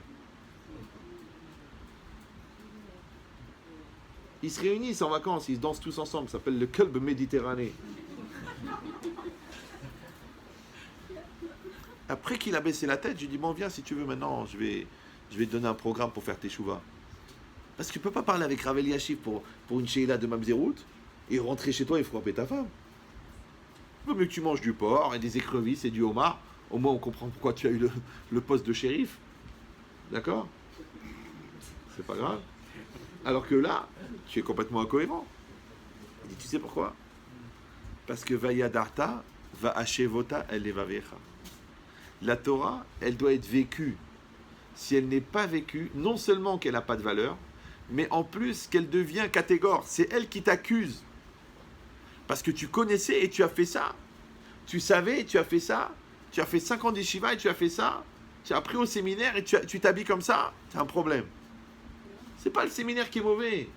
Ils se réunissent en vacances, ils dansent tous ensemble, ça s'appelle le club Méditerranée. Après qu'il a baissé la tête, je lui dis, bon, viens, si tu veux, maintenant, je vais te donner un programme pour faire tes chouvas. Parce que tu ne peux pas parler avec Ravel Yachif pour une Sheila de Mamzerout et rentrer chez toi et frapper ta femme. Il vaut mieux que tu manges du porc et des écrevisses et du homard. Au moins, on comprend pourquoi tu as eu le poste de shérif. D'accord? C'est pas grave. Alors que là, tu es complètement incohérent. Il dit, tu sais pourquoi? Parce que Vayadarta va Hashevota elle va vecha. La Torah, elle doit être vécue. Si elle n'est pas vécue, non seulement qu'elle n'a pas de valeur, mais en plus qu'elle devient catégore. C'est elle qui t'accuse. Parce que tu connaissais et tu as fait ça. Tu savais et tu as fait ça. Tu as fait 5 ans d'Yeshiva et tu as fait ça. Tu as appris au séminaire et tu t'habilles comme ça. C'est un problème. C'est pas le séminaire qui est mauvais.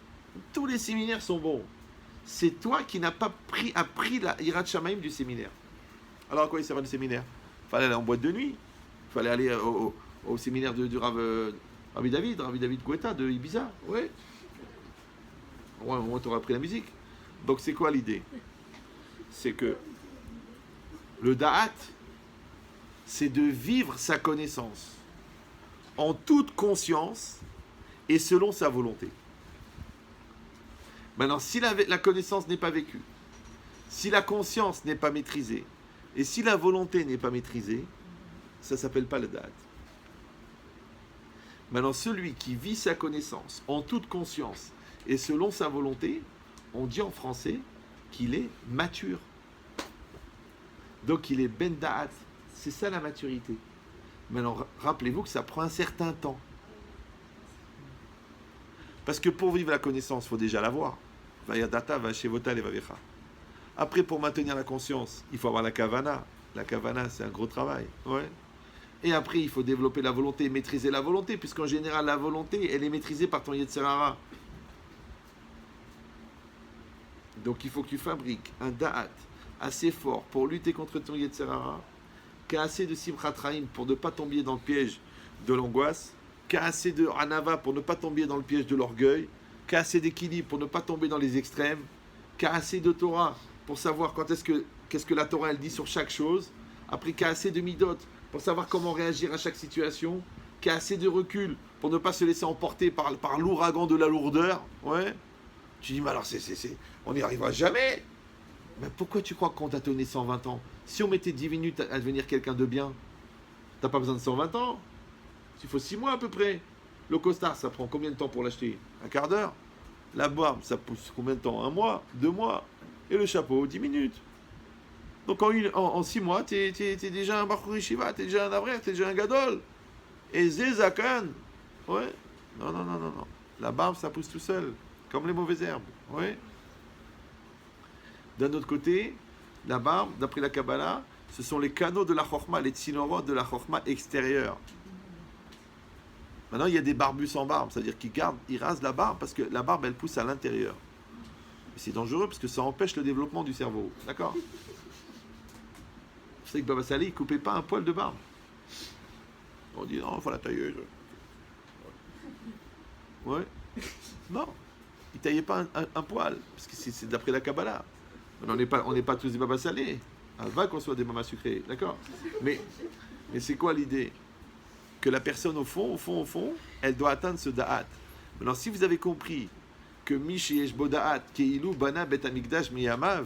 Tous les séminaires sont bons. C'est toi qui n'as pas appris la Hirat Shamaim du séminaire. Alors à quoi il sert le séminaire? Il fallait aller en boîte de nuit. Il fallait aller au séminaire du Rabbi David Guetta de Ibiza. Ouais. Ouais, au moins tu auras appris la musique. Donc c'est quoi l'idée? C'est que le da'at, c'est de vivre sa connaissance en toute conscience et selon sa volonté. Maintenant, si la connaissance n'est pas vécue, si la conscience n'est pas maîtrisée, et si la volonté n'est pas maîtrisée, ça ne s'appelle pas le da'at. Maintenant, celui qui vit sa connaissance en toute conscience et selon sa volonté, on dit en français qu'il est mature. Donc il est ben da'at. C'est ça la maturité. Maintenant, rappelez-vous que ça prend un certain temps. Parce que pour vivre la connaissance, il faut déjà l'avoir. Vayadata, vashevota, levavecha. Après, pour maintenir la conscience, il faut avoir la kavana. La kavana, c'est un gros travail. Ouais. Et après, il faut développer la volonté, maîtriser la volonté, puisqu'en général, la volonté, elle est maîtrisée par ton Yetzer Hara. Donc, il faut que tu fabriques un da'at assez fort pour lutter contre ton Yetzer Hara, qui a assez de simchat raim pour ne pas tomber dans le piège de l'angoisse, qui a assez de anava pour ne pas tomber dans le piège de l'orgueil, qui a assez d'équilibre pour ne pas tomber dans les extrêmes, qui a assez de Torah pour savoir qu'est-ce que la Torah elle dit sur chaque chose, après qui a assez de midot pour savoir comment réagir à chaque situation, qui a assez de recul pour ne pas se laisser emporter par l'ouragan de la lourdeur. Ouais. Tu dis, mais alors on n'y arrivera jamais. Mais pourquoi tu crois qu'on t'a donné 120 ans? Si on mettait 10 minutes à devenir quelqu'un de bien, t'as pas besoin de 120 ans. Il faut 6 mois à peu près. Le costard, ça prend combien de temps pour l'acheter? Un quart d'heure. La barbe, ça pousse combien de temps? 1 mois, 2 mois. Et le chapeau, 10 minutes. Donc en 6 mois, t'es déjà un Bachur Yeshiva, t'es déjà un Avrer, t'es déjà un Gadol. Et Zezakan. Ouais. Non. La barbe, ça pousse tout seul. Comme les mauvaises herbes. Ouais. D'un autre côté, la barbe, d'après la Kabbalah, ce sont les canaux de la Chokhmah, les tzinorot de la Chokhmah extérieure. Maintenant, il y a des barbus sans barbe, c'est-à-dire qu'ils rasent la barbe parce que la barbe, elle pousse à l'intérieur. Et c'est dangereux parce que ça empêche le développement du cerveau. D'accord? Vous savez que Baba Saleh, il ne coupait pas un poil de barbe. On dit non, il faut la tailler. Ouais. Non. Il ne taillait pas un poil, parce que c'est d'après la Kabbalah. On n'est pas tous des Baba Saleh. Va qu'on soit des mamas sucrées. D'accord? Mais c'est quoi l'idée? Que la personne au fond, elle doit atteindre ce da'at. Maintenant, si vous avez compris que Mishi Yeshbo da'at, Keilu Bana Bet Amikdash Miyamav,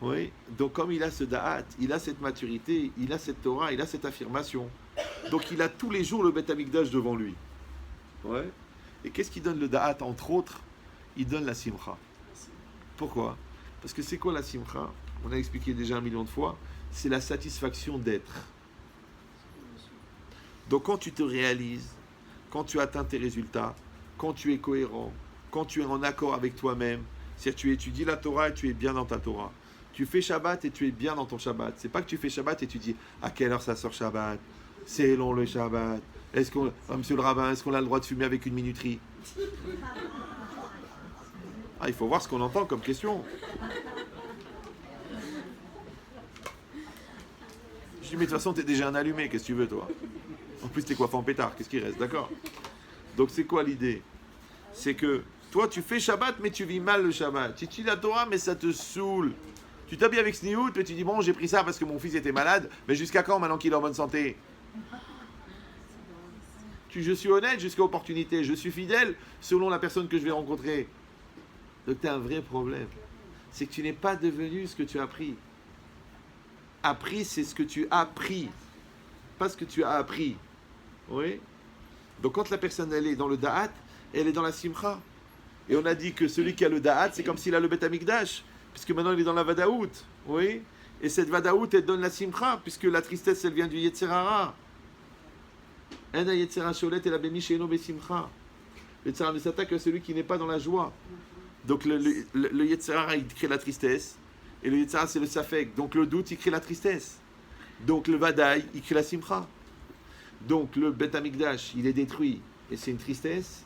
oui, donc comme il a ce da'at, il a cette maturité, il a cette Torah, il a cette affirmation. Donc il a tous les jours le Bet Amikdash devant lui. Ouais. Et qu'est-ce qui donne le da'at, entre autres? Il donne la simcha. Pourquoi? Parce que c'est quoi la simcha? On a expliqué déjà 1 million de fois. C'est la satisfaction d'être. Donc quand tu te réalises quand tu atteins tes résultats, quand tu es cohérent, quand tu es en accord avec toi-même, c'est-à-dire tu étudies la Torah et tu es bien dans ta Torah. Tu fais Shabbat et tu es bien dans ton Shabbat. C'est pas que tu fais Shabbat et tu dis à quelle heure ça sort Shabbat, c'est long le Shabbat, est-ce qu'on, monsieur le rabbin, est-ce qu'on a le droit de fumer avec une minuterie? Ah, il faut voir ce qu'on entend comme question. Je dis mais de toute façon t'es déjà un allumé, qu'est-ce que tu veux toi? En plus t'es coiffé en pétard, qu'est-ce qui reste, d'accord? Donc c'est quoi l'idée? C'est que toi tu fais Shabbat mais tu vis mal le Shabbat. Tu étudies la Torah mais ça te saoule. Tu t'habilles avec sniout et tu dis bon j'ai pris ça parce que mon fils était malade, mais jusqu'à quand maintenant qu'il est en bonne santé? Je suis honnête jusqu'à opportunité, je suis fidèle selon la personne que je vais rencontrer. Donc tu as un vrai problème. C'est que tu n'es pas devenu ce que tu as appris. Appris, c'est ce que tu as pris, pas ce que tu as appris. Oui. Donc quand la personne elle est dans le da'at, elle est dans la simcha. Et on a dit que celui qui a le da'at, c'est comme s'il a le bet hamikdash, puisque maintenant il est dans la vadaout. Oui. Et cette vadaout, elle donne la simcha, puisque la tristesse, elle vient du yetzer hara. En yetzer hara sholet et la bemi sheino besimcha. Le yetzer hara ne s'attaque à celui qui n'est pas dans la joie. Donc le yetzer hara, il crée la tristesse. Et le yetzer hara, c'est le safek. Donc le doute, il crée la tristesse. Donc le vadaï, il crée la simcha. Donc le bet hamikdash, il est détruit. Et c'est une tristesse.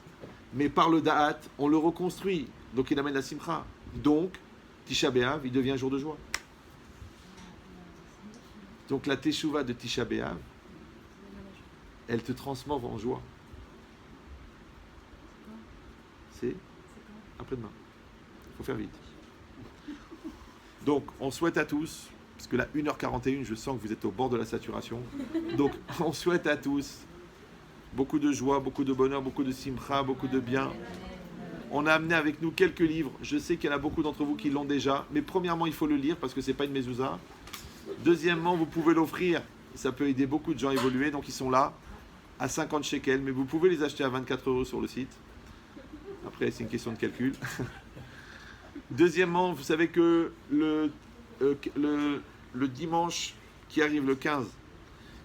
Mais par le da'at, on le reconstruit. Donc il amène la simcha. Donc, Tisha B'Av, il devient jour de joie. Donc la teshuva de Tisha B'Av, elle te transforme en joie. C'est après-demain. Il faut faire vite. Donc, on souhaite à tous, parce que là, 1h41, je sens que vous êtes au bord de la saturation. Donc, on souhaite à tous beaucoup de joie, beaucoup de bonheur, beaucoup de simcha, beaucoup de bien. On a amené avec nous quelques livres. Je sais qu'il y en a beaucoup d'entre vous qui l'ont déjà. Mais premièrement, il faut le lire parce que ce n'est pas une mezouza. Deuxièmement, vous pouvez l'offrir. Ça peut aider beaucoup de gens à évoluer. Donc, ils sont là à 50 shekels. Mais vous pouvez les acheter à 24 € sur le site. Après, c'est une question de calcul. Deuxièmement, vous savez que le dimanche qui arrive, le 15,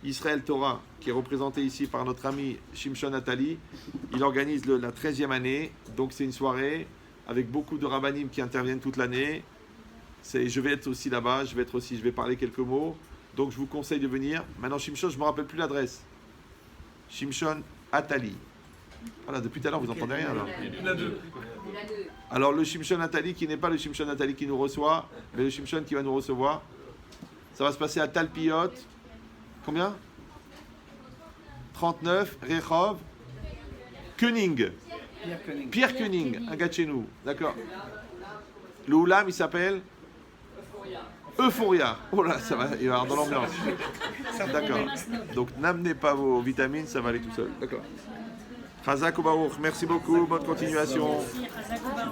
Israël Torah, qui est représenté ici par notre ami Shimshon Nathalie, il organise la 13e année. Donc c'est une soirée avec beaucoup de rabbanim qui interviennent toute l'année. Je vais être aussi là-bas, je vais parler quelques mots. Donc je vous conseille de venir. Maintenant Shimshon, je ne me rappelle plus l'adresse. Shimshon Nathalie. Voilà, depuis tout à l'heure, vous n'entendez rien alors. Alors le Shimshon Nathalie qui n'est pas le Shimshon Nathalie qui nous reçoit, mais le Shimshon qui va nous recevoir, ça va se passer à Talpiot. Combien? 39, Rehov, Koenig. Pierre Koenig, un gars de chez nous. D'accord. Le Oulam, il s'appelle Euphoria. Oh là, ça va, il va y avoir dans l'ambiance. D'accord. Donc n'amenez pas vos vitamines, ça va aller tout seul. D'accord. Chazak ou Baruch, merci beaucoup, bonne continuation. Chazak ou Baruch.